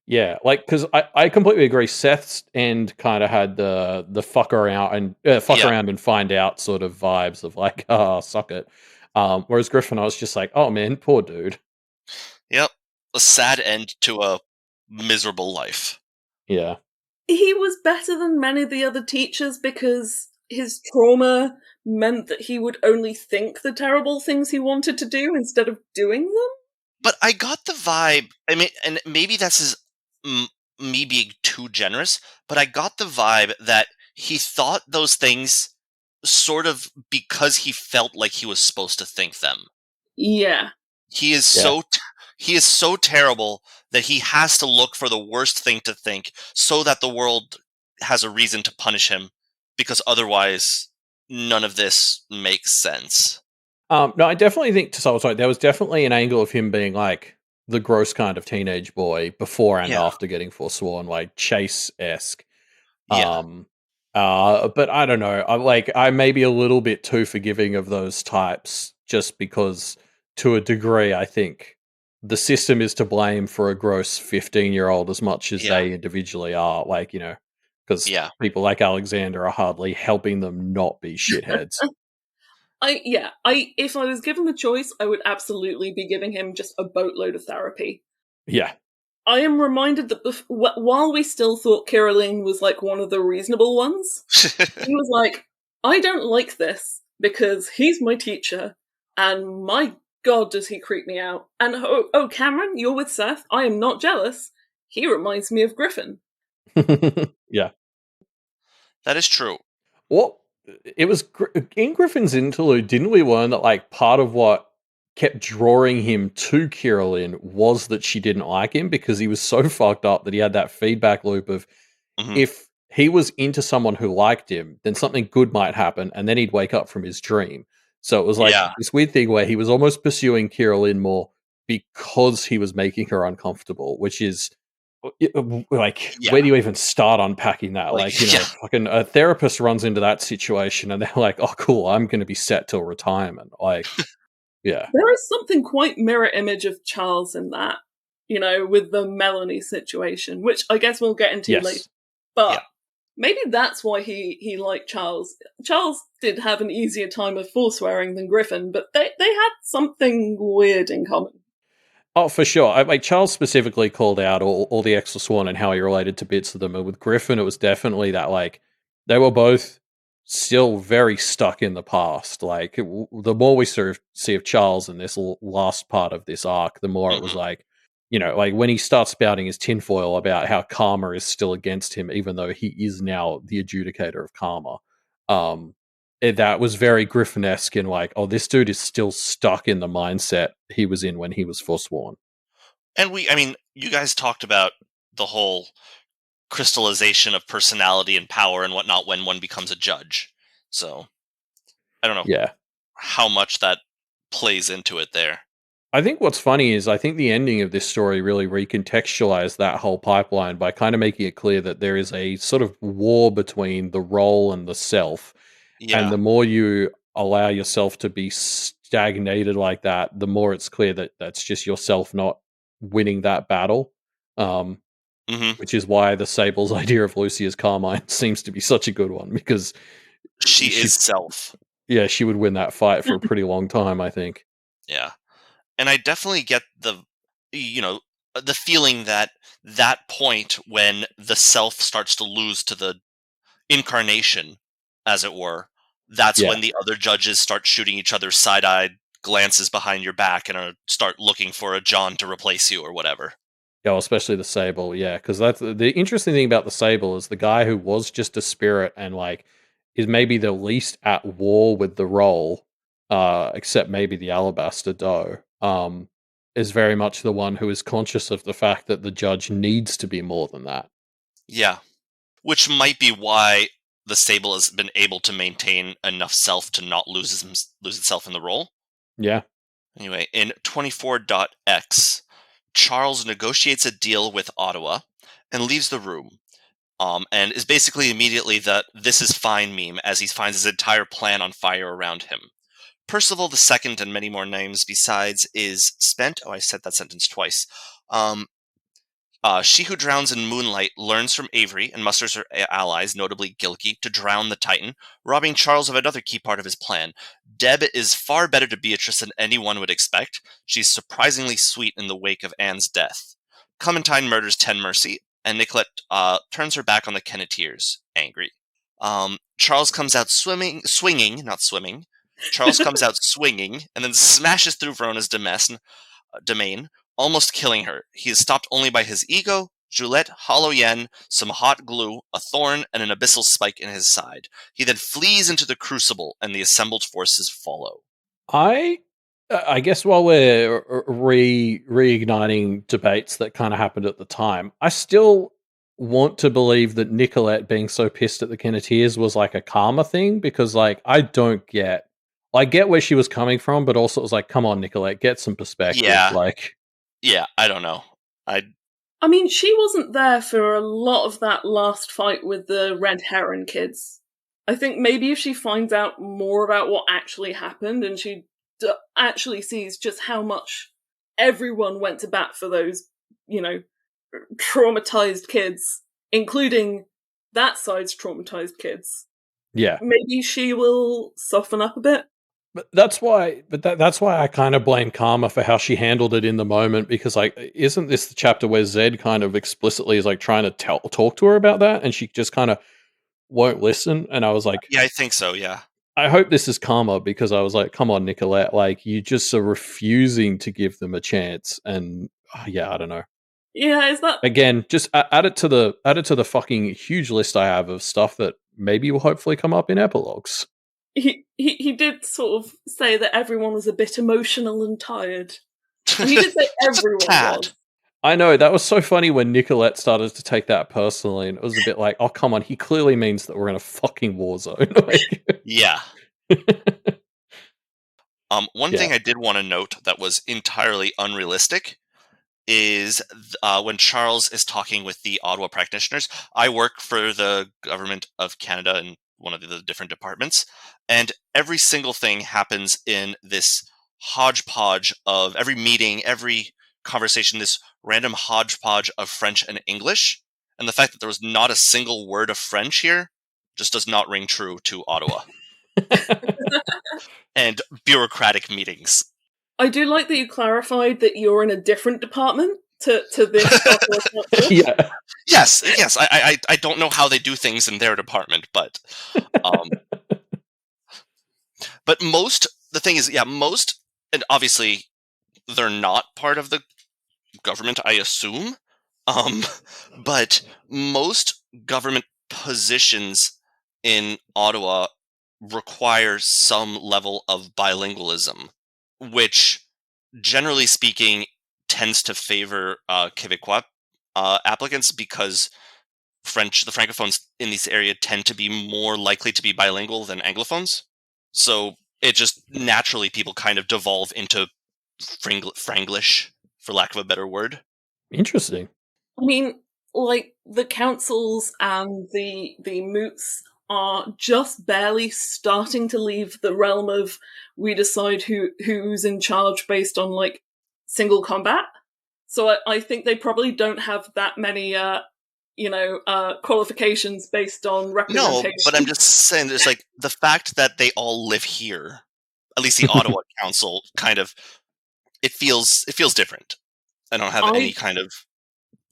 Yeah, like because I completely agree. Seth's end kind of had the fuck around and find out sort of vibes of like, suck it. Whereas Griffin, I was just like, oh man, poor dude. Yep, a sad end to a miserable life. Yeah, he was better than many of the other teachers because his trauma meant that he would only think the terrible things he wanted to do instead of doing them. But I got the vibe. I mean, and maybe that's me being too generous, but I got the vibe that he thought those things sort of because he felt like he was supposed to think them. Yeah. He is so terrible that he has to look for the worst thing to think so that the world has a reason to punish him, because otherwise none of this makes sense. No, I definitely think Tisarwat, there was definitely an angle of him being like the gross kind of teenage boy before and after getting Forsworn, like Chase-esque. But I don't know. I may be a little bit too forgiving of those types just because to a degree I think the system is to blame for a gross 15-year-old as much as they individually are, because people like Alexander are hardly helping them not be shitheads. If I was given the choice, I would absolutely be giving him just a boatload of therapy. Yeah. I am reminded that while we still thought Kira-Lynn was like one of the reasonable ones, he was like, I don't like this because he's my teacher and my God does he creep me out. And oh Cameron, you're with Seth. I am not jealous. He reminds me of Griffin. Yeah. That is true. Well, it was in Griffin's interlude, didn't we learn that like part of what kept drawing him to Kira-Lynn was that she didn't like him because he was so fucked up that he had that feedback loop of if he was into someone who liked him, then something good might happen and then he'd wake up from his dream. So it was like this weird thing where he was almost pursuing Kira-Lynn more because he was making her uncomfortable, which is like where do you even start unpacking that? Fucking a therapist runs into that situation and they're like, oh cool, I'm going to be set till retirement. Like yeah, there is something quite mirror image of Charles in that, with the Melanie situation, which I guess we'll get into later. But maybe that's why he liked Charles. Charles did have an easier time of forswearing than Griffin, but they had something weird in common. Oh, for sure. Charles specifically called out all the X-Forsworn and how he related to bits of them. And with Griffin, it was definitely that, like, they were both still very stuck in the past. Like, the more we sort of see of Charles in this last part of this arc, the more it was like, like when he starts spouting his tinfoil about how karma is still against him, even though he is now the adjudicator of karma. That was very Griffin-esque in like, oh, this dude is still stuck in the mindset he was in when he was Forsworn. And you guys talked about the whole crystallization of personality and power and whatnot when one becomes a judge. So, I don't know how much that plays into it there. I think what's funny is I think the ending of this story really recontextualized that whole pipeline by kind of making it clear that there is a sort of war between the role and the self. Yeah. And the more you allow yourself to be stagnated like that, the more it's clear that that's just yourself not winning that battle. which is why the Sable's idea of Lucy as Carmine seems to be such a good one, because she is self. Yeah, she would win that fight for a pretty long time, I think. Yeah. And I definitely get the feeling that point when the self starts to lose to the incarnation, as it were, that's when the other judges start shooting each other side-eyed glances behind your back and start looking for a John to replace you or whatever. Yeah, well, especially the Sable, yeah, because that's the interesting thing about the Sable is the guy who was just a spirit and is maybe the least at war with the role, except maybe the Alabaster Doe, is very much the one who is conscious of the fact that the judge needs to be more than that. Yeah, which might be why the Sable has been able to maintain enough self to not lose itself in the role. Yeah. Anyway, in 24.x, Charles negotiates a deal with Ottawa and leaves the room, and is basically immediately the "this is fine" meme as he finds his entire plan on fire around him. Percival II and many more names besides is spent. Oh, I said that sentence twice. She who drowns in moonlight learns from Avery and musters her allies, notably Gilkey, to drown the Titan, robbing Charles of another key part of his plan. Deb is far better to Beatrice than anyone would expect. She's surprisingly sweet in the wake of Anne's death. Clementine murders Ten Mercy, and Nicolette turns her back on the Kenneteers, angry. Charles comes out swinging, not swimming. Charles comes out swinging, and then smashes through Verona's domain, almost killing her. He is stopped only by his ego, Juliet, Hollow Yen, some hot glue, a thorn, and an abyssal spike in his side. He then flees into the crucible, and the assembled forces follow. I guess while we're reigniting debates that kind of happened at the time, I still want to believe that Nicolette being so pissed at the Kenneteers was like a karma thing, because I don't get... I get where she was coming from, but also it was like, come on, Nicolette, get some perspective. Yeah, I don't know. I mean, she wasn't there for a lot of that last fight with the Red Heron kids. I think maybe if she finds out more about what actually happened and she actually sees just how much everyone went to bat for those, traumatized kids, including that side's traumatized kids. Yeah. Maybe she will soften up a bit. But that's why I kind of blame Karma for how she handled it in the moment, because isn't this the chapter where Zed kind of explicitly is trying to talk to her about that, and she just kind of won't listen? And I was like, yeah, I think so. Yeah, I hope this is Karma, because I was like, come on, Nicolette, you just are refusing to give them a chance, and yeah, I don't know. Yeah, is that again? Just add it to the fucking huge list I have of stuff that maybe will hopefully come up in epilogues. He did sort of say that everyone was a bit emotional and tired. And he did say everyone was. I know, that was so funny when Nicolette started to take that personally, and it was a bit like, oh, come on, he clearly means that we're in a fucking war zone. Yeah. One thing I did want to note that was entirely unrealistic is when Charles is talking with the Ottawa practitioners. I work for the government of Canada in one of the different departments, and every single thing happens in this hodgepodge of every meeting, every conversation, this random hodgepodge of French and English. And the fact that there was not a single word of French here just does not ring true to Ottawa. And bureaucratic meetings. I do like that you clarified that you're in a different department to this. Yeah. Yes. I don't know how they do things in their department, but the thing is, most, and obviously they're not part of the government, I assume, but most government positions in Ottawa require some level of bilingualism, which, generally speaking, tends to favor Quebecois applicants, because the Francophones in this area tend to be more likely to be bilingual than Anglophones. So it just naturally, people kind of devolve into Franglish, for lack of a better word. Interesting. I mean, the councils and the moots are just barely starting to leave the realm of we decide who's in charge based on single combat. So I think they probably don't have that many, qualifications based on No, representation. but I'm just saying, there's like the fact that they all live here, at least the Ottawa Council, kind of, it feels different. I don't have any kind of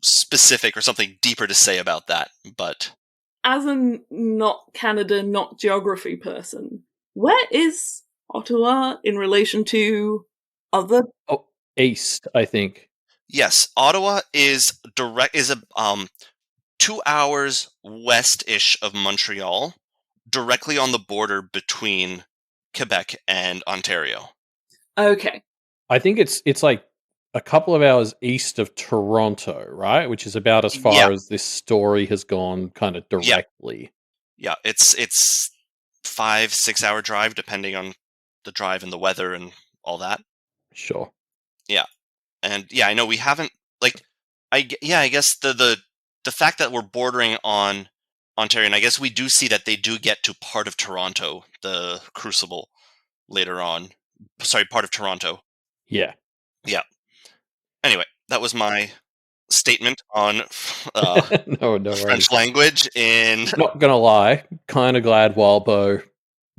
specific or something deeper to say about that, but as a not Canada, not geography person, where is Ottawa in relation to other? Oh, east, I think. yes, Ottawa is 2 hours west-ish of Montreal, directly on the border between Quebec and Ontario. Okay. I think it's like a couple of hours east of Toronto, right? Which is about as far as this story has gone kind of directly. Yeah, it's 5-6 hour drive depending on the drive and the weather and all that. Sure. Yeah. And yeah, I know we haven't I guess the fact that we're bordering on Ontario, and I guess we do see that they do get to part of Toronto, the Crucible later on. Sorry, part of Toronto. Yeah. Yeah. Anyway, that was my statement on no French language. Not gonna lie, kind of glad Wildbow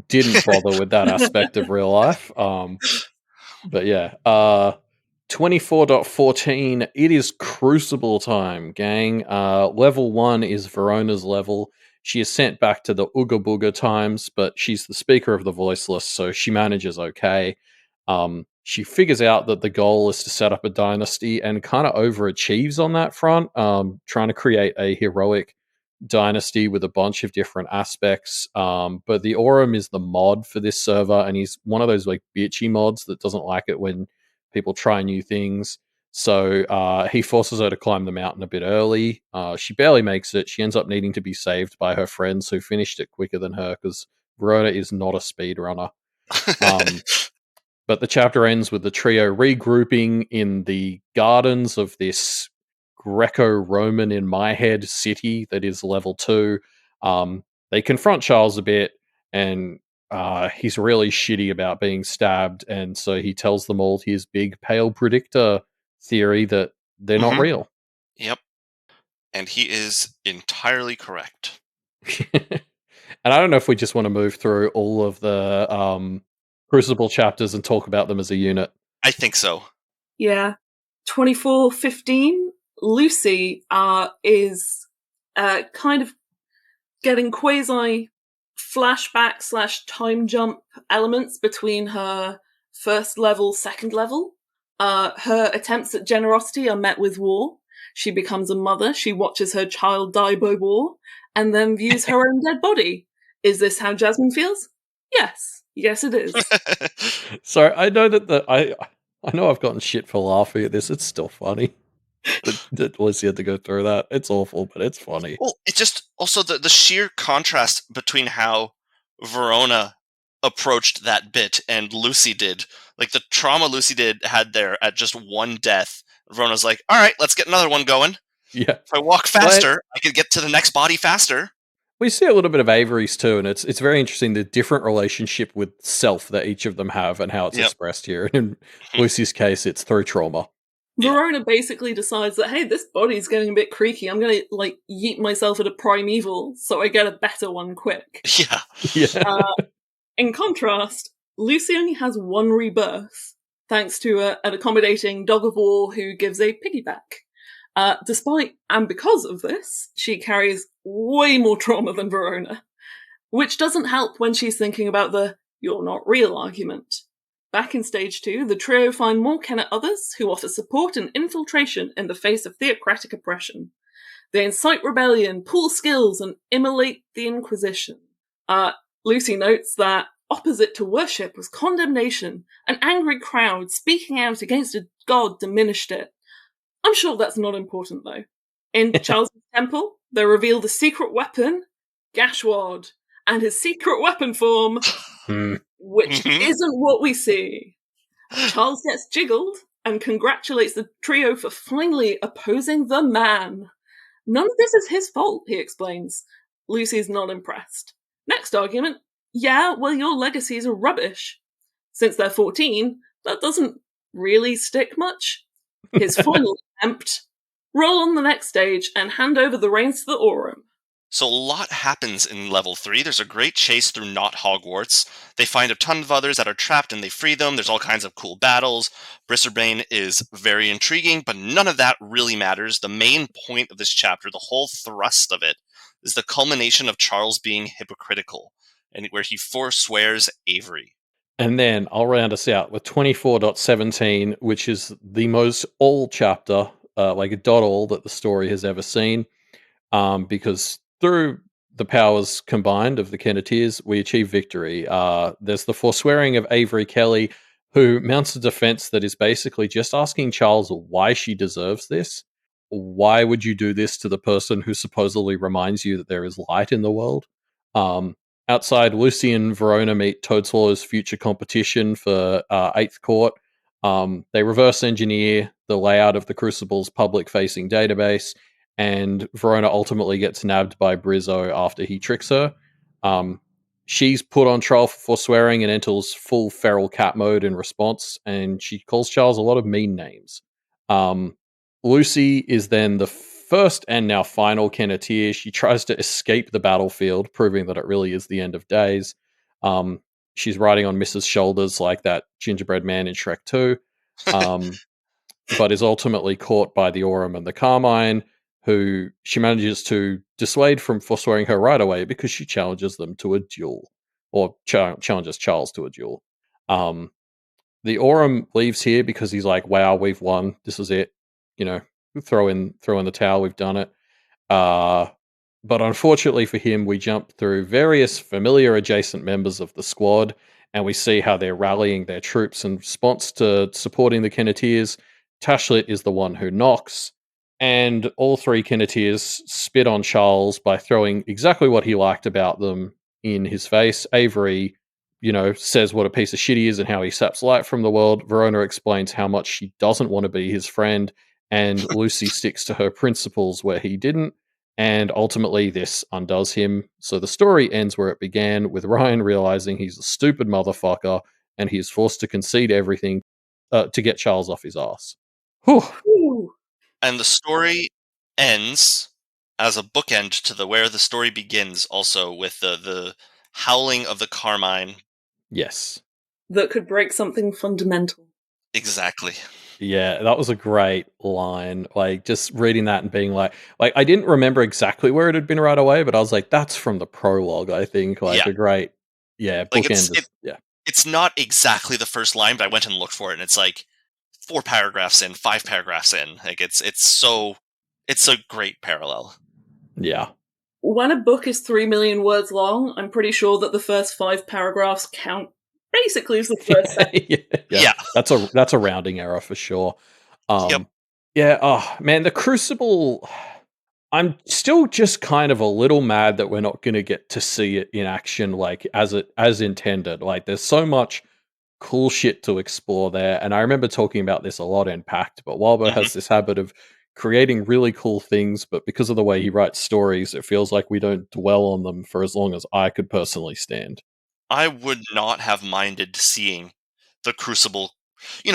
didn't bother with that aspect of real life. But yeah, 24.14. It is Crucible time, gang. Level 1 is Verona's level. She is sent back to the Ooga Booga times, but she's the speaker of the voiceless, so she manages okay. She figures out that the goal is to set up a dynasty and kind of overachieves on that front, trying to create a heroic dynasty with a bunch of different aspects. But the Aurum is the mod for this server, and he's one of those like bitchy mods that doesn't like it when people try new things. So he forces her to climb the mountain a bit early. She barely makes it. She ends up needing to be saved by her friends who finished it quicker than her because Verona is not a speedrunner. But the chapter ends with the trio regrouping in the gardens of this Greco-Roman, in my head, city that is level 2. They confront Charles a bit, and he's really shitty about being stabbed, and so he tells them all his big pale predictor theory that they're not real. Yep. And he is entirely correct. And I don't know if we just want to move through all of the Crucible chapters and talk about them as a unit. I think so. Yeah. 24:15, Lucy is kind of getting quasi flashback / time jump elements between her first level, second level. Her attempts at generosity are met with war. She becomes a mother. She watches her child die by war and then views her own dead body. Is this how Jasmine feels? Yes. Yes, it is. So I know that I know I've gotten shit for laughing at this. It's still funny that Lucy had to go through that. It's awful, but it's funny. Well, it's just also the sheer contrast between how Verona approached that bit and Lucy did. Like the trauma Lucy had there at just one death. Verona's like, all right, let's get another one going. Yeah. If I walk faster, I could get to the next body faster. We see a little bit of Avery's too, and it's very interesting the different relationship with self that each of them have and how it's expressed here. In Lucy's case, it's through trauma. Verona basically decides that, hey, this body's getting a bit creaky. I'm going to, yeet myself at a primeval so I get a better one quick. Yeah. In contrast, Lucy only has one rebirth, thanks to an accommodating dog of war who gives a piggyback. Despite and because of this, she carries way more trauma than Verona, which doesn't help when she's thinking about the "you're not real" argument. Back in Stage 2, the trio find more Kennet others who offer support and infiltration in the face of theocratic oppression. They incite rebellion, pool skills, and immolate the Inquisition. Lucy notes that opposite to worship was condemnation. An angry crowd speaking out against a god diminished it. I'm sure that's not important, though. In Charles' temple, they reveal the secret weapon, Gashwad, and his secret weapon form, which isn't what we see. Charles gets jiggled and congratulates the trio for finally opposing the man. None of this is his fault, he explains. Lucy's not impressed. Next argument, yeah, well, your legacies are rubbish. Since they're 14, that doesn't really stick much. His final attempt, roll on the next stage and hand over the reins to the Aurum. So a lot happens in level 3. There's a great chase through not Hogwarts. They find a ton of others that are trapped and they free them. There's all kinds of cool battles. Bristlebane is very intriguing, but none of that really matters. The main point of this chapter, the whole thrust of it, is the culmination of Charles being hypocritical, and where he forswears Avery. And then I'll round us out with 24.17, which is the most all chapter, like a dot all that the story has ever seen. Because through the powers combined of the Kenneteers, we achieve victory. There's the forswearing of Avery Kelly, who mounts a defense that is basically just asking Charles why she deserves this. Why would you do this to the person who supposedly reminds you that there is light in the world? Outside, Lucy and Verona meet Toadswallow's future competition for 8th Court. They reverse engineer the layout of the Crucible's public-facing database, and Verona ultimately gets nabbed by Brizzo after he tricks her. She's put on trial for forswearing and enters full feral cat mode in response, and she calls Charles a lot of mean names. Lucy is then the first and now final Kenneteer. She tries to escape the battlefield, proving that it really is the end of days. She's riding on Mrs. Shoulders like that gingerbread man in Shrek 2, but is ultimately caught by the Aurum and the Carmine, who she manages to dissuade from forswearing her right away because she challenges them to a duel, or challenges Charles to a duel. The Aurum leaves here because he's like, wow, we've won. This is it. You know, throw in the towel. We've done it. But unfortunately for him, we jump through various familiar adjacent members of the squad, and we see how they're rallying their troops in response to supporting the Kenneteers. Tashlit is the one who knocks, and all three Kenneteers spit on Charles by throwing exactly what he liked about them in his face. Avery, says what a piece of shit he is and how he saps light from the world. Verona explains how much she doesn't want to be his friend, and Lucy sticks to her principles where he didn't, and ultimately this undoes him. So the story ends where it began, with Ryan realizing he's a stupid motherfucker and he is forced to concede everything to get Charles off his ass. Whew. And the story ends as a bookend to where the story begins, also with the howling of the Carmine. Yes. That could break something fundamental. Exactly. Yeah, that was a great line. Like, just reading that and being like I didn't remember exactly where it had been right away, but I was like, that's from the prologue, I think. Like, a great, bookend. It's not exactly the first line, but I went and looked for it, and it's like 4 paragraphs in, 5 paragraphs in. Like, it's a great parallel. Yeah. When a book is 3 million words long, I'm pretty sure that the first 5 paragraphs count basically as the first sentence. Yeah. That's a rounding error for sure. Yep. Yeah, oh man, the Crucible, I'm still just kind of a little mad that we're not going to get to see it in action like as intended. Like, there's so much cool shit to explore there, and I remember talking about this a lot in Pact, but Walbo has this habit of creating really cool things, but because of the way he writes stories, it feels like we don't dwell on them for as long as I could personally stand. I would not have minded seeing the Crucible,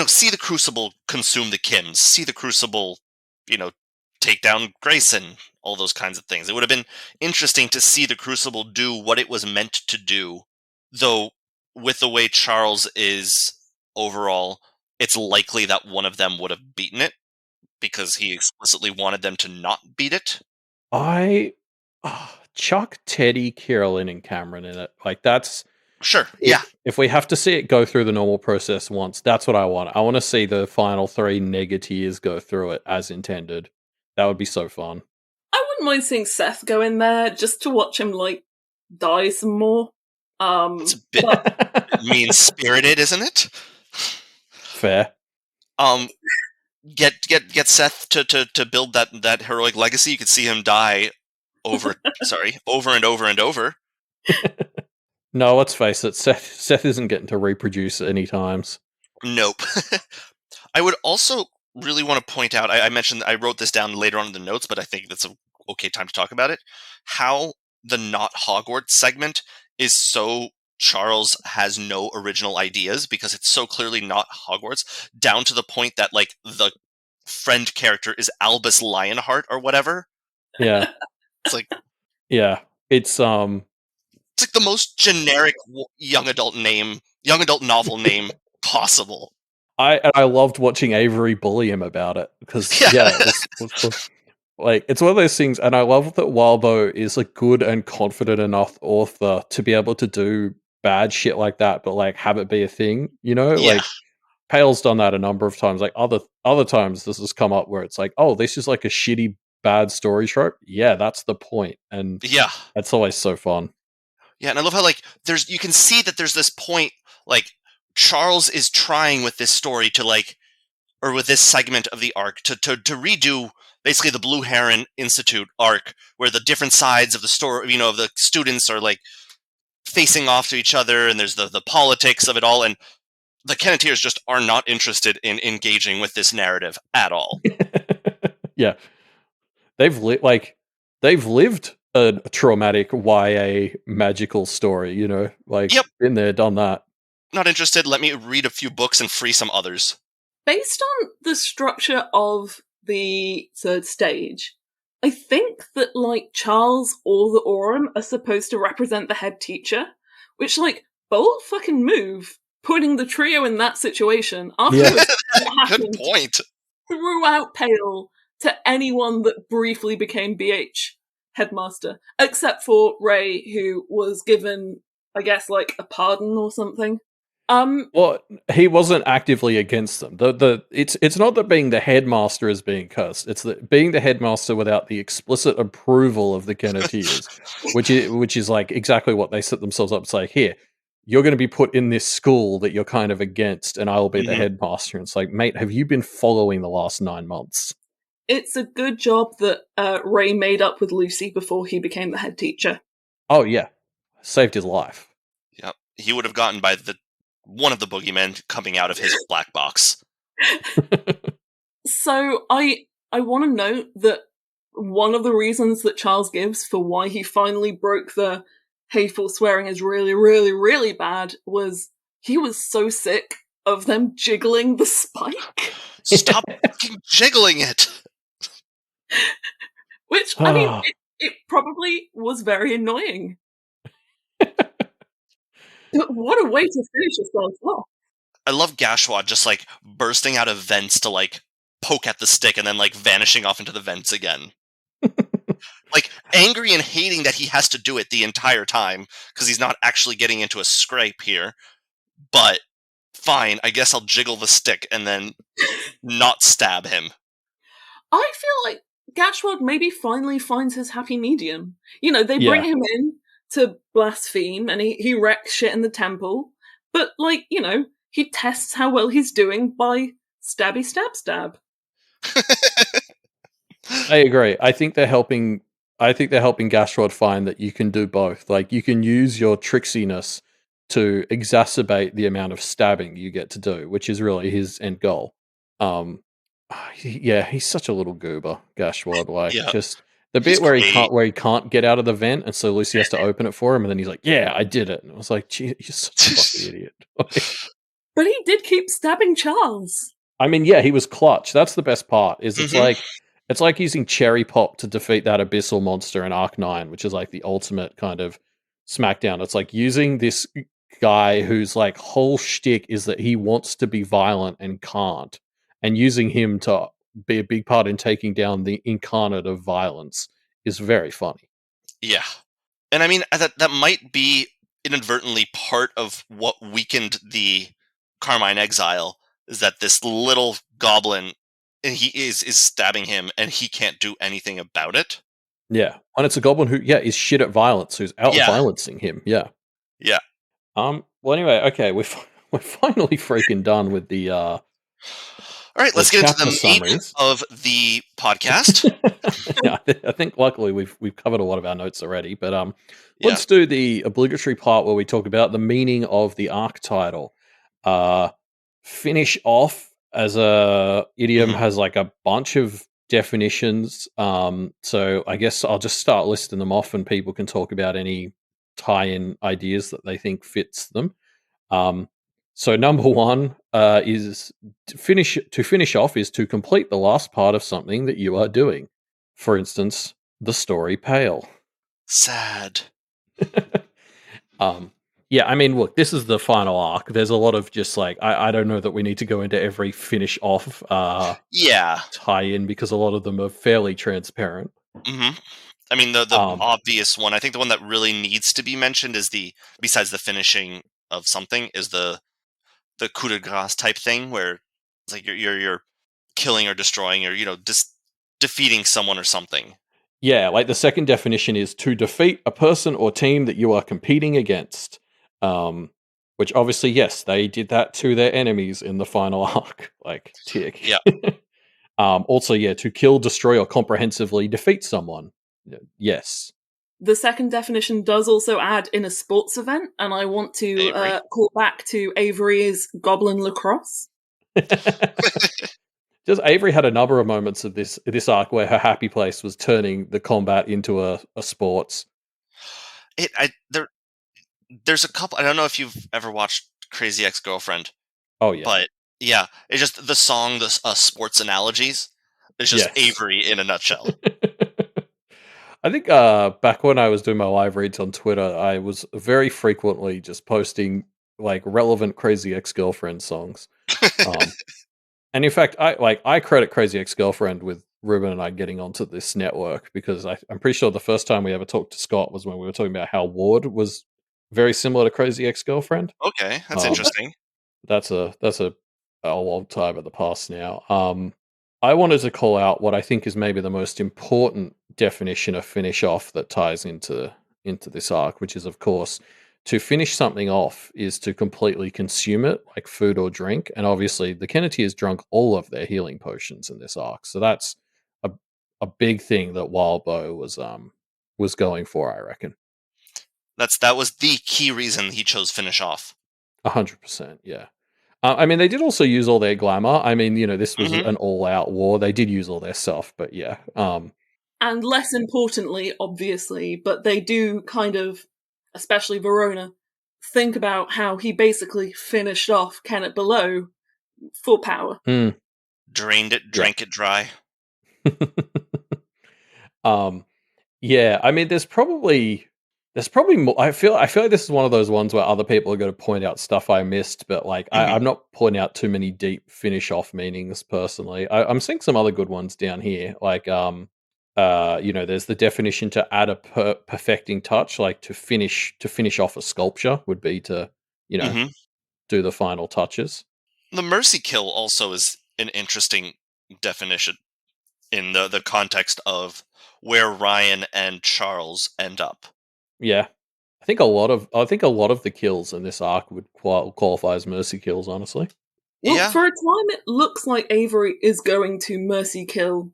see the Crucible consume the Kims, see the Crucible, take down Grayson, all those kinds of things. It would have been interesting to see the Crucible do what it was meant to do, though with the way Charles is overall, it's likely that one of them would have beaten it, because he explicitly wanted them to not beat it. Chuck, Teddy, Kira-Lynn, and Cameron in it. Like, that's... Sure, yeah. If we have to see it go through the normal process once, that's what I want. I want to see the final 3 Negateers go through it as intended. That would be so fun. I wouldn't mind seeing Seth go in there just to watch him, die some more. It's a bit mean-spirited, isn't it? Fair. Get Seth to build that heroic legacy. You could see him die over and over and over. No, let's face it, Seth isn't getting to reproduce any times. Nope. I would also really want to point out, I mentioned, I wrote this down later on in the notes, but I think that's an okay time to talk about it, how the not Hogwarts segment is so Charles has no original ideas, because it's so clearly not Hogwarts, down to the point that, the friend character is Albus Lionheart or whatever. Yeah. It's like, yeah, it's like the most generic young adult novel name possible. I loved watching Avery bully him about it because like it's one of those things, and I love that Wildbow is a good and confident enough author to be able to do bad shit like that, but like have it be a thing, you know? Yeah. Like Pale's done that a number of times. Like other times this has come up where it's like, oh, this is like a shitty bad story trope. Yeah, that's the point. And Yeah. that's always so fun. Yeah, and I love how like you can see that there's this point, like Charles is trying with this story to like, or with this segment of the arc to redo basically the Blue Heron Institute arc, where the different sides of the story, of the students are like facing off to each other, and there's the politics of it all, and the Kenneteers just are not interested in engaging with this narrative at all. Yeah, they've lived a traumatic YA magical story, like Yep. Been there, done that. Not interested. Let me read a few books and free some others. Based on the structure of the third stage, I think that like Charles or the Aurum are supposed to represent the head teacher, which like bold fucking move, putting the trio in that situation after what Good happened point. throughout Pale to anyone that briefly became BH headmaster, except for Ray, who was given, I guess, like a pardon or something. Well, he wasn't actively against them. It's not that being the headmaster is being cursed. It's that being the headmaster without the explicit approval of the Kenneteers, which is like exactly what they set themselves up to say. Here, you're going to be put in this school that you're kind of against, and I will be the headmaster. And it's like, mate, have you been following the last 9 months? It's a good job that Ray made up with Lucy before he became the head teacher. Oh yeah, saved his life. Yep, he would have gotten by one of the boogeymen coming out of his black box. So I want to note that one of the reasons that Charles gives for why he finally broke the hateful swearing is really, really, really bad was he was so sick of them jiggling the spike. Stop jiggling it! Which, I mean, it probably was very annoying. But what a way to finish yourself off. I love Gashwad just like bursting out of vents to like poke at the stick and then like vanishing off into the vents again. Like angry and hating that he has to do it the entire time because he's not actually getting into a scrape here. But fine, I guess I'll jiggle the stick and then not stab him. I feel like Gashwad maybe finally finds his happy medium. They bring him in to blaspheme and he wrecks shit in the temple. But, like, he tests how well he's doing by stabby stab stab. I agree. I think they're helping Gashwad find that you can do both. Like, you can use your tricksiness to exacerbate the amount of stabbing you get to do, which is really his end goal. Yeah, he's such a little goober, Gashwad. Like, just the bit where he can't get out of the vent, and so Lucy has to open it for him, and then he's like, "Yeah, I did it." And I was like, "Gee, you're such a fucking idiot." But he did keep stabbing Charles. I mean, yeah, he was clutch. That's the best part. Is it's like using Cherry Pop to defeat that abyssal monster in Arc 9, which is like the ultimate kind of smackdown. It's like using this guy whose like whole shtick is that he wants to be violent and can't, and using him to be a big part in taking down the incarnate of violence is very funny. Yeah. And I mean, that might be inadvertently part of what weakened the Carmine Exile, is that this little goblin, and he is stabbing him, and he can't do anything about it. Yeah, and it's a goblin who, is shit at violence, who's out-violencing him. Yeah. Yeah. Well, anyway, okay, we're finally freaking done with the. All right, let's get into the meat of the podcast. Yeah, I think luckily we've covered a lot of our notes already, but let's do the obligatory part where we talk about the meaning of the arc title. Finish off as a idiom has like a bunch of definitions. So I guess I'll just start listing them off, and people can talk about any tie-in ideas that they think fits them. So number one is to finish off is to complete the last part of something that you are doing. For instance, the story Pale. Sad. Yeah, I mean, look, this is the final arc. There's a lot of just like I don't know that we need to go into every finish off tie-in because a lot of them are fairly transparent. Mm-hmm. I mean, the obvious one, I think the one that really needs to be mentioned is besides the finishing of something, is the coup de grace type thing where it's like you're killing or destroying or defeating someone or something. Yeah, like the second definition is to defeat a person or team that you are competing against. Which obviously, yes, they did that to their enemies in the final arc, like tick. Yeah. Also, yeah, to kill, destroy, or comprehensively defeat someone. Yes. The second definition does also add in a sports event, and I want to call back to Avery's Goblin Lacrosse. Just Avery had a number of moments of this arc where her happy place was turning the combat into a sports. There's a couple. I don't know if you've ever watched Crazy Ex-Girlfriend. Oh yeah, but yeah, it's just the song, the sports analogies. It's just Avery in a nutshell. I think back when I was doing my live reads on Twitter, I was very frequently just posting like relevant Crazy Ex-Girlfriend songs. And in fact, I credit Crazy Ex-Girlfriend with Ruben and I getting onto this network because I'm pretty sure the first time we ever talked to Scott was when we were talking about how Ward was very similar to Crazy Ex-Girlfriend. Okay, that's interesting. That's a long time in the past now. I wanted to call out what I think is maybe the most important definition of finish off that ties into this arc, which is, of course, to finish something off is to completely consume it, like food or drink. And obviously, the Kenneteers drunk all of their healing potions in this arc, so that's a big thing that Wildbow was going for, I reckon. That was the key reason he chose finish off. 100%, yeah. I mean, they did also use all their glamour. I mean, this was an all-out war. They did use all their stuff, but yeah. And less importantly, obviously, but they do kind of, especially Verona, think about how he basically finished off Kennet Below for power. Drained it, drank it dry. Yeah, I mean, there's probably more. I feel like this is one of those ones where other people are going to point out stuff I missed, but like I'm not pointing out too many deep finish off meanings personally. I'm seeing some other good ones down here, like there's the definition to add a perfecting touch, like to finish off a sculpture would be to do the final touches. The mercy kill also is an interesting definition in the context of where Ryan and Charles end up. Yeah, I think a lot of the kills in this arc would qualify as mercy kills, honestly. Well, yeah. For a time, it looks like Avery is going to mercy kill ?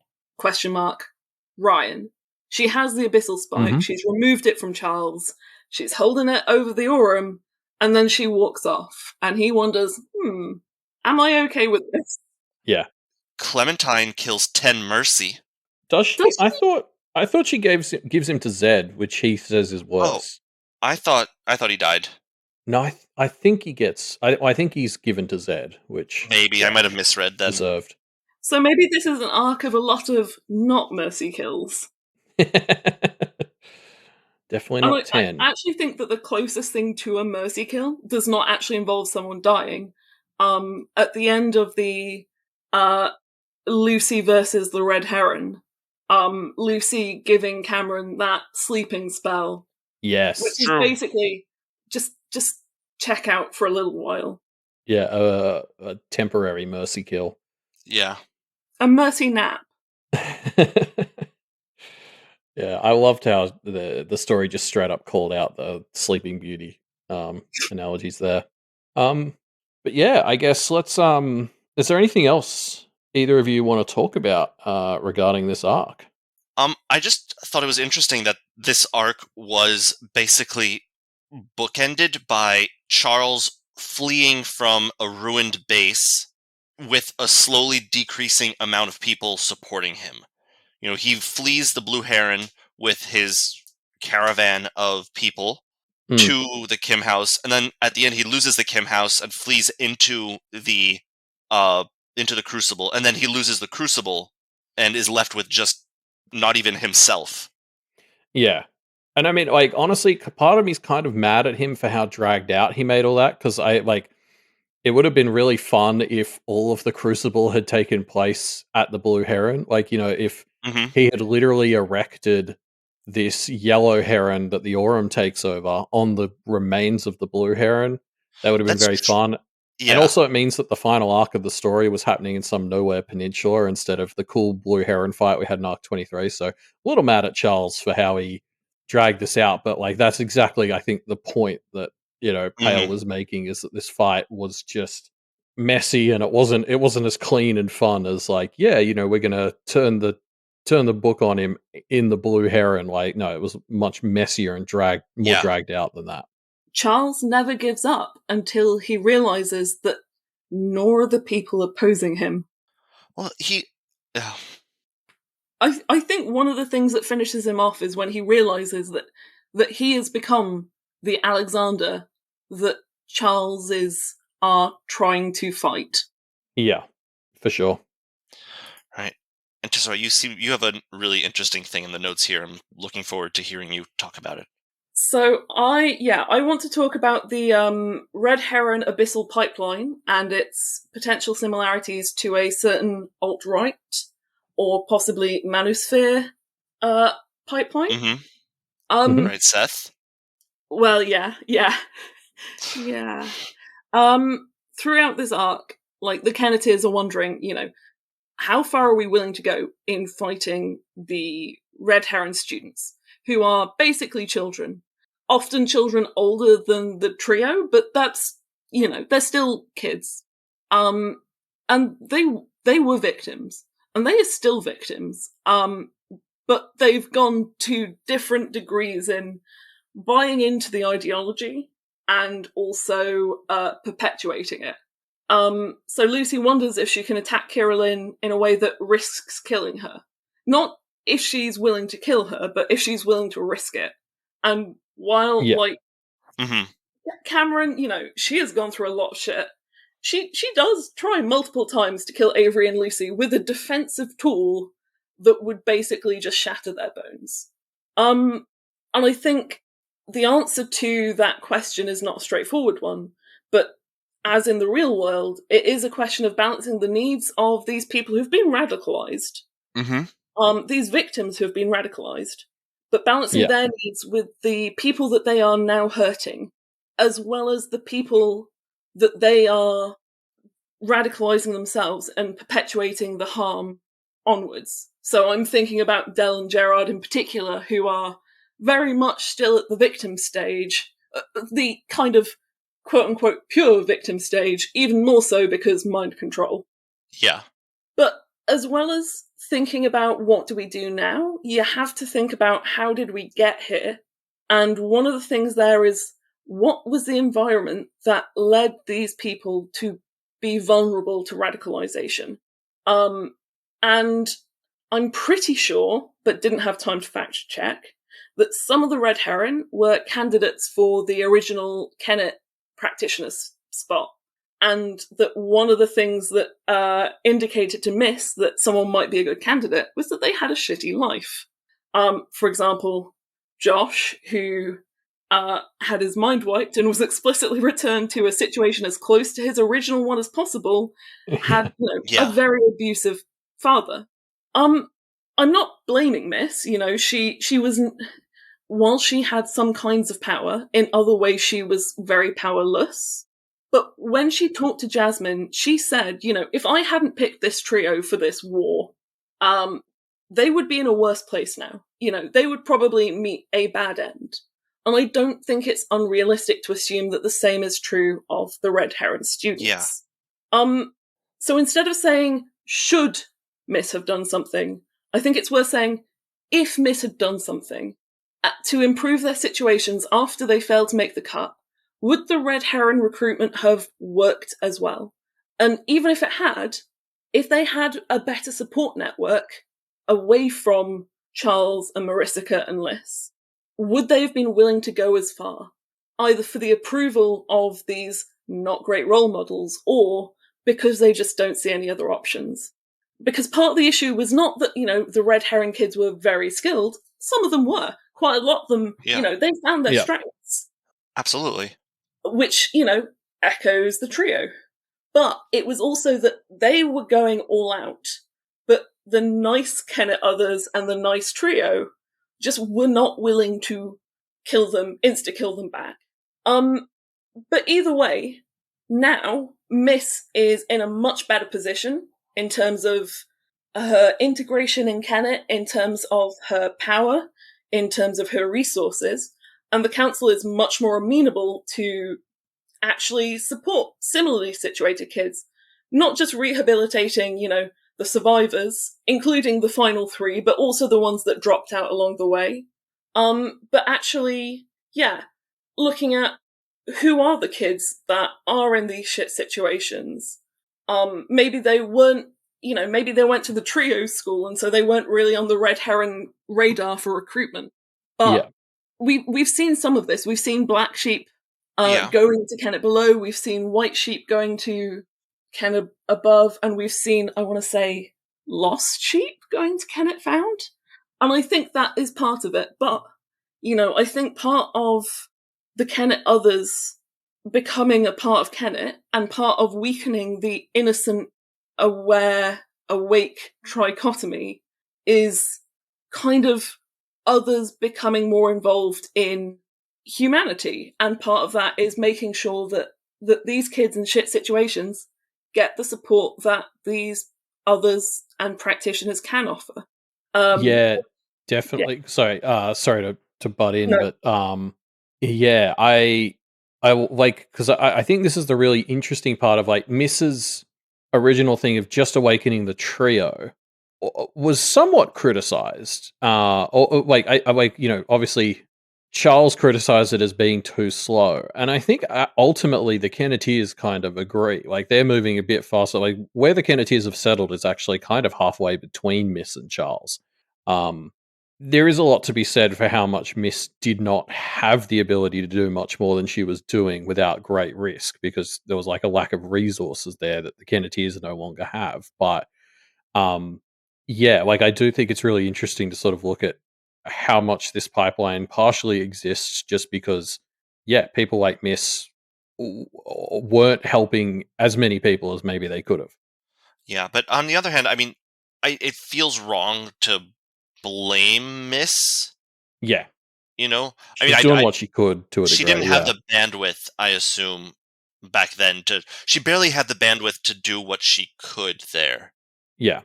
Ryan. She has the abyssal spike. She's removed it from Charles. She's holding it over the Aurum, and then she walks off. And he wonders, am I okay with this? Yeah. Clementine kills 10 mercy. Does she? I thought she gives him to Zed, which he says is worse. Oh, I thought he died. No, I think he gets. I think he's given to Zed, which maybe I might have misread that. Deserved. So maybe this is an arc of a lot of not mercy kills. Definitely not 10. I actually think that the closest thing to a mercy kill does not actually involve someone dying. At the end of the Lucy versus the Red Heron, Lucy giving Cameron that sleeping spell. Yes. Which is basically just check out for a little while. Yeah, a temporary mercy kill. Yeah. A mercy nap. Yeah, I loved how the story just straight up called out the Sleeping Beauty analogies there. But yeah, I guess let's is there anything else either of you want to talk about regarding this arc? I just thought it was interesting that this arc was basically bookended by Charles fleeing from a ruined base with a slowly decreasing amount of people supporting him. He flees the Blue Heron with his caravan of people, to the Kim house, and then at the end he loses the Kim house and flees into the Crucible, and then he loses the Crucible and is left with just not even himself. Yeah. And I mean, like, honestly, part of me's kind of mad at him for how dragged out he made all that, because it would have been really fun if all of the Crucible had taken place at the Blue Heron. Like, if he had literally erected this yellow heron that the Aurum takes over on the remains of the Blue Heron, that would have been very fun. Yeah. And also it means that the final arc of the story was happening in some nowhere peninsula instead of the cool Blue Heron fight we had in Arc 23. So a little mad at Charles for how he dragged this out, but like that's exactly, I think, the point that Pale was making, is that this fight was just messy and it wasn't as clean and fun as like, we're gonna turn the book on him in the Blue Heron. Like, no, it was much messier and more dragged out than that. Charles never gives up until he realizes that nor are the people opposing him. Well, I think one of the things that finishes him off is when he realizes that he has become the Alexander that Charles are trying to fight. Yeah, for sure. Right. And Tisarwat, you have a really interesting thing in the notes here. I'm looking forward to hearing you talk about it. So I want to talk about the Red Heron Abyssal Pipeline and its potential similarities to a certain alt-right or possibly manosphere pipeline. Right, Seth? Well, yeah. Throughout this arc, like, the Kenneteers are wondering, how far are we willing to go in fighting the Red Heron students, who are basically children. Often children older than the trio, but that's, they're still kids. And they were victims, and they are still victims. But they've gone to different degrees in buying into the ideology and also perpetuating it. So Lucy wonders if she can attack Kira-Lynn in a way that risks killing her. Not if she's willing to kill her, but if she's willing to risk it. And while, Cameron, she has gone through a lot of shit, she does try multiple times to kill Avery and Lucy with a defensive tool that would basically just shatter their bones. And I think the answer to that question is not a straightforward one, but as in the real world, it is a question of balancing the needs of these people who've been radicalized, these victims who have been radicalized, but balancing their needs with the people that they are now hurting, as well as the people that they are radicalizing themselves and perpetuating the harm onwards. So I'm thinking about Del and Gerard in particular, who are very much still at the victim stage, the kind of quote-unquote pure victim stage, even more so because mind control. Yeah. But as well as thinking about what do we do now, you have to think about how did we get here? And one of the things there is, what was the environment that led these people to be vulnerable to radicalization? And I'm pretty sure, but didn't have time to fact check, that some of the Red Heron were candidates for the original Kennet practitioner's spot. And that one of the things that indicated to Miss that someone might be a good candidate was that they had a shitty life. For example, Josh, who had his mind wiped and was explicitly returned to a situation as close to his original one as possible, had a very abusive father. I'm not blaming Miss. She wasn't. While she had some kinds of power, in other ways she was very powerless. But when she talked to Jasmine, she said, if I hadn't picked this trio for this war, they would be in a worse place now. They would probably meet a bad end. And I don't think it's unrealistic to assume that the same is true of the Red Heron students. Yeah. So instead of saying, should Miss have done something, I think it's worth saying, if Miss had done something to improve their situations after they failed to make the cut, would the Red Heron recruitment have worked as well? And even if it had, if they had a better support network away from Charles and Maricica and Liz, would they have been willing to go as far? either for the approval of these not great role models or because they just don't see any other options. Because part of the issue was not that, the red herring kids were very skilled. Some of them were. Quite a lot of them, they found their strengths. Absolutely. Which, echoes the trio. But it was also that they were going all out. But the nice Kennet others and the nice trio just were not willing to insta-kill them back. But either way, now Miss is in a much better position in terms of her integration in Kennet, in terms of her power, in terms of her resources, and the council is much more amenable to actually support similarly situated kids, not just rehabilitating, the survivors, including the final 3, but also the ones that dropped out along the way. But actually, looking at who are the kids that are in these shit situations. Maybe they weren't, maybe they went to the trio school and so they weren't really on the red herring radar for recruitment. But we've seen some of this. We've seen black sheep going to Kennet below. We've seen white sheep going to Kennet above, and we've seen, I want to say, lost sheep going to Kennet found. And I think that is part of it. But, I think part of the Kennet others becoming a part of Kennet and part of weakening the innocent, aware, awake trichotomy is kind of others becoming more involved in humanity. And part of that is making sure that these kids in shit situations get the support that these others and practitioners can offer. Definitely. Yeah. Sorry to butt in, no. But I like, because I think this is the really interesting part of like Mrs. original thing of just awakening the trio was somewhat criticized. Obviously Charles criticized it as being too slow, and I think ultimately the Kennetiers kind of agree. Like they're moving a bit faster. Like where the Kennetiers have settled is actually kind of halfway between Miss and Charles. There is a lot to be said for how much Miss did not have the ability to do much more than she was doing without great risk, because there was like a lack of resources there that the Kennetiers no longer have. But I do think it's really interesting to sort of look at how much this pipeline partially exists just because, people like Miss weren't helping as many people as maybe they could have. Yeah, but on the other hand, I mean, it feels wrong to blame Miss. Yeah. She was doing what she could to a degree. She didn't have the bandwidth, I assume, back then. She barely had the bandwidth to do what she could there. Yeah.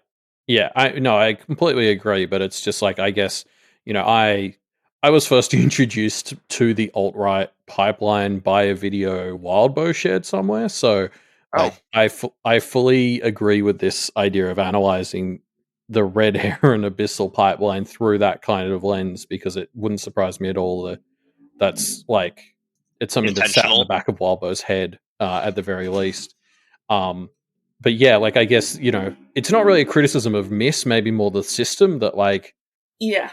Yeah, I completely agree, but it's just like, I guess, I was first introduced to the alt-right pipeline by a video Wildbow shared somewhere, so I fully agree with this idea of analyzing the red heron abyssal pipeline through that kind of lens, because it wouldn't surprise me at all that that's like, it's something that sat in the back of Wildbow's head at the very least. But I guess, it's not really a criticism of Miss, maybe more the system that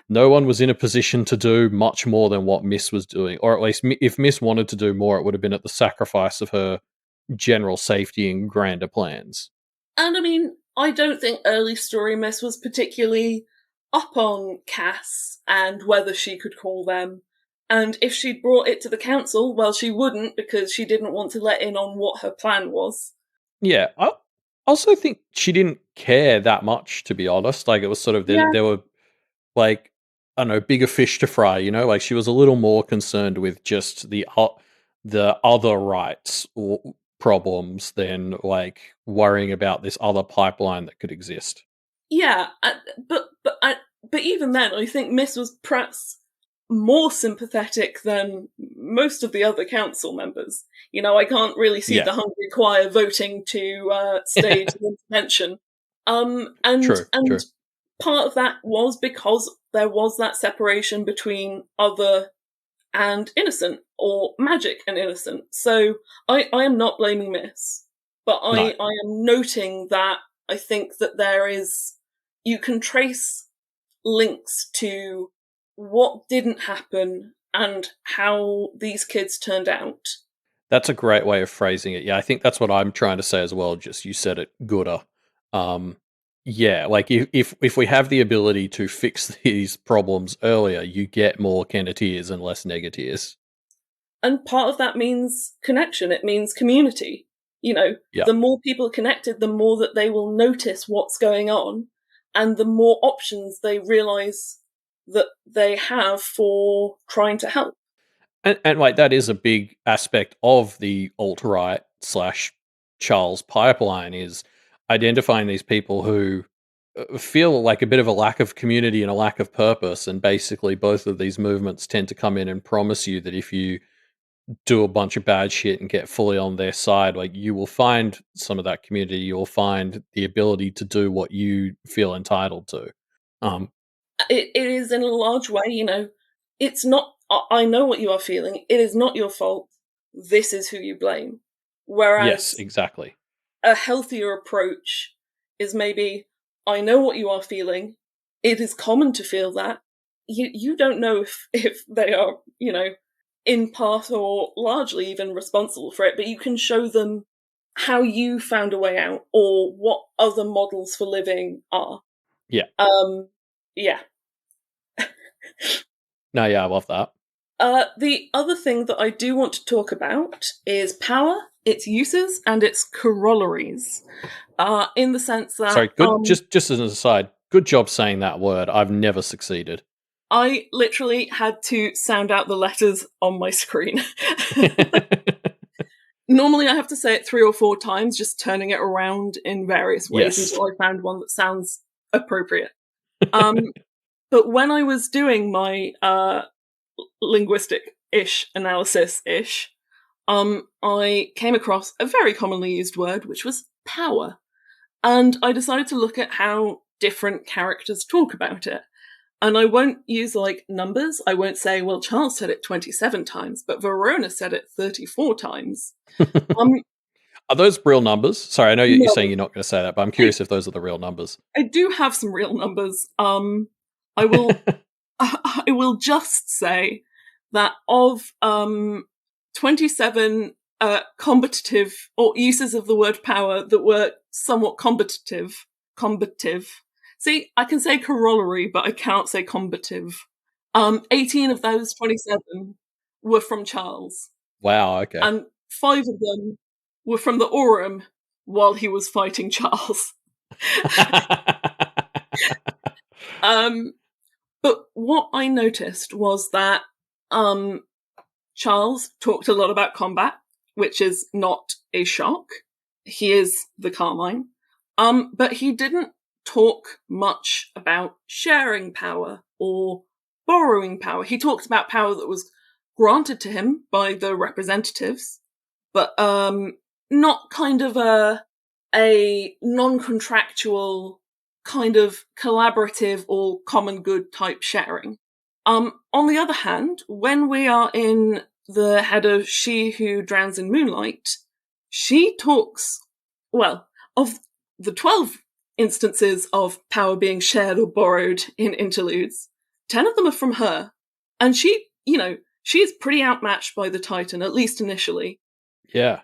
no one was in a position to do much more than what Miss was doing, or at least if Miss wanted to do more, it would have been at the sacrifice of her general safety and grander plans. And I mean, I don't think early story Miss was particularly up on Cass and whether she could call them. And if she'd brought it to the council, well, she wouldn't, because she didn't want to let in on what her plan was. Yeah, I also think she didn't care that much, to be honest. Like, it was sort of, there were, like, I don't know, bigger fish to fry, like she was a little more concerned with just the other rights or problems than like worrying about this other pipeline that could exist. Yeah, but even then, I think Miss was perhaps more sympathetic than most of the other council members. I can't really see the Hungry Choir voting to stage an intervention. True. Part of that was because there was that separation between other and innocent, or magic and innocent. So I am not blaming Miss, but I am noting that I think that you can trace links to what didn't happen and how these kids turned out. That's a great way of phrasing it. Yeah, I think that's what I'm trying to say as well. Just you said it gooder. Yeah, like if we have the ability to fix these problems earlier, you get more Kenneteers and less Negateers. And part of that means connection. It means community. The more people are connected, the more that they will notice what's going on, and the more options they realise that they have for trying to help. And like that is a big aspect of the alt-right / Charles pipeline, is identifying these people who feel like a bit of a lack of community and a lack of purpose. And basically both of these movements tend to come in and promise you that if you do a bunch of bad shit and get fully on their side, like you will find some of that community, you'll find the ability to do what you feel entitled to. It is in a large way, it's not, I know what you are feeling, it is not your fault, this is who you blame. Whereas yes, exactly. A healthier approach is maybe, I know what you are feeling, it is common to feel that, you don't know if they are, in part or largely even responsible for it, but you can show them how you found a way out or what other models for living are. Yeah. Yeah. No, yeah, I love that. The other thing that I do want to talk about is power, its uses, and its corollaries. In the sense that... Sorry, good. Just as an aside, good job saying that word. I've never succeeded. I literally had to sound out the letters on my screen. Normally I have to say it 3 or 4 times, just turning it around in various ways until I found one that sounds appropriate. But when I was doing my linguistic-ish analysis-ish, I came across a very commonly used word, which was power. And I decided to look at how different characters talk about it. And I won't use, numbers. I won't say, well, Charles said it 27 times, but Verona said it 34 times. Are those real numbers? Sorry, I know you're saying you're not going to say that, but I'm curious if those are the real numbers. I do have some real numbers. I will just say that of 27 combative or uses of the word power that were somewhat combative. See, I can say corollary, but I cannot say combative. 18 of those 27 were from Charles. Wow, okay. And 5 of them were from the Aurum while he was fighting Charles. But what I noticed was that Charles talked a lot about combat, which is not a shock. He is the Carmine. But he didn't talk much about sharing power or borrowing power. He talked about power that was granted to him by the representatives, but not kind of a non-contractual kind of collaborative or common good type sharing. On the other hand, when we are in the head of She Who Drowns in Moonlight, she talks, well, of the 12 instances of power being shared or borrowed in interludes, 10 of them are from her. And she is pretty outmatched by the Titan, at least initially. Yeah.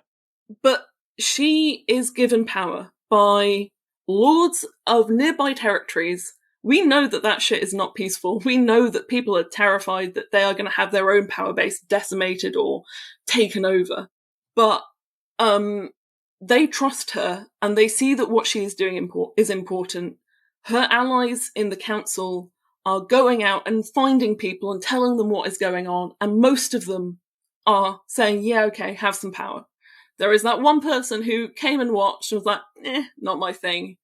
But she is given power by lords of nearby territories. We know that shit is not peaceful. We know that people are terrified that they are going to have their own power base decimated or taken over. But they trust her, and they see that what she is doing is important. Her allies in the council are going out and finding people and telling them what is going on, and most of them are saying, yeah, okay, have some power. There is that one person who came and watched and was like, not my thing.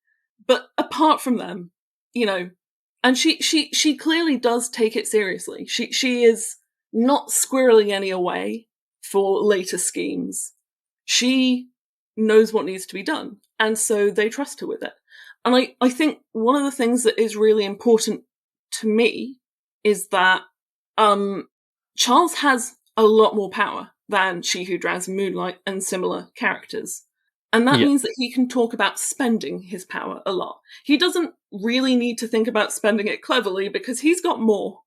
But apart from them, and she clearly does take it seriously. She is not squirreling any away for later schemes. She knows what needs to be done, and so they trust her with it. And I think one of the things that is really important to me is that Charles has a lot more power than She Who Drowns in Moonlight and similar characters. And that means that he can talk about spending his power a lot. He doesn't really need to think about spending it cleverly because he's got more.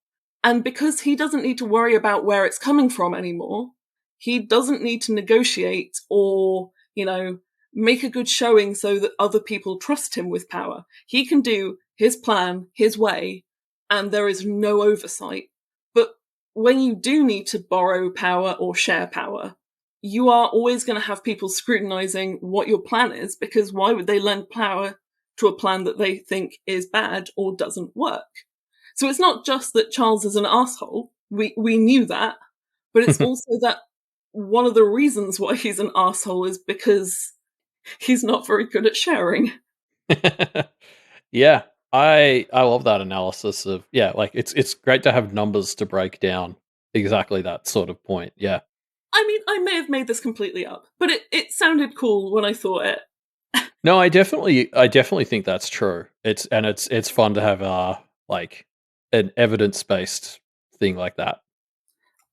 And because he doesn't need to worry about where it's coming from anymore, he doesn't need to negotiate or, make a good showing so that other people trust him with power. He can do his plan, his way, and there is no oversight. But when you do need to borrow power or share power, you are always going to have people scrutinizing what your plan is, because why would they lend power to a plan that they think is bad or doesn't work? So it's not just that Charles is an asshole. We knew that, but it's also that one of the reasons why he's an asshole is because he's not very good at sharing. Yeah, I love that analysis of like it's great to have numbers to break down exactly that sort of point. Yeah. I mean, I may have made this completely up, but it sounded cool when I thought it. No, I definitely think that's true. It's fun to have like an evidence-based thing like that.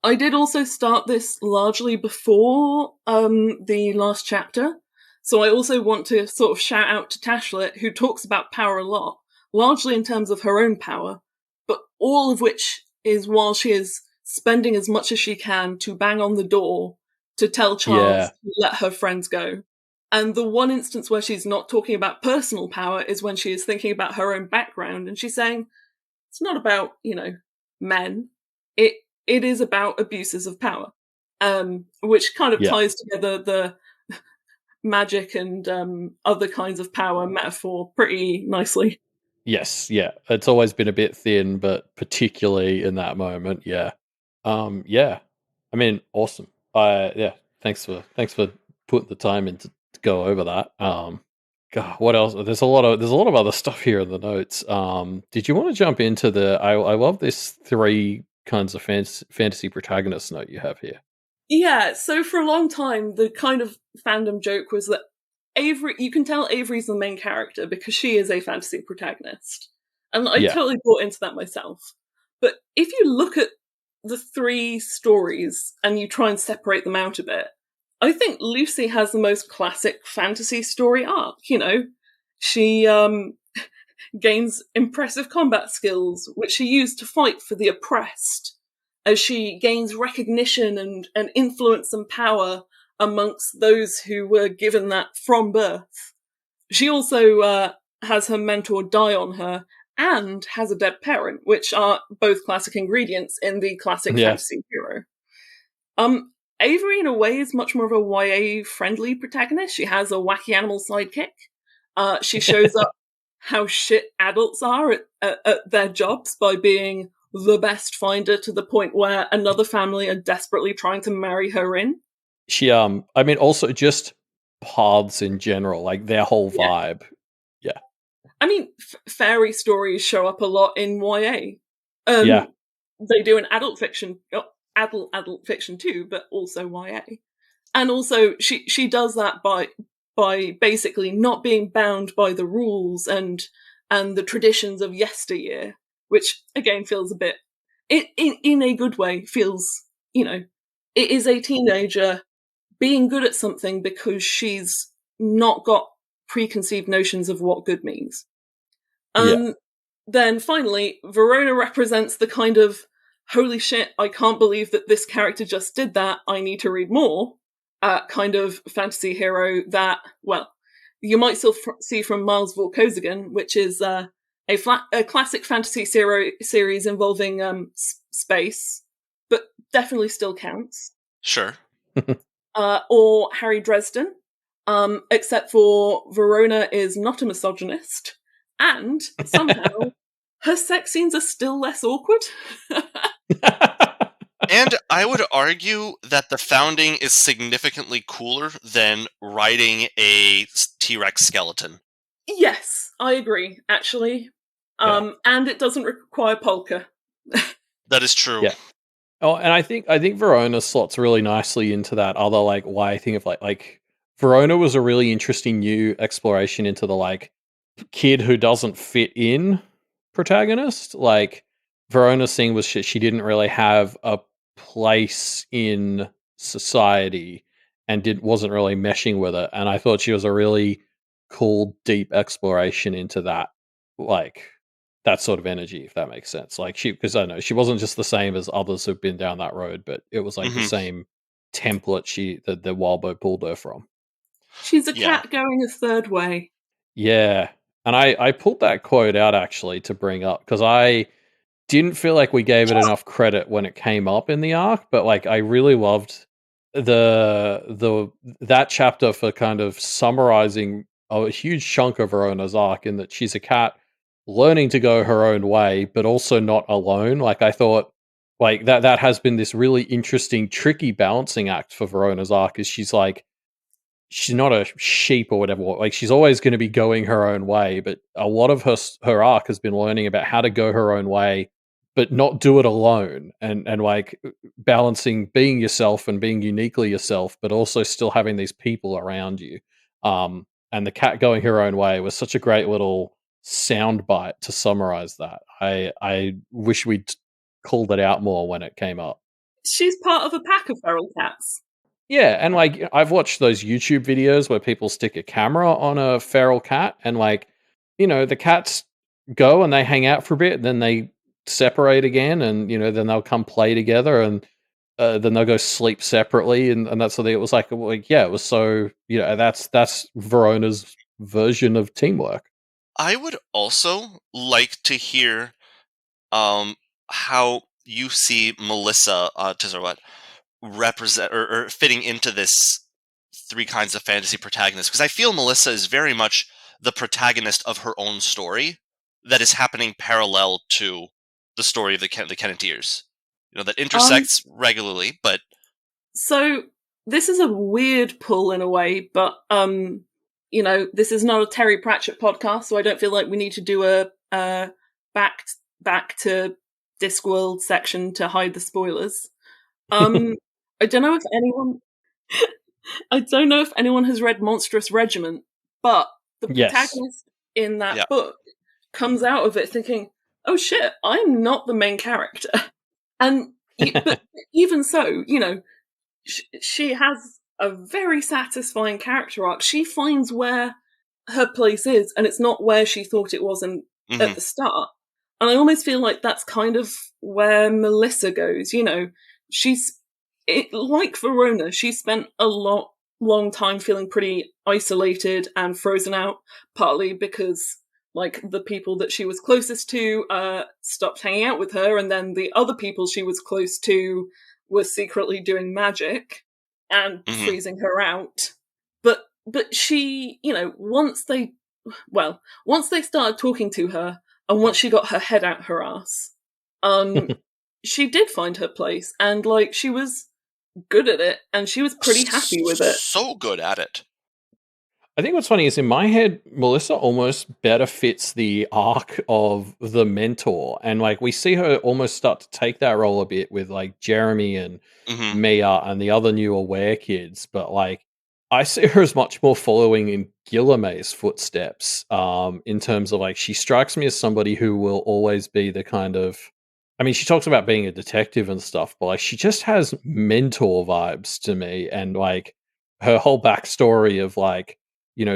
I did also start this largely before the last chapter, so I also want to sort of shout out to Tashlet, who talks about power a lot, largely in terms of her own power, but all of which is while she is spending as much as she can to bang on the door to tell Charles to let her friends go. And the one instance where she's not talking about personal power is when she is thinking about her own background, and she's saying, it's not about, men. It is about abuses of power, which kind of ties together the magic and other kinds of power metaphor pretty nicely. Yes, yeah. It's always been a bit thin, but particularly in that moment, yeah. Yeah. I mean, awesome. Thanks for putting the time in to go over that. God, what else? There's a lot of other stuff here in the notes. Did you want to jump into I love this 3 kinds of fantasy protagonist note you have here. Yeah, so for a long time, the kind of fandom joke was that you can tell Avery's the main character because she is a fantasy protagonist. And I totally bought into that myself. But if you look at the 3 stories and you try and separate them out a bit, I think Lucy has the most classic fantasy story arc, She gains impressive combat skills, which she used to fight for the oppressed, as she gains recognition and influence and power amongst those who were given that from birth. She also has her mentor die on her and has a dead parent, which are both classic ingredients in the classic fantasy hero. Avery, in a way, is much more of a YA-friendly protagonist. She has a wacky animal sidekick. She shows up how shit adults are at their jobs by being the best finder, to the point where another family are desperately trying to marry her in. She, I mean, also just paths in general, like their whole vibe. Yeah. I mean, fairy stories show up a lot in YA. They do in adult fiction, adult fiction too, but also YA. And also, she does that by basically not being bound by the rules and the traditions of yesteryear, which again feels a bit, in a good way, feels, it is a teenager being good at something because she's not got preconceived notions of what good means. Then finally, Verona represents the kind of, holy shit, I can't believe that this character just did that, I need to read more, kind of fantasy hero that, well, you might still see from Miles Vorkosigan, which is a classic fantasy series involving space, but definitely still counts. Sure. Or Harry Dresden, except for Verona is not a misogynist, and somehow her sex scenes are still less awkward. And I would argue that the founding is significantly cooler than writing a T-Rex skeleton. Yes, I agree, actually. And it doesn't require polka. That is true. Yeah. Oh, and I think Verona slots really nicely into that other why I think of like Verona was a really interesting new exploration into the kid who doesn't fit in protagonist. Like Verona's thing was she didn't really have a place in society and wasn't really meshing with it. And I thought she was a really cool, deep exploration into that that sort of energy, if that makes sense. Like because I know she wasn't just the same as others who've been down that road, but it was like the same template the Wildbow pulled her from. She's a cat going a third way. Yeah. And I pulled that quote out actually to bring up because I didn't feel like we gave it enough credit when it came up in the arc, but like I really loved that chapter for kind of summarizing a huge chunk of Verona's arc in that she's a cat learning to go her own way, but also not alone. Like I thought like that has been this really interesting, tricky balancing act for Verona's arc is she's not a sheep or whatever. Like she's always going to be going her own way, but a lot of her arc has been learning about how to go her own way, but not do it alone, and like balancing being yourself and being uniquely yourself, but also still having these people around you. And the cat going her own way was such a great little sound bite to summarize that. I wish we'd called it out more when it came up. She's part of a pack of feral cats. Yeah, and like I've watched those YouTube videos where people stick a camera on a feral cat and like, the cats go and they hang out for a bit, then they separate again and then they'll come play together and then they'll go sleep separately and that's something it was like yeah, it was so that's Verona's version of teamwork. I would also like to hear how you see Melissa Tisarwat represent or fitting into this three kinds of fantasy protagonists, because I feel Melissa is very much the protagonist of her own story that is happening parallel to the story of the Kenneteers. That intersects regularly, but so this is a weird pull in a way, but this is not a Terry Pratchett podcast, so I don't feel like we need to do a back to Discworld section to hide the spoilers. I don't know if anyone has read Monstrous Regiment, but the protagonist in that book comes out of it thinking, "Oh shit, I'm not the main character." And but even so, she has a very satisfying character arc. She finds where her place is, and it's not where she thought it was at the start. And I almost feel like that's kind of where Melissa goes. Like Verona, she spent a long time feeling pretty isolated and frozen out, partly because like the people that she was closest to stopped hanging out with her, and then the other people she was close to were secretly doing magic and freezing her out. But she, once they started talking to her, and once she got her head out her ass, she did find her place, and like she was good at it, and she was pretty happy with it. So good at it. I think what's funny is in my head, Melissa almost better fits the arc of the mentor. And like we see her almost start to take that role a bit with like Jeremy and Mia and the other new aware kids. But like I see her as much more following in Guillemets' footsteps in terms of like she strikes me as somebody who will always be the kind of, I mean, she talks about being a detective and stuff, but like she just has mentor vibes to me. And like her whole backstory of like,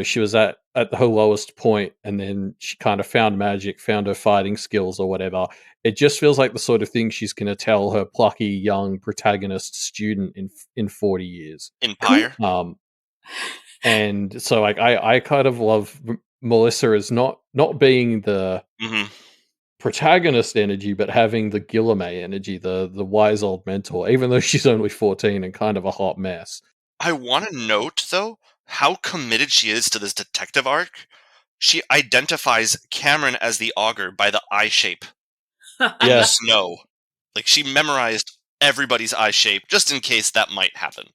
she was at her lowest point and then she kind of found magic, found her fighting skills or whatever. It just feels like the sort of thing she's going to tell her plucky young protagonist student in 40 years. Empire. And so like I kind of love Melissa as not being the protagonist energy, but having the Guillemets energy, the wise old mentor, even though she's only 14 and kind of a hot mess. I want to note, though, how committed she is to this detective arc. She identifies Cameron as the augur by the eye shape in the snow. Like, she memorized everybody's eye shape, just in case that might happen.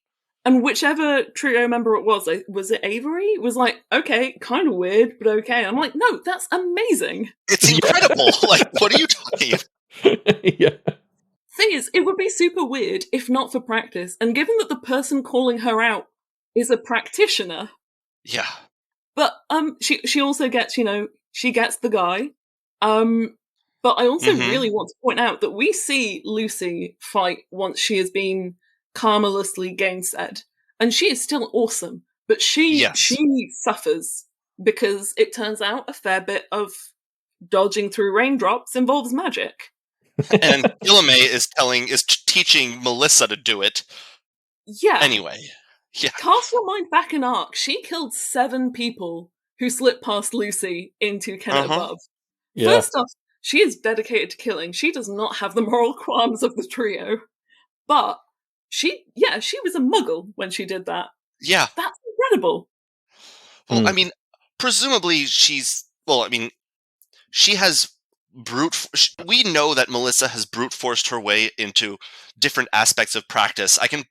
And whichever trio member it was it Avery? Was like, okay, kind of weird, but okay. I'm like, no, that's amazing. It's incredible. Like, what are you talking about? Thing is, it would be super weird if not for practice. And given that the person calling her out is a practitioner. Yeah. But she also gets, she gets the guy. But I also really want to point out that we see Lucy fight once she has been carmelously gainsaid. And she is still awesome. But she suffers because it turns out a fair bit of dodging through raindrops involves magic. And Gilame is teaching Melissa to do it. Yeah. Anyway. Yeah. Cast your mind back in Arc. She killed 7 people who slipped past Lucy into Kennet above. Yeah. First off, she is dedicated to killing. She does not have the moral qualms of the trio. But she was a muggle when she did that. Yeah. That's incredible. Well, I mean, presumably she has we know that Melissa has brute forced her way into different aspects of practice. I can,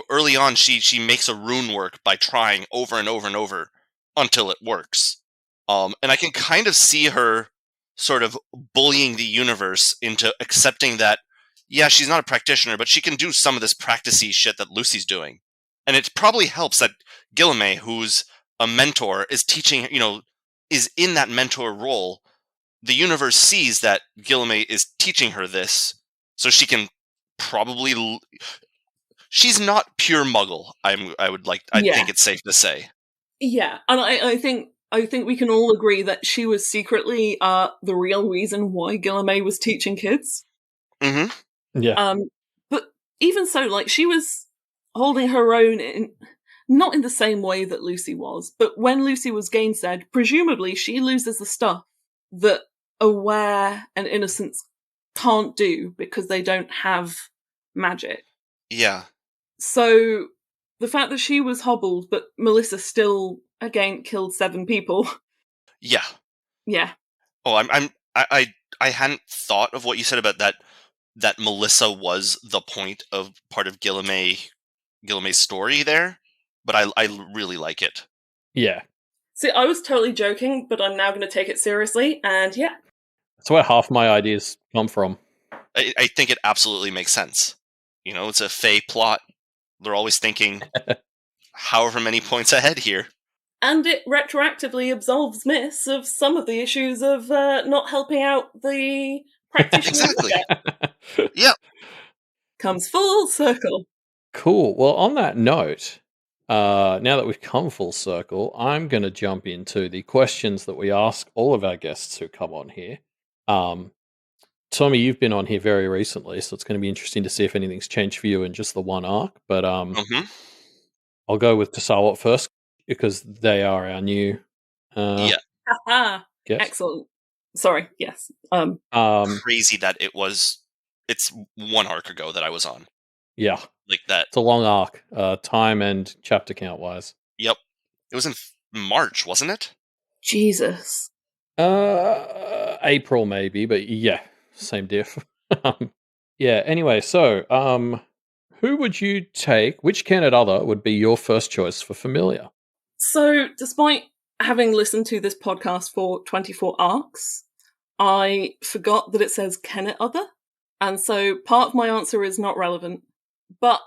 early on she makes a rune work by trying over and over and over until it works. And I can kind of see her sort of bullying the universe into accepting that, yeah, she's not a practitioner, but she can do some of this practice-y shit that Lucy's doing. And it probably helps that Gilame, who's a mentor, is teaching, is in that mentor role. The universe sees that Gilame is teaching her this, so she can probably... She's not pure muggle, I think it's safe to say. Yeah, and I think we can all agree that she was secretly the real reason why Gilame was teaching kids. Mm-hmm. Yeah. But even so, she was holding her own not in the same way that Lucy was, but when Lucy was gainsaid, presumably she loses the stuff that Aware and Innocence can't do because they don't have magic. Yeah. So the fact that she was hobbled, but Melissa still again killed 7 people. Yeah. Yeah. Oh, I hadn't thought of what you said about that Melissa was the part of Gilame's story there, but I really like it. Yeah. See, I was totally joking, but I'm now going to take it seriously, and yeah. That's where half my ideas come from. I think it absolutely makes sense. It's a Fae plot. They're always thinking however many points ahead here. And it retroactively absolves Miss of some of the issues of not helping out the practitioner. Exactly. Yep. Comes full circle. Cool. Well, on that note, now that we've come full circle, I'm going to jump into the questions that we ask all of our guests who come on here. Tommy, you've been on here very recently, so it's going to be interesting to see if anything's changed for you in just the one arc. But I'll go with Tisarwat first because they are our new guest. Excellent. Sorry, yes. Crazy that it's one arc ago that I was on. Yeah. Like that. It's a long arc, time and chapter count wise. Yep. It was in March, wasn't it? Jesus. April maybe, but yeah, same diff. Yeah, anyway, so who would you take? Which Kennet other would be your first choice for familiar? So, despite having listened to this podcast for 24 arcs, I forgot that it says Kennet other, and so part of my answer is not relevant. But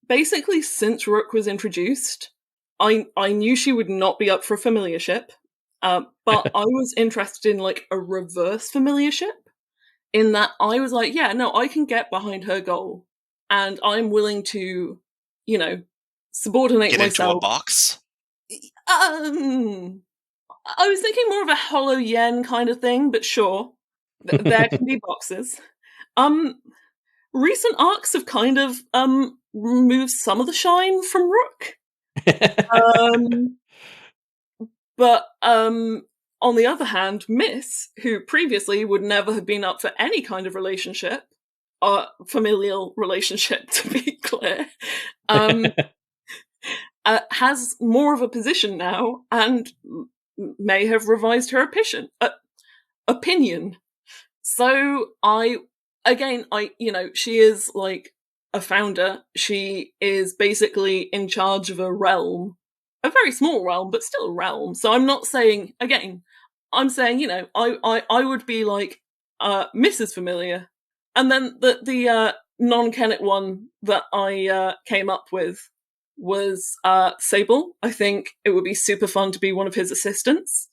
basically, since Rook was introduced, I knew she would not be up for familiarship, but I was interested in a reverse familiarship, in that I was like, yeah, no, I can get behind her goal, and I'm willing to, subordinate Get myself. Into a box? I was thinking more of a Hollow Yen kind of thing, but sure, there can be boxes. Recent arcs have kind of removed some of the shine from Rook. But on the other hand, Miss, who previously would never have been up for any kind of relationship, familial relationship to be clear, has more of a position now and may have revised her opinion. So she is a founder. She is basically in charge of a realm, a very small realm, but still a realm. So I'm not saying, I'm saying, I would be Mrs. Familiar. And then the non-Kennet one that I came up with was Sable. I think it would be super fun to be one of his assistants.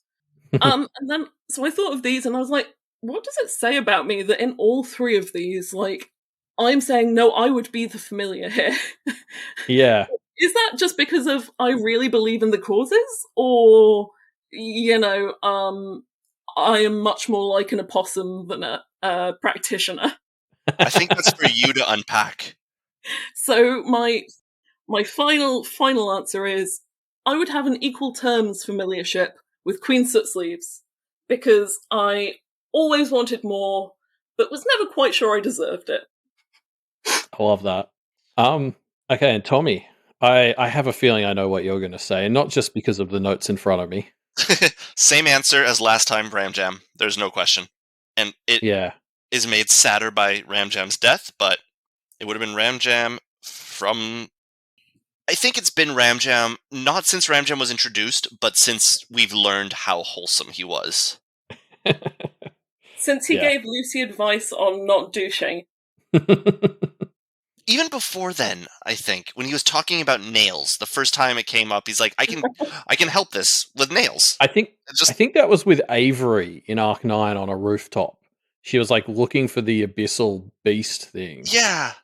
And then, so I thought of these and I was like, what does it say about me that in all 3 of these, I'm saying, no, I would be the familiar here? Yeah. Is that just because of I really believe in the causes? Or, I am much more like an opossum than a practitioner. I think that's for you to unpack. So my final answer is I would have an equal terms familiarship with Queen Soot Sleeves, because I always wanted more, but was never quite sure I deserved it. I love that. Okay, and Tommy, I have a feeling I know what you're going to say, and not just because of the notes in front of me. Same answer as last time, Ramjam. There's no question. And it is made sadder by Ramjam's death, but it would have been Ramjam from... I think it's been Ramjam, not since Ramjam was introduced, but since we've learned how wholesome he was. Since he gave Lucy advice on not douching. Even before then, I think, when he was talking about nails, the first time it came up, he's like, I can help this with nails. I think that was with Avery in Arc 9 on a rooftop. She was like looking for the abyssal beast thing. Yeah.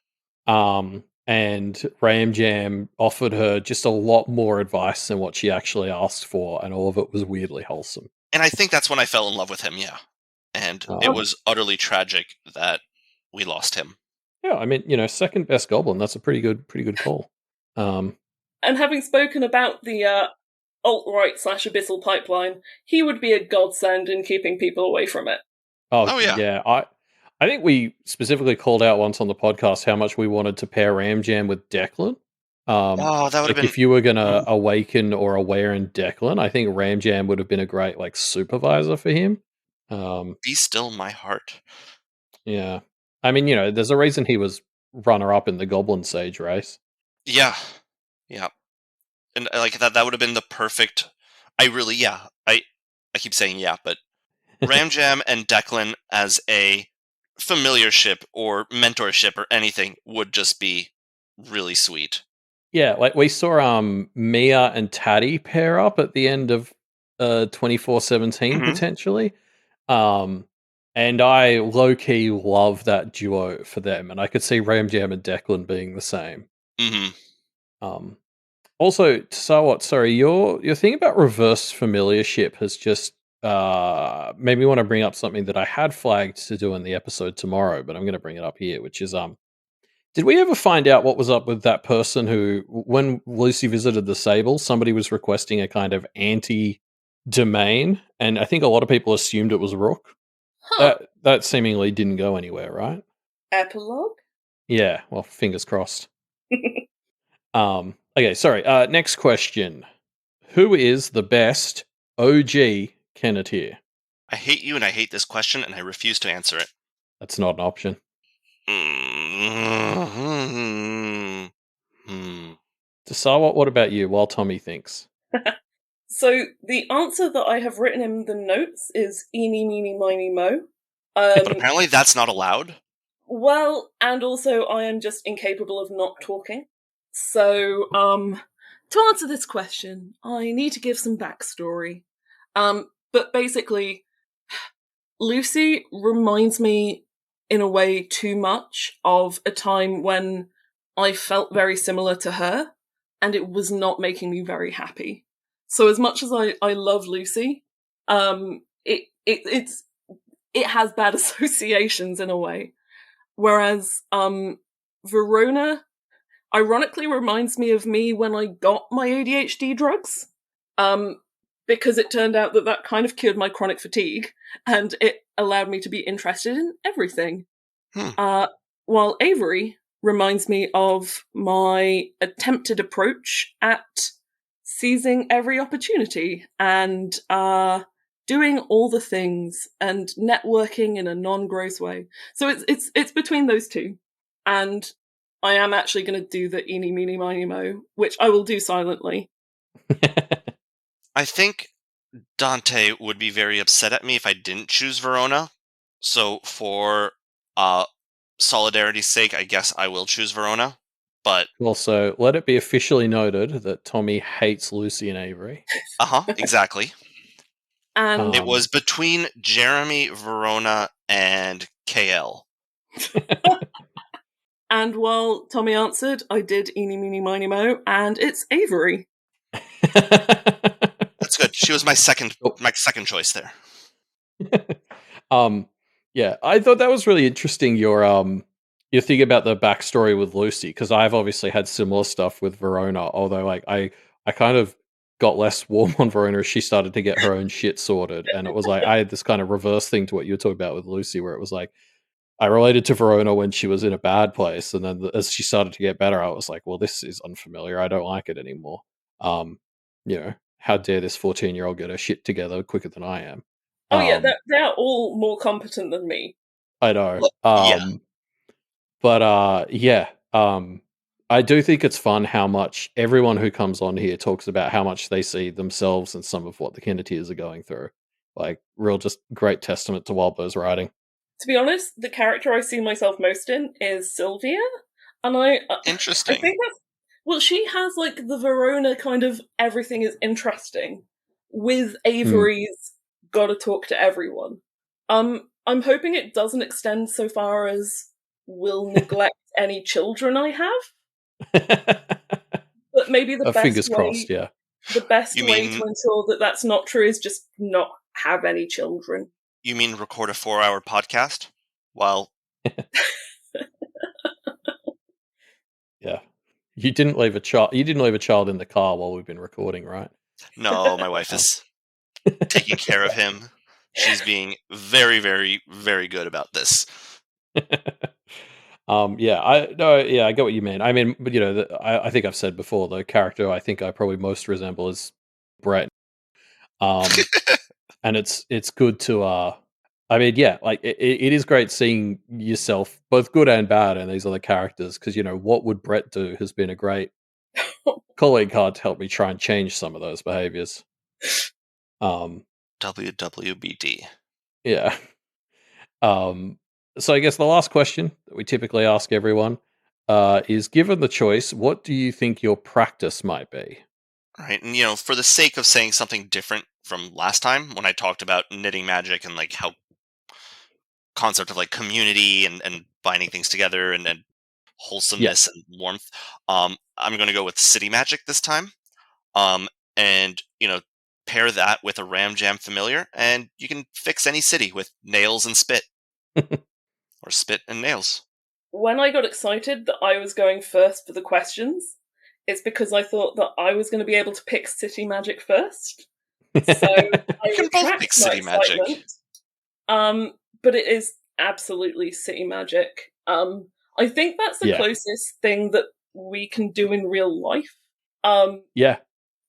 And Ramjam offered her just a lot more advice than what she actually asked for, and all of it was weirdly wholesome. And I think that's when I fell in love with him, yeah. And it was utterly tragic that we lost him. Yeah, I mean, second best goblin. That's a pretty good call. And having spoken about the alt-right/abyssal pipeline, he would be a godsend in keeping people away from it. Oh yeah. I think we specifically called out once on the podcast how much we wanted to pair Ramjam with Declan. That would have been... If you were going to awaken or aware in Declan, I think Ramjam would have been a great supervisor for him. Be still my heart. Yeah. I mean, there's a reason he was runner-up in the Goblin Sage race. Yeah. Yeah. And that would have been the perfect... I keep saying but Ramjam and Declan as a familiarship or mentorship or anything would just be really sweet. Yeah, we saw Mia and Taddy pair up at the end of 24/17 potentially. And I low-key love that duo for them, and I could see Ramjam and Declan being the same. Also, Tisarwat, sorry, your thing about reverse familiarship has just made me want to bring up something that I had flagged to do in the episode tomorrow, but I'm going to bring it up here, which is did we ever find out what was up with that person who, when Lucy visited the Sable, somebody was requesting a kind of anti-domain, and I think a lot of people assumed it was Rook. Huh. That seemingly didn't go anywhere, right? Epilogue? Yeah, well, fingers crossed. Okay, sorry. Next question. Who is the best OG Kenneteer? I hate you and I hate this question and I refuse to answer it. That's not an option. Tisarwat, what about you while Tommy thinks? So the answer that I have written in the notes is eeny, meeny, miny, mo. But apparently that's not allowed. Well, and also I am just incapable of not talking. So, to answer this question, I need to give some backstory. But basically, Lucy reminds me in a way too much of a time when I felt very similar to her, and it was not making me very happy. So as much as I love Lucy, it has bad associations in a way. Whereas Verona ironically reminds me of me when I got my ADHD drugs, because it turned out that kind of cured my chronic fatigue, and it allowed me to be interested in everything. While Avery reminds me of my attempted approach at seizing every opportunity and doing all the things and networking in a non-gross way. So it's between those two, and I am actually going to do the eeny, meeny, miny, mo, which I will do silently. I think Dante would be very upset at me if I didn't choose Verona. So for solidarity's sake, I guess I will choose Verona. But also, let it be officially noted that Tommy hates Lucy and Avery. Exactly. And it was between Jeremy, Verona, and KL. And while Tommy answered, I did eeny, meeny, miny, mo, and it's Avery. That's good. She was my second choice there. Yeah, I thought that was really interesting. Your thing about the backstory with Lucy, because I've obviously had similar stuff with Verona. Although, like, I kind of got less warm on Verona as she started to get her own shit sorted, and it was like I had this kind of reverse thing to what you were talking about with Lucy, where it was like I related to Verona when she was in a bad place, and then as she started to get better, I was like, well, this is unfamiliar. I don't like it anymore. Um, how dare this 14-year-old get her shit together quicker than I am? Oh yeah, Um, they're all more competent than me. I know. Yeah. Yeah. I do think it's fun how much everyone who comes on here talks about how much they see themselves and some of what the Kenneteers are going through. Like, real just great testament to Wildbow's writing. To be honest, the character I see myself most in is Sylvia, and I Interesting. think that's well, she has like the Verona kind of everything is interesting, with Avery's gotta talk to everyone. I'm hoping it doesn't extend so far as will neglect any children I have, but maybe Fingers crossed, yeah. the best You way to mean ensure that that's not true is just not have any children. you mean record a 4-hour podcast? Well, Yeah. You didn't leave a child in the car while we've been recording, right? no, my wife Oh. is taking care of him. She's being very, very, very good about this. I get what you mean. I mean, but I think I've said before, the character I think I probably most resemble is Brett. And it's good to I mean, yeah, like it is great seeing yourself both good and bad in these other characters, because what would Brett do has been a great calling card to help me try and change some of those behaviors. WWBD. Yeah. So I guess the last question that we typically ask everyone is, given the choice, what do you think your practice might be? Right, and for the sake of saying something different from last time when I talked about knitting magic and like how concept of like community and binding things together and Yeah. wholesomeness and warmth, I'm going to go with city magic this time. And pair that with a ram jam familiar, and you can fix any city with nails and spit, or spit and nails. When I got excited that I was going first for the questions, it's because I thought that I was going to be able to pick city magic first. So You I can both retract pick my city magic. excitement. But it is absolutely city magic. I think that's the Yeah. closest thing that we can do in real life. Yeah.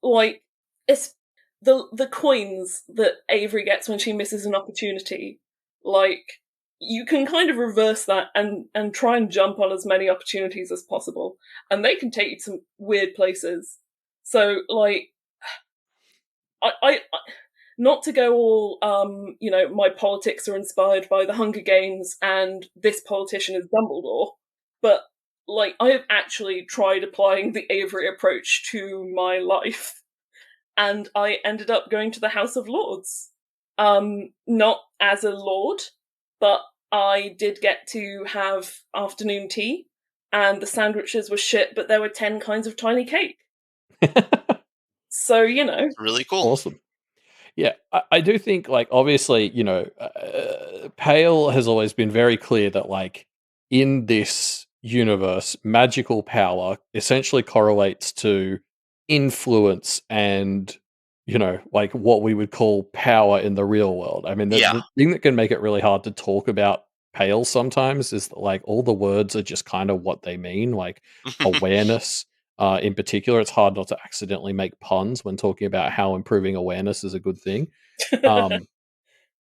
Like it's the coins that Avery gets when she misses an opportunity. Like you can kind of reverse that and try and jump on as many opportunities as possible, and they can take you to some weird places. So like I not to go all my politics are inspired by the Hunger Games and this politician is Dumbledore, but like I have actually tried applying the Avery approach to my life, and I ended up going to the House of Lords. Not as a lord, but I did get to have afternoon tea, and the sandwiches were shit, but there were 10 kinds of tiny cake. So, Really cool. Awesome. Yeah, I do think, like, obviously, Pale has always been very clear that, like, in this universe, magical power essentially correlates to influence and, like, what we would call power in the real world. I mean, Yeah. the thing that can make it really hard to talk about Pale sometimes is that, like, all the words are just kind of what they mean, like awareness. In particular, it's hard not to accidentally make puns when talking about how improving awareness is a good thing. Um,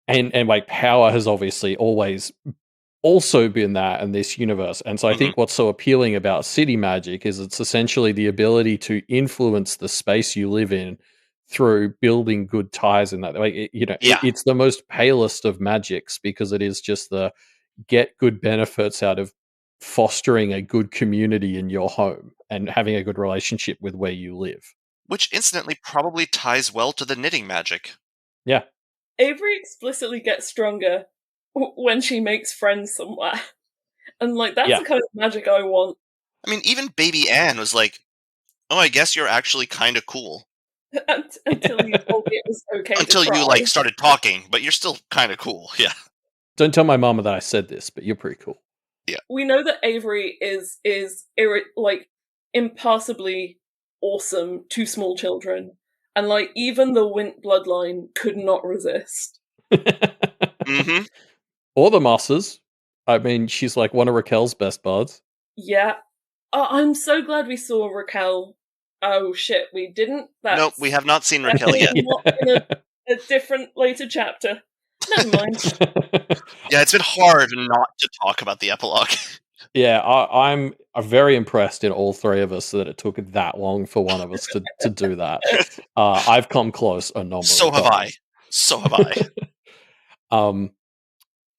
and like power has obviously always also been that in this universe. And so I think what's so appealing about city magic is it's essentially the ability to influence the space you live in through building good ties in that. Like, Yeah. it's the most palest of magics because it is just the get good benefits out of fostering a good community in your home and having a good relationship with where you live. Which incidentally probably ties well to the knitting magic. Yeah. Avery explicitly gets stronger when she makes friends somewhere. And, like, that's the kind of magic I want. I mean, even baby Anne was like, oh, I guess you're actually kind of cool. Until you told me it was okay Until to cry. you like started talking, but you're still kind of cool. Yeah. Don't tell my mama that I said this, but you're pretty cool. Yeah. We know that Avery is like impassably awesome to small children, and like even the Wint bloodline could not resist. Mm-hmm. Or the Mosses. I mean, she's like one of Raquel's best buds. Yeah. I'm so glad we saw Raquel. Oh shit, we didn't. Nope, we have not seen Raquel yet. Not in a different later chapter. Never mind. Yeah, it's been hard not to talk about the epilogue. Yeah, I'm very impressed in all three of us that it took that long for one of us to do that. I've come close a number So of have I. times. So have I.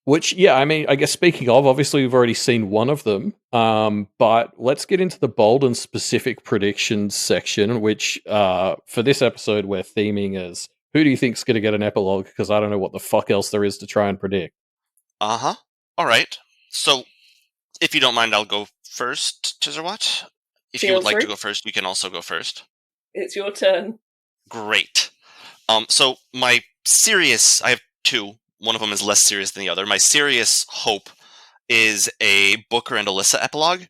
Which, yeah, I mean, I guess speaking of, obviously we've already seen one of them, but let's get into the bold and specific predictions section, which for this episode we're theming as, who do you think's going to get an epilogue? Because I don't know what the fuck else there is to try and predict. Uh-huh. All right. So, if you don't mind, I'll go first, Tisarwat. If you would like to go first, you can also go first. It's your turn. Great. So my serious, I have two. One of them is less serious than the other. My serious hope is a Booker and Alyssa epilogue.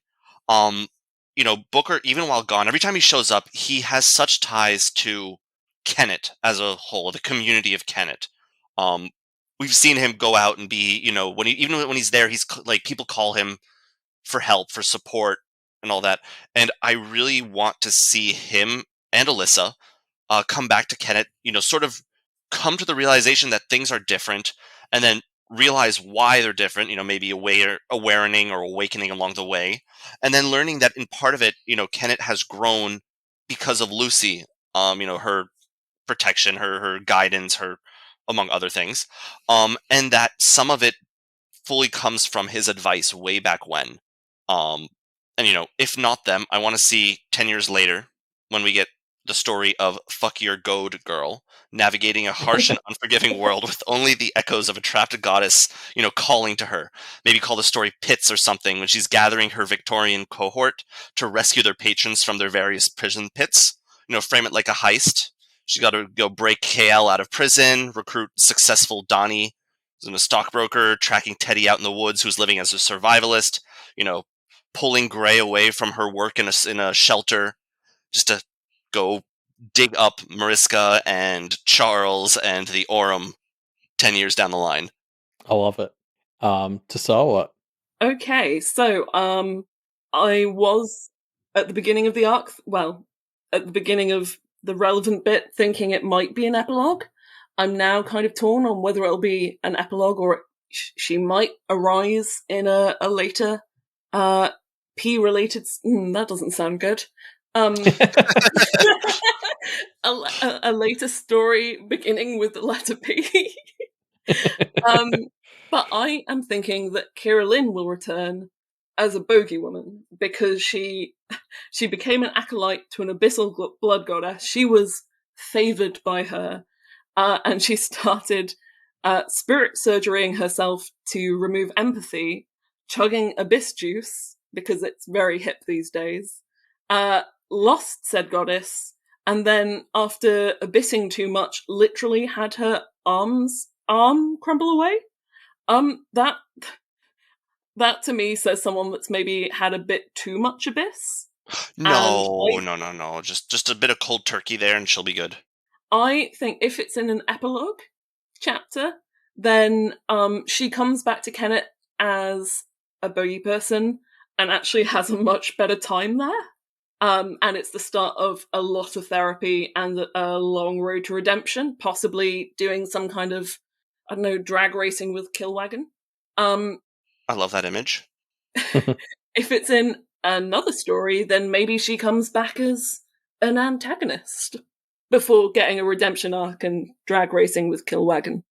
Booker, even while gone, every time he shows up, he has such ties to Kennet as a whole, the community of Kennet. We've seen him go out and be, even when he's there, he's like, people call him for help, for support, and all that. And I really want to see him and Alyssa come back to Kennet, sort of come to the realization that things are different, and then realize why they're different, maybe awarening or awakening along the way, and then learning that in part of it, Kennet has grown because of Lucy, her protection, her guidance, her, among other things, and that some of it fully comes from his advice way back when. And if not them, I want to see 10 years later when we get the story of Fuck Your Goad Girl navigating a harsh and unforgiving world with only the echoes of a trapped goddess, calling to her. Maybe call the story Pits or something, when she's gathering her Victorian cohort to rescue their patrons from their various prison pits. Frame it like a heist. She's got to go break KL out of prison, recruit successful Donnie, who's a stockbroker, tracking Teddy out in the woods, who's living as a survivalist, pulling Gray away from her work in a shelter, just to go dig up Mariska and Charles and the Aurum 10 years down the line. I love it. Tisarwat. Okay, so I was at the beginning of the arc, at the beginning of the relevant bit, thinking it might be an epilogue. I'm now kind of torn on whether it'll be an epilogue or she might arise in a later P-related... that doesn't sound good. A later story beginning with the letter P. But I am thinking that Kira-Lynn will return as a bogey woman, because she became an acolyte to an abyssal blood goddess. She was favoured by her, and she started spirit surgerying herself to remove empathy, chugging abyss juice, because it's very hip these days, lost said goddess, and then after abyssing too much, literally had her arm crumble away. That to me says someone that's maybe had a bit too much abyss. No. Just a bit of cold turkey there and she'll be good. I think if it's in an epilogue chapter, then she comes back to Kennet as a bogey person and actually has a much better time there. And it's the start of a lot of therapy and a long road to redemption, possibly doing some kind of, I don't know, drag racing with Killwagon. I love that image. If it's in another story, then maybe she comes back as an antagonist before getting a redemption arc and drag racing with Killwagon.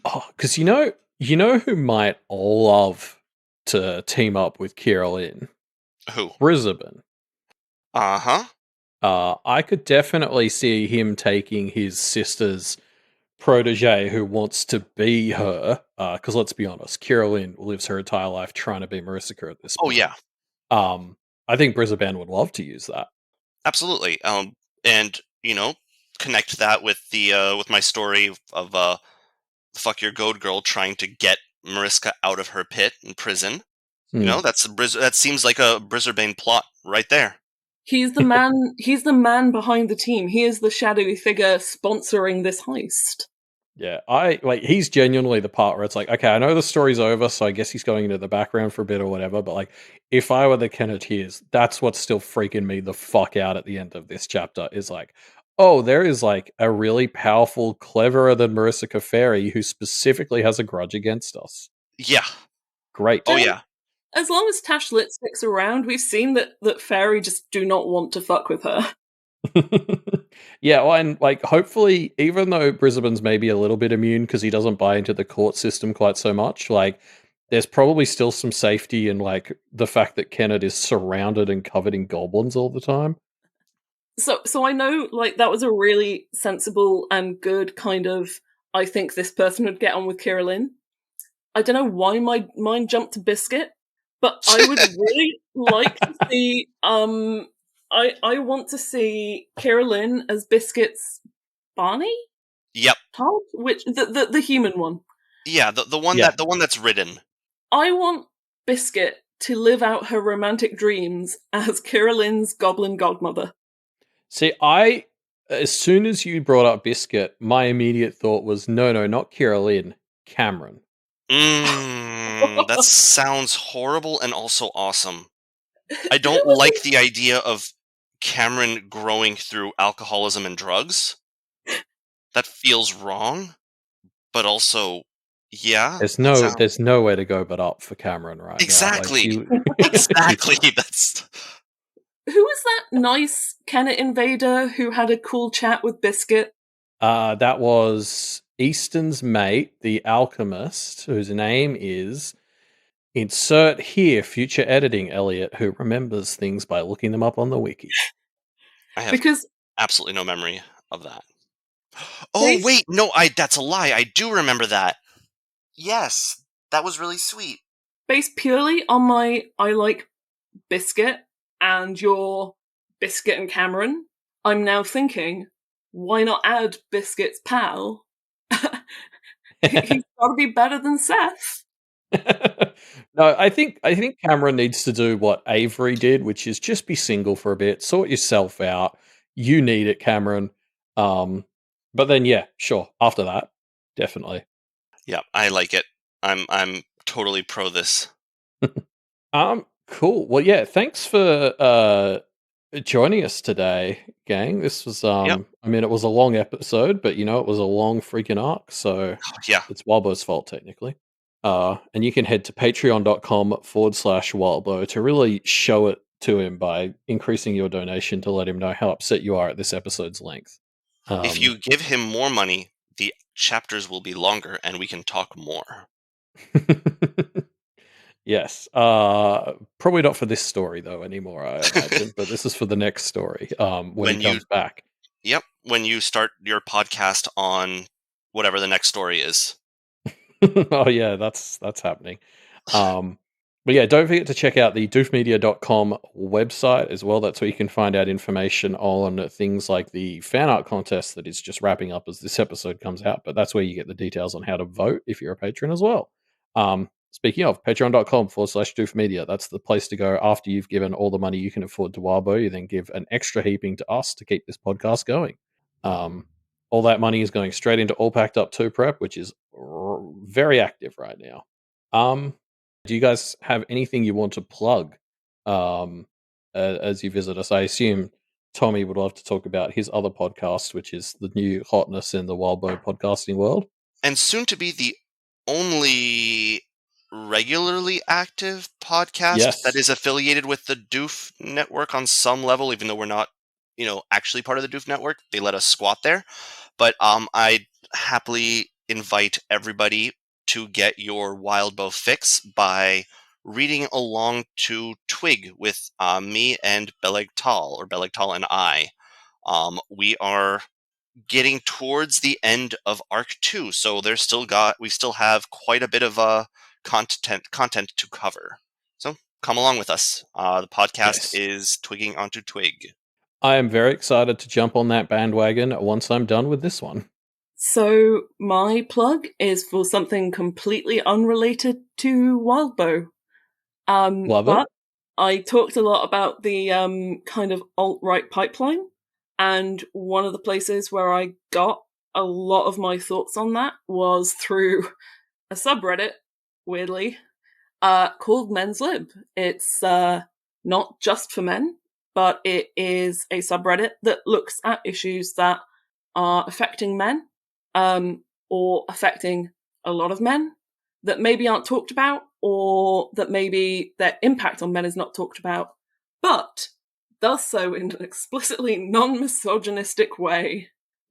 Oh, because you know who might love to team up with Kira-Lynn? Who? Brisbane. Uh-huh. I could definitely see him taking his sister's protege who wants to be her, because let's be honest, Kira-Lynn lives her entire life trying to be Marissa at this point. Oh, yeah. I think Brisbane would love to use that. Absolutely. And, connect that with the with my story of fuck your goat girl trying to get Mariska out of her pit in prison. You know, that seems like a Brisbane plot right there. He's the man. He's the man behind the team. He is the shadowy figure sponsoring this heist. Yeah, he's genuinely the part where it's like, okay, I know the story's over, so I guess he's going into the background for a bit or whatever, but like, if I were the Kenneteers, that's what's still freaking me the fuck out at the end of this chapter, is like, oh, there is like a really powerful, cleverer than Marissa Fairy who specifically has a grudge against us. Yeah. Great. Oh, yeah. As long as Tash Lit sticks around, we've seen that Fairy just do not want to fuck with her. Yeah, well, and like hopefully, even though Brisbane's maybe a little bit immune because he doesn't buy into the court system quite so much, like there's probably still some safety in like the fact that Kenneth is surrounded and covered in goblins all the time. So I know like that was a really sensible and good kind of, I think this person would get on with Kira-Lynn. I don't know why my mind jumped to Biscuit, but I would really like to see I want to see Kira-Lynn as Biscuit's Barney? Yep. Todd? Which the human one. Yeah, the one that's ridden. I want Biscuit to live out her romantic dreams as Kira-Lynn's goblin godmother. See, as soon as you brought up Biscuit, my immediate thought was, no, not Kira-Lynn, Cameron. That sounds horrible and also awesome. I don't like the idea of Cameron growing through alcoholism and drugs. That feels wrong, but also, yeah. There's nowhere to go but up for Cameron right exactly. now. Like, exactly. That's. Who was that nice Kennet invader who had a cool chat with Biscuit? That was Easton's mate, the alchemist, whose name is... Insert here future editing Elliot, who remembers things by looking them up on the wiki. I have absolutely no memory of that. Oh, Based, wait, no, that's a lie. I do remember that. Yes, that was really sweet. Based purely on my I like Biscuit and your Biscuit and Cameron, I'm now thinking, why not add Biscuit's pal? He's got to be better than Seth. No, I think Cameron needs to do what Avery did, which is just be single for a bit, sort yourself out. You need it, Cameron. But then, yeah, sure. After that, definitely. Yeah, I like it. I'm totally pro this. Cool. Well, yeah. Thanks for joining us today, gang. This was I mean, it was a long episode, but it was a long freaking arc, so yeah, it's Wildbow's fault technically. And you can head to patreon.com/Wildbow to really show it to him by increasing your donation to let him know how upset you are at this episode's length. If you give him more money, the chapters will be longer and we can talk more. Yes. Probably not for this story though anymore, I imagine, but this is for the next story. When he comes back. Yep. When you start your podcast on whatever the next story is. Oh yeah, that's happening. But yeah, don't forget to check out the doofmedia.com website as well. That's where you can find out information on things like the fan art contest that is just wrapping up as this episode comes out. But that's where you get the details on how to vote if you're a patron as well. Speaking of, patreon.com/doofmedia. That's the place to go after you've given all the money you can afford to Wildbow. You then give an extra heaping to us to keep this podcast going. All that money is going straight into All Packed Up 2 prep, which is very active right now. Do you guys have anything you want to plug as you visit us? I assume Tommy would love to talk about his other podcast, which is the new hotness in the Wildbow podcasting world. And soon to be the only regularly active podcast that is affiliated with the Doof Network on some level, even though we're not, actually part of the Doof Network. They let us squat there. But I'd happily invite everybody to get your Wildbow fix by reading along to Twig with me and Beleg-Tal, or Beleg-Tal and I. We are getting towards the end of Arc 2, so we still have quite a bit of content to cover. So come along with us. The podcast is Twigging onto Twig. I am very excited to jump on that bandwagon once I'm done with this one. So my plug is for something completely unrelated to Wildbow. Love but it. I talked a lot about the kind of alt-right pipeline, and one of the places where I got a lot of my thoughts on that was through a subreddit, weirdly, called Men's Lib. It's not just for men, but it is a subreddit that looks at issues that are affecting men, or affecting a lot of men that maybe aren't talked about, or that maybe their impact on men is not talked about, but does so in an explicitly non-misogynistic way.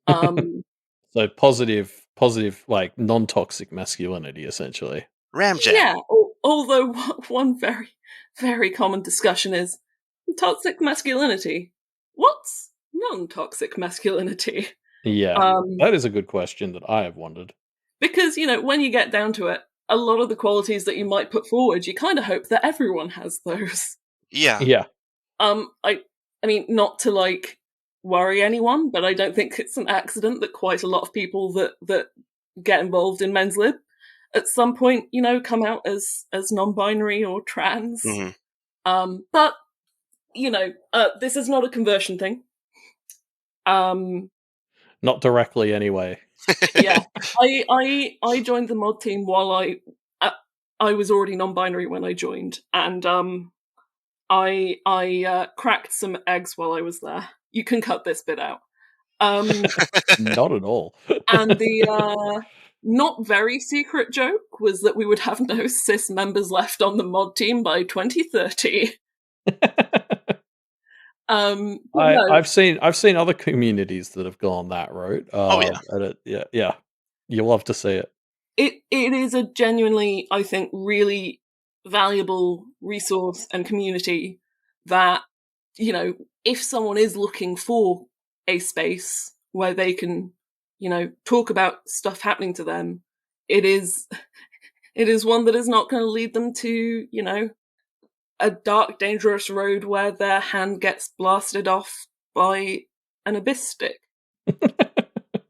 So positive, like non-toxic masculinity, essentially. Ramjam. Yeah, although one very, very common discussion is toxic masculinity. What's non-toxic masculinity? Yeah, that is a good question that I have wondered. Because, when you get down to it, a lot of the qualities that you might put forward, you kind of hope that everyone has those. Yeah. Yeah. I mean, not to worry anyone, but I don't think it's an accident that quite a lot of people that get involved in Men's Lib at some point, come out as non-binary or trans. Mm-hmm. But this is not a conversion thing. Not directly, anyway. Yeah, I joined the mod team while I was already non-binary when I joined, and I cracked some eggs while I was there. You can cut this bit out. Not at all. And the not very secret joke was that we would have no cis members left on the mod team by 2030. I've seen other communities that have gone that route. And yeah, you love to see it. It is a genuinely, I think, really valuable resource and community that, if someone is looking for a space where they can, talk about stuff happening to them, it is one that is not going to lead them to, a dark, dangerous road where their hand gets blasted off by an abyss stick.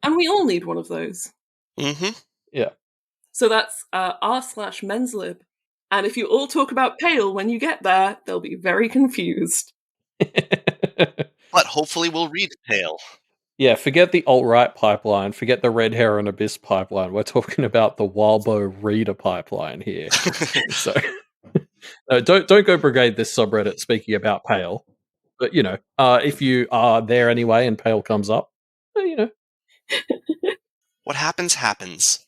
And we all need one of those. Mm-hmm. Yeah. So that's r/men's lib. And if you all talk about pale when you get there, they'll be very confused. But hopefully we'll read pale. Yeah, forget the alt-right pipeline, forget the red hair and abyss pipeline. We're talking about the Wildbow reader pipeline here. So don't go brigade this subreddit speaking about pale. But if you are there anyway and pale comes up, What happens.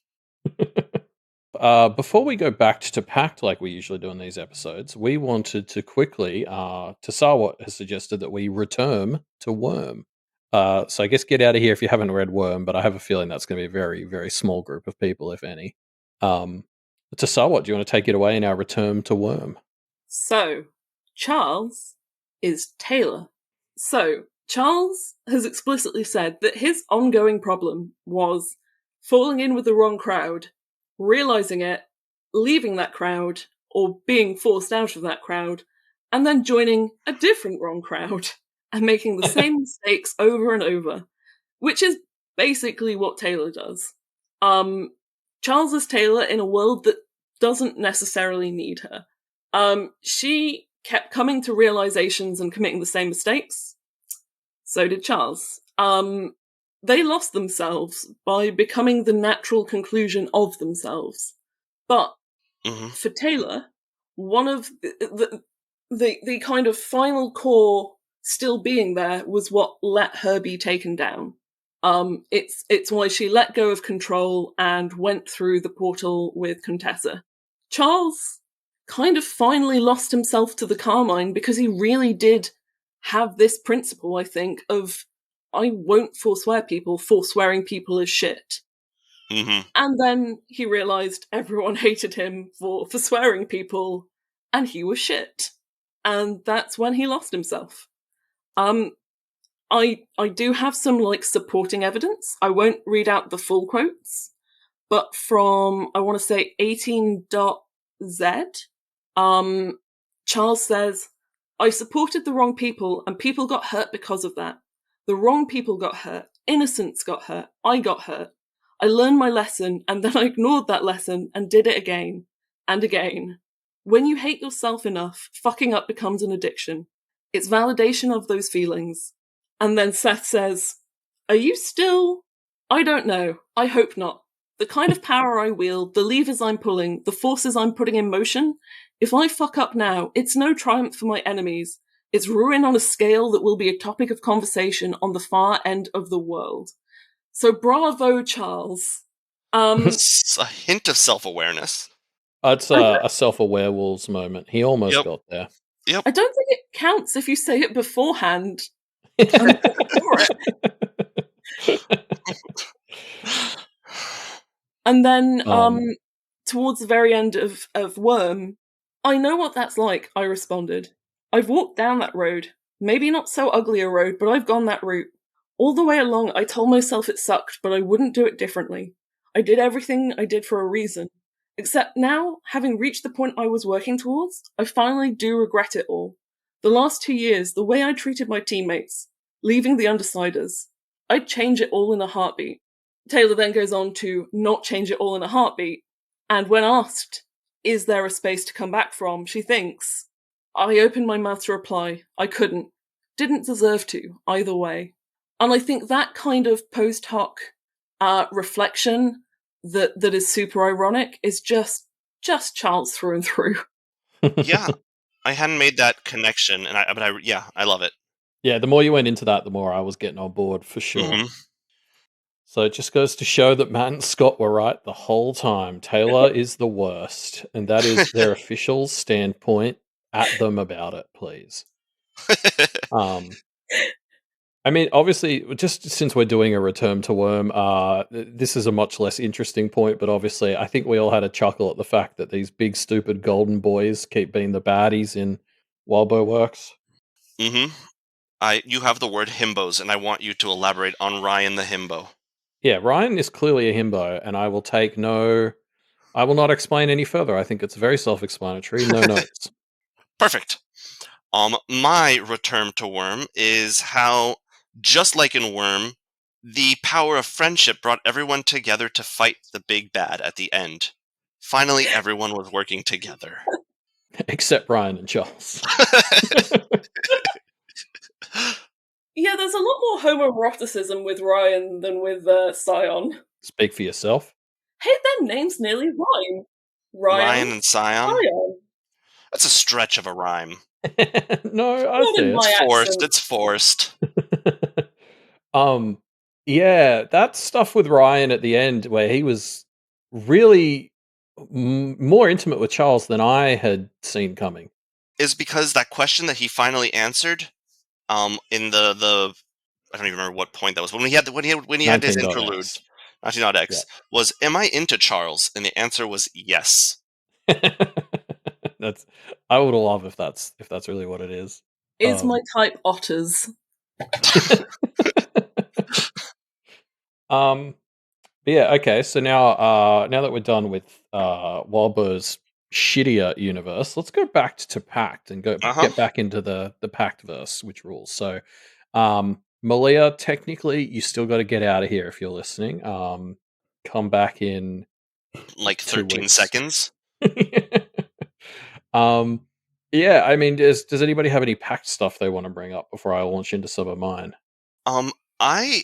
Before we go back to Pact like we usually do in these episodes, we wanted to quickly, Tisarwat has suggested that we return to Worm. So I guess get out of here if you haven't read Worm, but I have a feeling that's going to be a very, very small group of people, if any. Tisarwat, do you want to take it away in our return to Worm? So, Charles is Taylor. So, Charles has explicitly said that his ongoing problem was falling in with the wrong crowd, realizing it, leaving that crowd, or being forced out of that crowd, and then joining a different wrong crowd and making the same mistakes over and over, which is basically what Taylor does. Charles is Taylor in a world that doesn't necessarily need her. She kept coming to realizations and committing the same mistakes. So did Charles. They lost themselves by becoming the natural conclusion of themselves. But for Taylor, one of the kind of final core still being there was what let her be taken down. It's why she let go of control and went through the portal with Contessa. Charles kind of finally lost himself to the Carmine because he really did have this principle, I think, of I won't forswear people, forswearing people is shit. Mm-hmm. And then he realised everyone hated him for forswearing people, and he was shit. And that's when he lost himself. I do have some supporting evidence. I won't read out the full quotes, but from I want to say 18.z, Charles says, I supported the wrong people, and people got hurt because of that. The wrong people got hurt. Innocents got hurt. I got hurt. I learned my lesson, and then I ignored that lesson and did it again and again. When you hate yourself enough, fucking up becomes an addiction. It's validation of those feelings. And then Seth says, "Are you still? I don't know. I hope not. The kind of power I wield, the levers I'm pulling, the forces I'm putting in motion, if I fuck up now, it's no triumph for my enemies. It's ruin on a scale that will be a topic of conversation on the far end of the world." So bravo, Charles. It's a hint of self-awareness. It's a self-aware wolves moment. He almost got there. Yep. I don't think it counts if you say it beforehand. I'm for it. And then towards the very end of Worm, "I know what that's like," I responded. "I've walked down that road. Maybe not so ugly a road, but I've gone that route. All the way along, I told myself it sucked, but I wouldn't do it differently. I did everything I did for a reason. Except now, having reached the point I was working towards, I finally do regret it all. The last 2 years, the way I treated my teammates, leaving the undersiders, I'd change it all in a heartbeat." Taylor then goes on to not change it all in a heartbeat, and when asked, is there a space to come back from, she thinks, "I opened my mouth to reply. I couldn't. Didn't deserve to, either way." And I think that kind of post hoc reflection that is super ironic is just Charles through and through. Yeah, I hadn't made that connection, and I love it. Yeah, the more you went into that, the more I was getting on board for sure. Mm-hmm. So it just goes to show that Matt and Scott were right the whole time. Taylor is the worst, and that is their official standpoint. At them about it, please. I mean, obviously, just since we're doing a return to Worm, this is a much less interesting point, but obviously, I think we all had a chuckle at the fact that these big, stupid golden boys keep being the baddies in Wildbow Works. Mm-hmm. You have the word himbos, and I want you to elaborate on Ryan the himbo. Yeah, Ryan is clearly a himbo, and I will not explain any further. I think it's very self-explanatory. No notes. Perfect. My return to Worm is how, just like in Worm, the power of friendship brought everyone together to fight the big bad at the end. Finally, everyone was working together. Except Ryan and Charles. Yeah, there's a lot more homoeroticism with Ryan than with Scion. Speak for yourself. Hey, their names nearly rhyme. Ryan and Scion? Scion. That's a stretch of a rhyme. No, I think it's forced. Yeah, that stuff with Ryan at the end where he was really more intimate with Charles than I had seen coming is because that question that he finally answered in the I don't even remember what point that was when he had his interlude 19.x was, "Am I into Charles?" and the answer was yes. I would love if that's really what it is. Is my type otters. Yeah, okay, so now that we're done with Wildbow's shittier universe, let's go back to Pact and get back into the Pact verse, which rules. So Malia, technically you still got to get out of here if you're listening. Come back in like 13 seconds. Yeah, I mean, does anybody have any Pact stuff they want to bring up before I launch into some of mine? I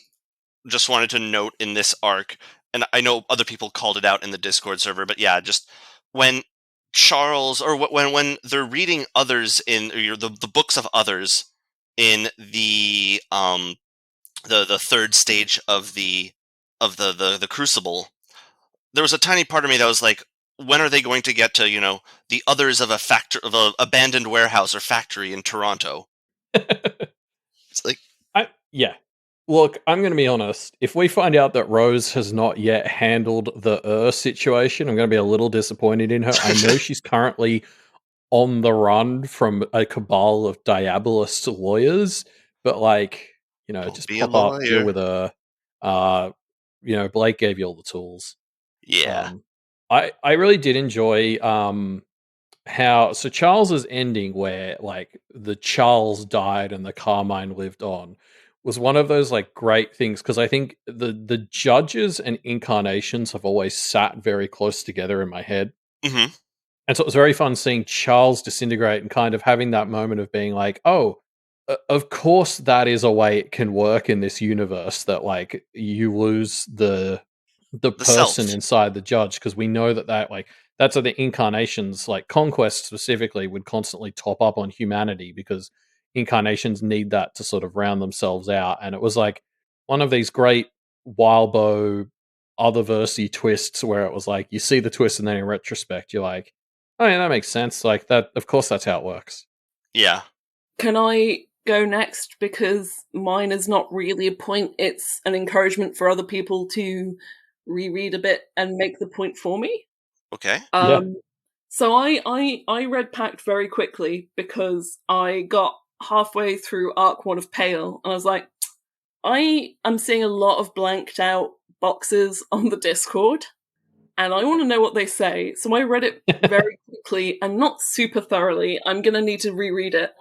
just wanted to note in this arc, and I know other people called it out in the Discord server, but yeah, just when Charles, or when they're reading others in the books of others in the third stage of the Crucible, there was a tiny part of me that was like, when are they going to get to the others of a abandoned warehouse or factory in Toronto? It's like, yeah. Look, I'm going to be honest. If we find out that Rose has not yet handled the situation, I'm going to be a little disappointed in her. I know she's currently on the run from a cabal of Diabolist lawyers, but just pop up, deal with her. Blake gave you all the tools. Yeah. I really did enjoy how so Charles's ending, where like the Charles died and the Carmine lived on, was one of those like great things, because I think the judges and incarnations have always sat very close together in my head. Mm-hmm. And so it was very fun seeing Charles disintegrate and kind of having that moment of being like, oh, of course that is a way it can work in this universe, that like you lose the The self. person inside the judge, because we know that like that's how the incarnations, like Conquest specifically, would constantly top up on humanity, because incarnations need that to sort of round themselves out. And it was like one of these great Wildbow otherversey twists where it was like you see the twist and then in retrospect you're like, oh yeah, that makes sense. Like that, of course, that's how it works. Yeah. Can I go next? Because mine is not really a point, it's an encouragement for other people to reread a bit and make the point for me. Okay. Yeah. So I read Pact very quickly because I got halfway through Arc 1 of Pale and I was like, I am seeing a lot of blanked out boxes on the Discord and I want to know what they say. So I read it very quickly and not super thoroughly. I'm going to need to reread it.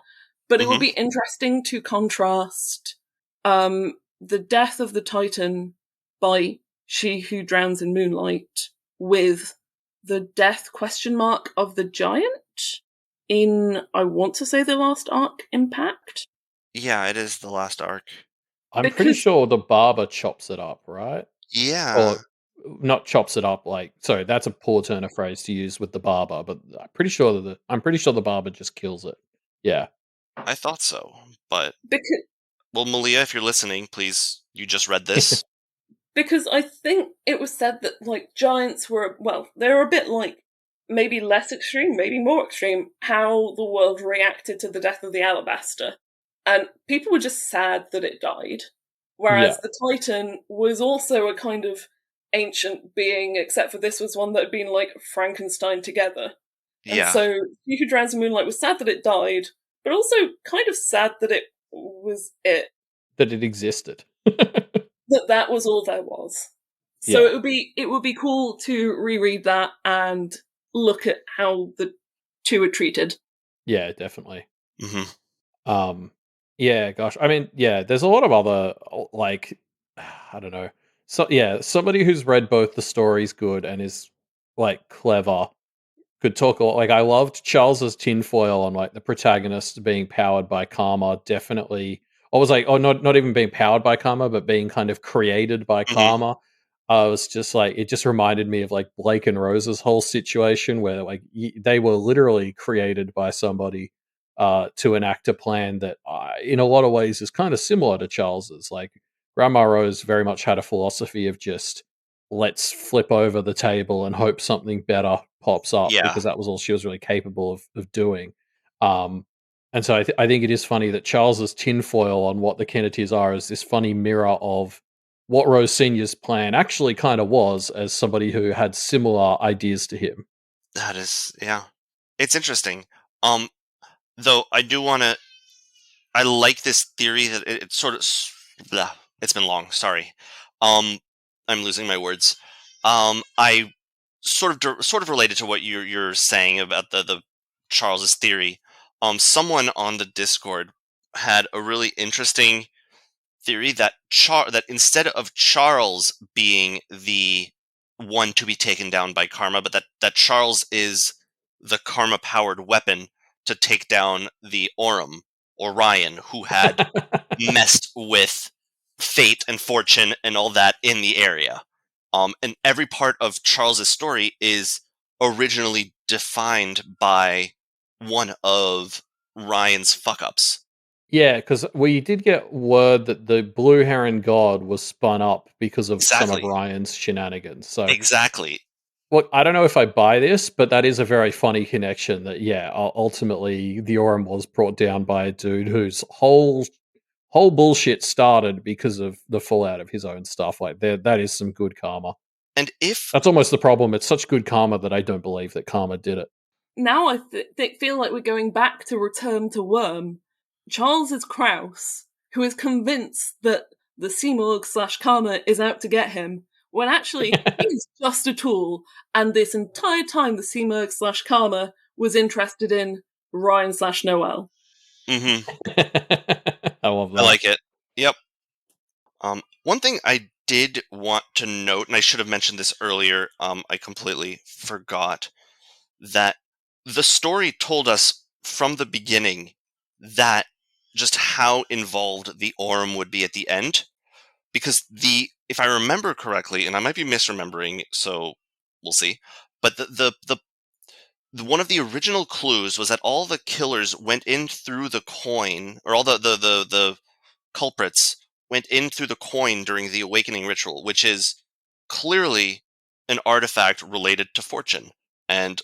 But it would be interesting to contrast the death of the Titan by She Who Drowns in Moonlight with the death of the giant in, I want to say, the last arc Impact. Yeah, it is the last arc. I'm pretty sure the barber chops it up, right? Yeah. Or not chops it up, like, sorry, that's a poor turn of phrase to use with the barber, but I'm pretty sure the barber just kills it. Yeah. I thought so, but because, well, Malia, if you're listening, please, you just read this. Because I think it was said that like giants were, well, they were a bit like maybe less extreme, maybe more extreme, how the world reacted to the death of the Alabaster. And people were just sad that it died. Whereas the Titan was also a kind of ancient being, except for this was one that had been like Frankenstein together. And so He Who Drowns in Moonlight was sad that it died, but also kind of sad that it was it. That it existed. that was all there was. So it would be cool to reread that and look at how the two are treated. Yeah, definitely. Mm-hmm. Yeah, gosh. I mean, yeah, there's a lot of other, like, I don't know. So, yeah, somebody who's read both the stories good and is, like, clever could talk a lot. Like, I loved Charles's tinfoil on, like, the protagonist being powered by karma, definitely. I was like, oh, not even being powered by karma, but being kind of created by karma. I was just like, it just reminded me of, like, Blake and Rose's whole situation where, like, they were literally created by somebody to enact a plan that, in a lot of ways, is kind of similar to Charles's. Like, Grandma Rose very much had a philosophy of just let's flip over the table and hope something better pops up, because that was all she was really capable of doing. And so I think it is funny that Charles's tinfoil on what the Kennedys are is this funny mirror of what Rose Senior's plan actually kind of was, as somebody who had similar ideas to him. That is, yeah. It's interesting. Though I do want to, I like this theory that it sort of, blah, it's been long, sorry. I'm losing my words. I sort of related to what you're saying about the Charles's theory. Someone on the Discord had a really interesting theory that that instead of Charles being the one to be taken down by karma, but that Charles is the karma-powered weapon to take down the Orion, who had messed with fate and fortune and all that in the area. And every part of Charles's story is originally defined by one of Ryan's fuck-ups. Yeah, because we did get word that the Blue Heron God was spun up because of some of Ryan's shenanigans. So exactly. Look, I don't know if I buy this, but that is a very funny connection. That ultimately the Aurum was brought down by a dude whose whole bullshit started because of the fallout of his own stuff. Like that is some good karma. And that's almost the problem, it's such good karma that I don't believe that karma did it. Now I feel like we're going back to Return to Worm. Charles is Kraus, who is convinced that the Simurgh/Karma is out to get him, when actually he's just a tool, and this entire time the Simurgh/Karma was interested in Ryan/Noel. Mm-hmm. I love that. I like it. Yep. One thing I did want to note, and I should have mentioned this earlier, I completely forgot, that the story told us from the beginning that just how involved the Orym would be at the end. Because if I remember correctly, and I might be misremembering, so we'll see, but one of the original clues was that all the killers went in through the coin, or all the culprits went in through the coin during the awakening ritual, which is clearly an artifact related to fortune and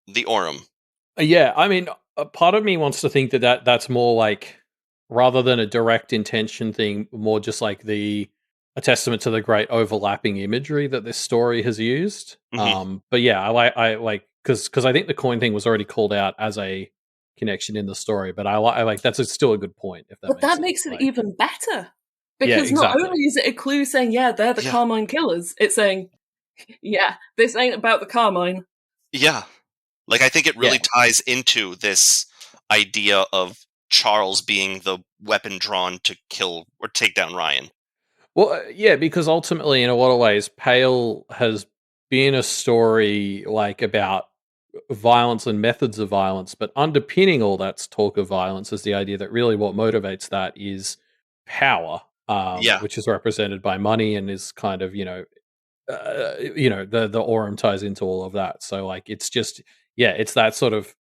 the Orym. Yeah, I mean, a part of me wants to think that that's more like, rather than a direct intention thing, more just like a testament to the great overlapping imagery that this story has used. Mm-hmm. But yeah, I like because I think the coin thing was already called out as a connection in the story. But I like still a good point. If that But makes that sense. makes it Like, even better. yeah, Because not exactly. only is it a clue saying, yeah, they're the Yeah. Carmine killers, it's saying, yeah, this ain't about the Carmine. Yeah. Like, I think it really ties into this idea of Charles being the weapon drawn to kill or take down Ryan. Well, yeah, because ultimately, in a lot of ways, Pale has been a story like about violence and methods of violence, but underpinning all that talk of violence is the idea that really what motivates that is power, Yeah. which is represented by money and is kind of the Orym ties into all of that. So like it's just it's that sort of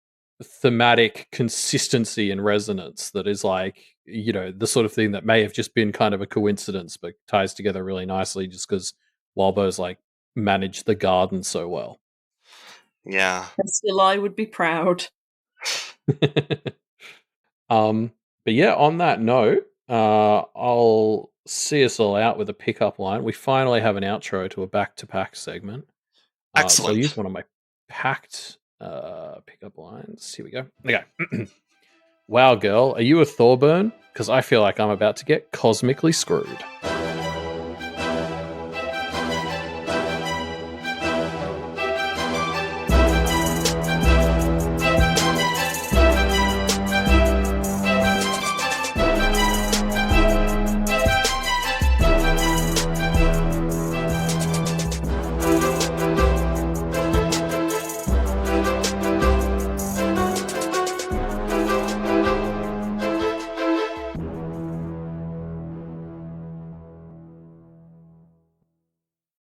thematic consistency and resonance that is like the sort of thing that may have just been kind of a coincidence but ties together really nicely just because Walbo's like managed the garden so well. Yeah. And still I would be proud. But yeah, on that note, I'll see us all out with a pickup line. We finally have an outro to a back-to-back segment. So I'll Excellent. use one of my packed pickup lines. Here we go. Okay. Wow, girl, are you a Thorburn? Because I feel like I'm about to get cosmically screwed.